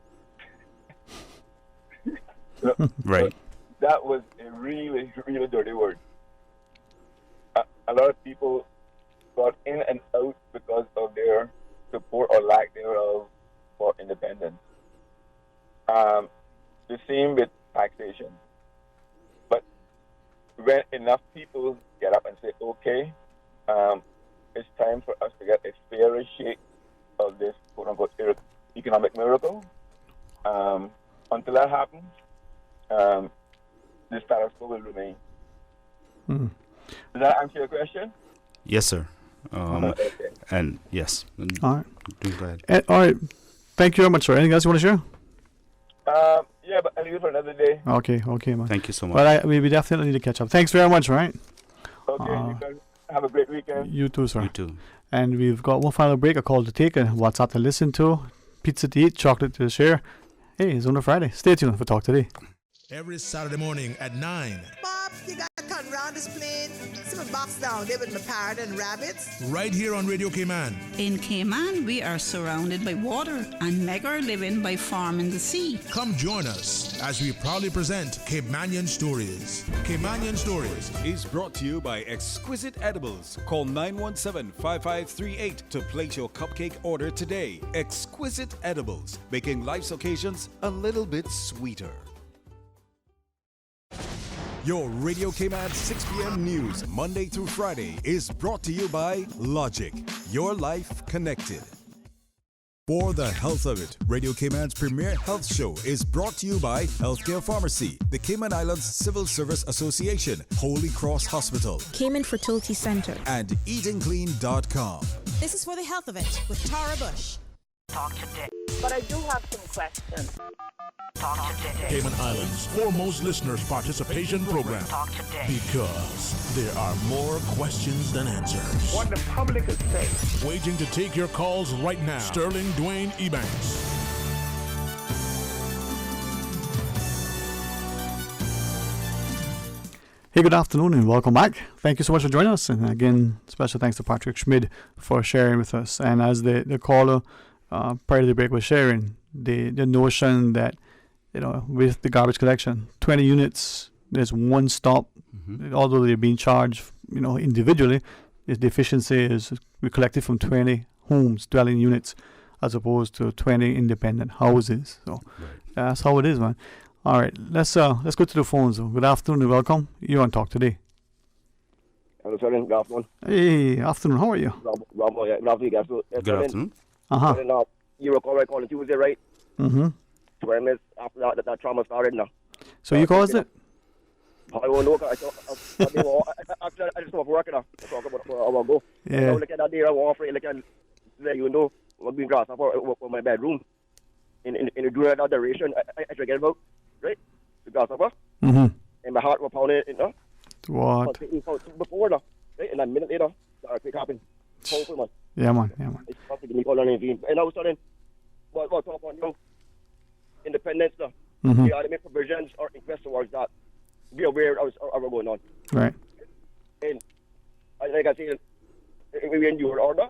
Right. That was a really, really dirty word. A lot of people got in and out because of their support or lack thereof for independence. The same with taxation. But when enough people get up and say, okay, it's time for us to get a fairer shake of this quote-unquote economic miracle, until that happens, the status quo will remain. Does that answer your question? Yes, sir. Okay. And yes. All right. Go ahead. All right. Thank you very much, sir. Anything else you want to share? Yeah, but I'll leave it for another day. Okay, man. Thank you so much. But we definitely need to catch up. Thanks very much, all right? Okay, you guys have a great weekend. You too, sir. You too. And we've got one final break, a call to take, and WhatsApp to listen to, pizza to eat, chocolate to share. Hey, it's on a Friday. Stay tuned for Talk Today. Every Saturday morning at 9. Bob, you got to come round this plane. See my box down there with my parrot and rabbits. Right here on Radio Cayman. In Cayman, we are surrounded by water and make our living by farming the sea. Come join us as we proudly present Caymanian Stories. Caymanian Stories is brought to you by Exquisite Edibles. Call 917-5538 to place your cupcake order today. Exquisite Edibles, making life's occasions a little bit sweeter. Your Radio Cayman 6 p.m. news, Monday through Friday, is brought to you by Logic, your life connected. For the health of it, Radio Cayman's premier health show is brought to you by Healthcare Pharmacy, the Cayman Islands Civil Service Association, Holy Cross Hospital, Cayman Fertility Center, and EatingClean.com. This is For the Health of It with Tara Bush. Talk today. But I do have some questions. Talk today. Cayman Islands' foremost listeners participation program. Talk today. Because there are more questions than answers. What the public is saying. Waiting to take your calls right now. Sterling Dwayne Ebanks. Hey, good afternoon and welcome back. Thank you so much for joining us. And again, special thanks to Patrick Schmid for sharing with us. And as the caller prior to the break was sharing, the notion that, with the garbage collection, 20 units, there's one stop, although they're being charged, individually, the efficiency is we collected from 20 homes, dwelling units, as opposed to 20 independent houses. So that's how it is, man. All right, let's go to the phones. Good afternoon and welcome. You're on Talk Today. Hello, sir. Good afternoon. Hey, afternoon. How are you? Rob, yeah, good afternoon, guys. Good afternoon. Uh-huh. You recall I called on Tuesday, right? Mm-hmm. 20 minutes after that trauma started now. So you caused it? I won't know. I just stop working now. I talk about it for an hour ago. Yeah. Look at that there. I want to let you know what being grass for my bedroom. In the during that duration, I try to get about, right? The grasshopper. Mm-hmm. And my heart was pounding, What? Before now, right? And a minute later, quick happened. Man. Yeah, man. It's possible me calling anything. And I was telling, what talk on independence now. Mm-hmm. We ought to make provisions or invest towards that. Be aware of what's going on. Right. And like I said, we in your order.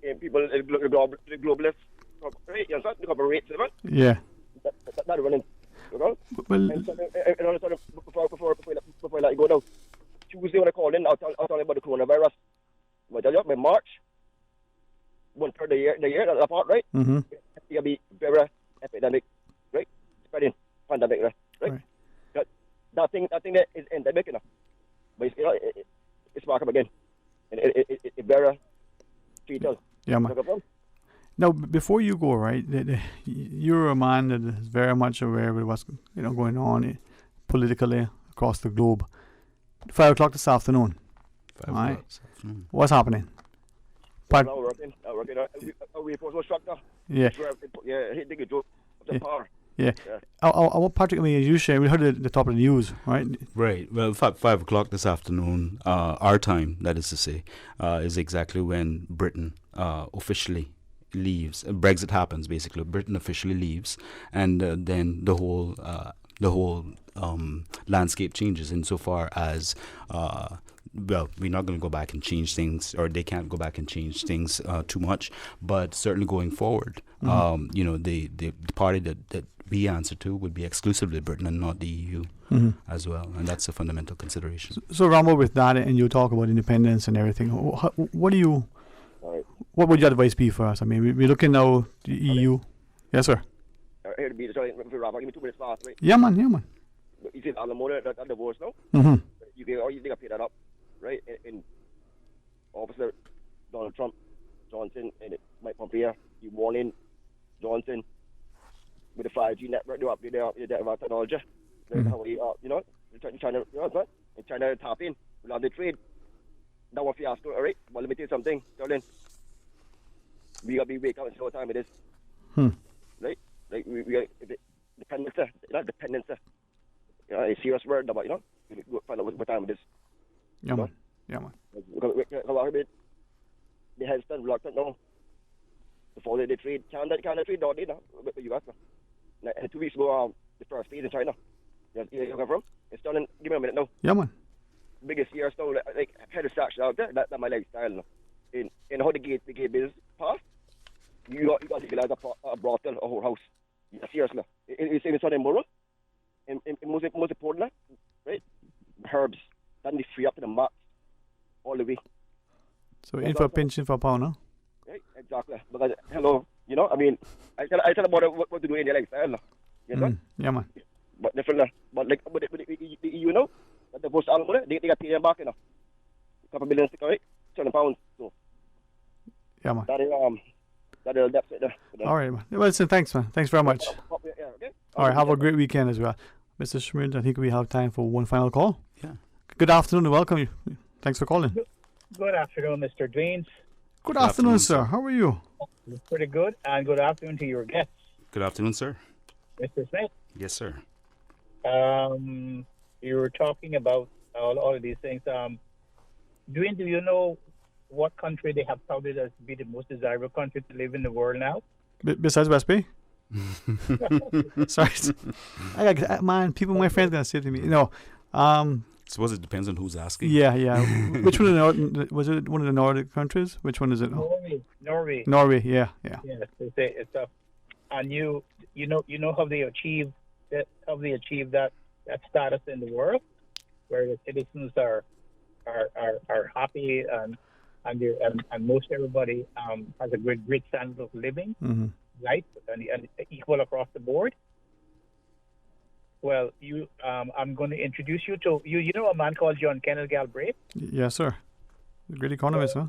And people, the globalists, right? You understand? Look up rates, right? Yeah. That running. Well, and before I let you go now, Tuesday when I called in, I'll tell you about the coronavirus. But I tell you, by March, 1/3 of the year, that part, right? Mm-hmm. It'll be very epidemic, right? Spreading pandemic, right? That thing that is endemic enough. But it's back up again. And it very fatal. Yeah, man. Now, before you go, right, you're a man that is very much aware of what's going on politically across the globe. 5 o'clock this afternoon. 5 o'clock this afternoon. What's happening? I'm working. We was struck now. Yeah. Yeah, hit the joke of the power. Yeah. I want Patrick, you share. We heard the top of the news, right? Right. Well, 5 o'clock this afternoon, our time, that is to say, is exactly when Britain officially leaves. Brexit happens, basically. Britain officially leaves, and then the whole landscape changes insofar as well, we're not going to go back and change things, or they can't go back and change things too much, but certainly going forward, the party that we answer to would be exclusively Britain and not the EU as well, and that's a fundamental consideration. So Rambo, with that, and you talk about independence and everything, what would your advice be for us? I mean, we're looking now the EU. Yes, sir. Here to be sorry, give me 2 minutes fast, right? Yeah, man. You see alimony that divorce now? Mm-hmm. You think I pay that up, right? And Officer Donald Trump, Johnson, and Mike Pompeo, you warn in Johnson with the 5G network, they're up there technology. How we China tap in, we love the trade. That was fiasco, all right? But let me tell you something, darling. We got to be wake up and see what time it is. Right? Like we got dependence, not dependence. A serious word, but we go find out what time it is. Yeah, man. The hesitant, reluctant, no. Before they trade, can they trade all day now with the US now? And 2 weeks ago, the first phase in China. You come from? It's done in, give me a minute now. Yeah, man. Biggest year still, like head of section out there, that's my lifestyle now. In how the gate business pass, you got to utilize a brothel, a whole house. Yeah, seriously. It's even something more. And most important, right? Herbs. Then they free up to the max all the way. So in for a pinch, in for a pound, huh? Right, exactly. Because, hello, I mean, I tell about what to do in your lifestyle. Yeah, man. But different, but like, that the post album, they got paid back, a couple million, right? £7. So. Yeah, man. That's it there. All right, man. Well, listen, thanks, man. Thanks very much. Yeah, okay. All right, have a great weekend as well. Mr. Schmid, I think we have time for one final call. Yeah. Good afternoon and welcome. Thanks for calling. Good afternoon, Mr. Dwayne. Good afternoon, sir. How are you? Pretty good, and good afternoon to your guests. Good afternoon, sir. Mr. Smith. Yes, sir. You were talking about all of these things. Dwayne, do you know what country they have touted as to be the most desirable country to live in the world now? Besides West Bay? Sorry. Man, my friends gonna say to me, suppose it depends on who's asking. Yeah. Which one of the was it one of the Nordic countries? Which one is it? Norway. Norway, yeah. Yes, they say it's up. And you know how they achieve that status in the world, where the citizens are happy and most everybody has a great standard of living, life, and equal across the board. Well, I'm going to introduce you to you know a man called John Kenneth Galbraith? Yes, sir. A great economist, huh?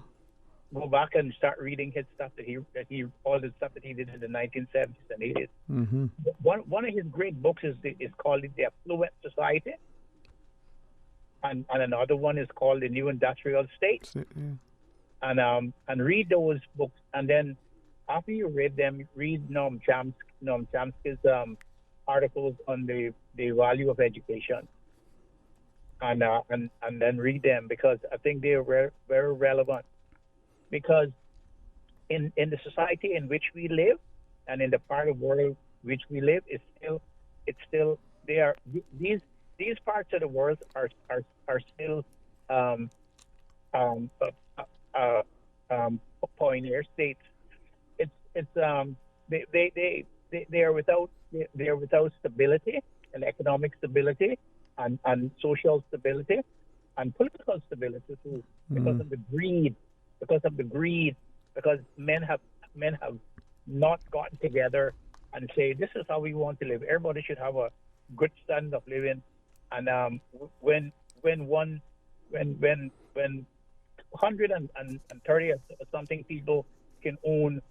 Go back and start reading his stuff all the stuff that he did in the 1970s and 80s. Mm-hmm. One of his great books is called The Affluent Society, and another one is called The New Industrial State. And read those books, and then after you read them, read Noam Chomsky's articles on the value of education, and then read them, because I think they are very relevant. Because in the society in which we live, and in the part of the world which we live, these parts of the world are still pioneer states. They are without stability, and economic stability, and social stability, and political stability too, because of the greed. Because men have not gotten together and say, this is how we want to live. Everybody should have a good standard of living. And when 130 or something people can own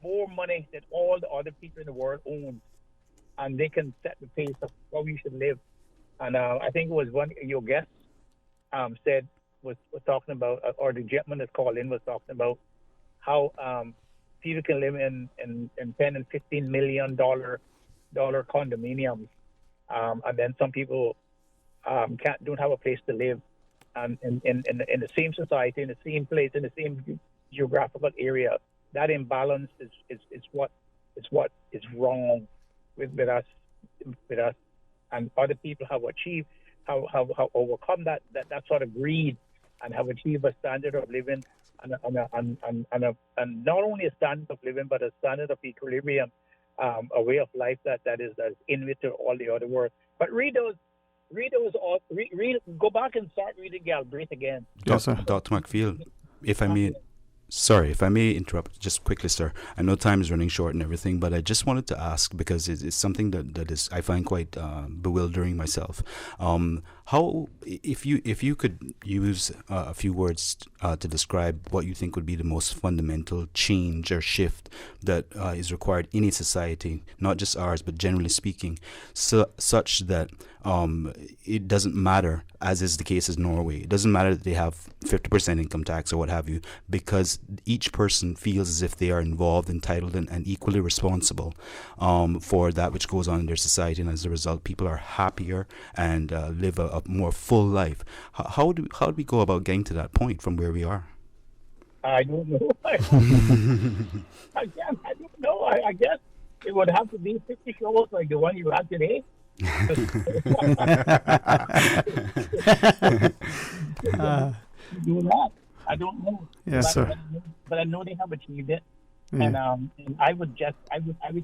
more money than all the other people in the world own, and they can set the pace of how we should live. And I think it was one of your guests was talking about, or the gentleman that called in was talking about how people can live in $10 and $15 million condominiums, and then some people don't have a place to live, and in the same society, in the same place, in the same geographical area. That imbalance is what is wrong with us, and other people have achieved, have overcome that sort of greed, and have achieved a standard of living, and not only a standard of living, but a standard of equilibrium, a way of life that is intimate to all the other world. But go back and start reading Galbraith again. Dr. McField, if I may. Sorry, if I may interrupt just quickly, sir. I know time is running short and everything, but I just wanted to ask, because it's something that is I find quite bewildering myself. How, if you could use a few words to describe what you think would be the most fundamental change or shift that is required in a society, not just ours, but generally speaking, such that it doesn't matter, as is the case in Norway. It doesn't matter that they have 50% income tax or what have you, because each person feels as if they are involved, entitled, and equally responsible for that which goes on in their society, and as a result, people are happier and live a more full life. How do we go about getting to that point from where we are? I don't know. I don't know. I guess it would have to be 50 shows like the one you had today. Do that. I don't know. Yes, sir. But I know they have achieved it. Yeah. And I wish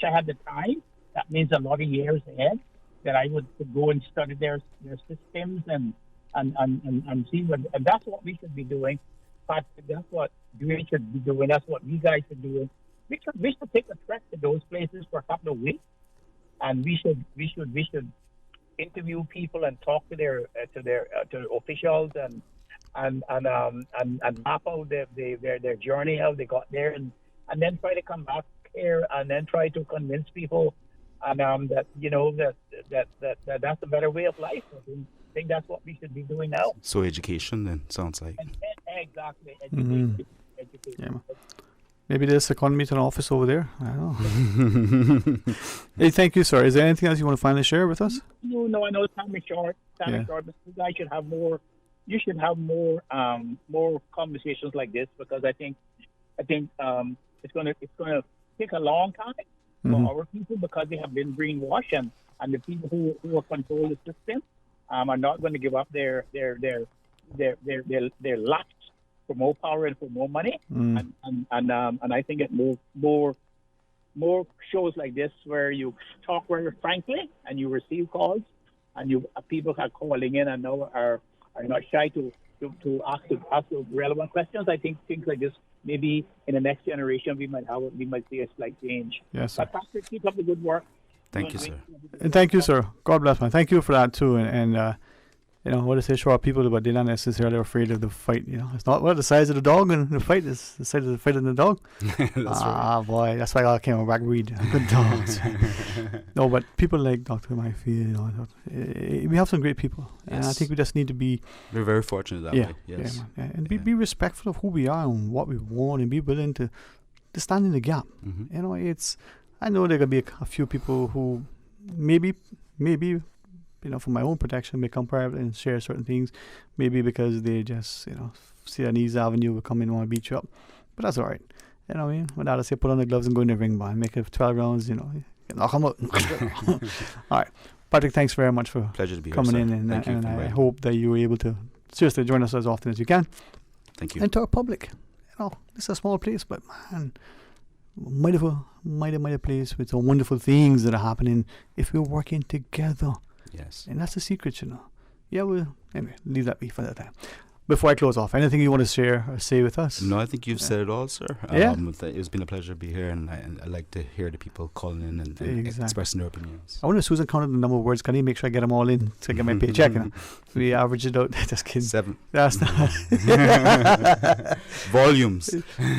I had the time. That means a lot of years ahead, that I would go and study their systems and see what, and that's what we should be doing. But that's what we should be doing. That's what you guys should do. We should take a trek to those places for a couple of weeks, and we should interview people and talk to their officials and map out their journey, how they got there, and then try to come back here and then try to convince people and that that's a better way of life. think that's what we should be doing now. So education then, sounds like. Exactly. Education. Yeah, man. Maybe there's a second meeting office over there. I don't know. Hey, thank you, sir. Is there anything else you want to finally share with us? No, I know time is short. But you guys should have more. You should have more conversations like this, because I think it's gonna take a long time for our people, because they have been brainwashed, and the people who control the system are not going to give up their lust for more power and for more money. And I think it more shows like this where you talk very frankly and you receive calls, and people are calling in and now are not shy to ask the relevant questions. I think things like this, maybe in the next generation, we might see a slight change. Yes, sir. But Patrick, keep up the good work. Thank you, sir. And thank you, sir. God bless, man. Thank you for that too. And you know what I say, show our people, but they're not necessarily afraid of the fight. You know, it's not the size of the dog in the fight; it's the size of the fight in the dog. That's right. Boy, that's why I came back breed good dogs. No, but people like Dr. Mayfield, we have some great people, and I think we just need to be. We're very fortunate that way. Yes. Yeah, and be respectful of who we are and what we want, and be willing to stand in the gap. You know, I know there are gonna be a few people who maybe. You know, for my own protection, may come private and share certain things, maybe because they just, you know, see an easy avenue, will come in and want to beat you up. But that's all right. You know what I mean? My dad say, put on the gloves and go in the ring, man. Make it 12 rounds, you know, knock them out. All right. Patrick, thanks very much for pleasure to be coming here, in. Thank you. And I hope that you were able to seriously join us as often as you can. Thank you. And to our public, you know, it's a small place, but man, mighty place with some wonderful things that are happening if we're working together. Yes. And that's the secret, you know. Yeah, well, anyway, leave that be for that time. Before I close off, anything you want to share or say with us? No, I think you've said it all, sir. Yeah. It's been a pleasure to be here, and I like to hear the people calling in and expressing their opinions. I wonder if Susan counted the number of words. Can you make sure I get them all in to get my paycheck? You know? We average it out. Just kidding. 7. That's not volumes.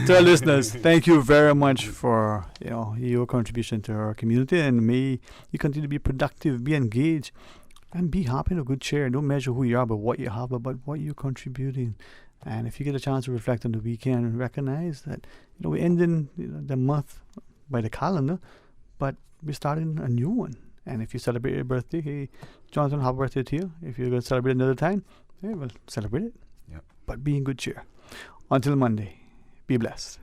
To our listeners, thank you very much for your contribution to our community, and may you continue to be productive, be engaged, and be happy in a good cheer. Don't measure who you are by what you have, but what you're contributing. And if you get a chance to reflect on the weekend and recognize that we're ending the month by the calendar, but we're starting a new one. And if you celebrate your birthday, hey, Jonathan, happy birthday to you. If you're going to celebrate another time, hey, well, celebrate it. Yep. But be in good cheer. Until Monday, be blessed.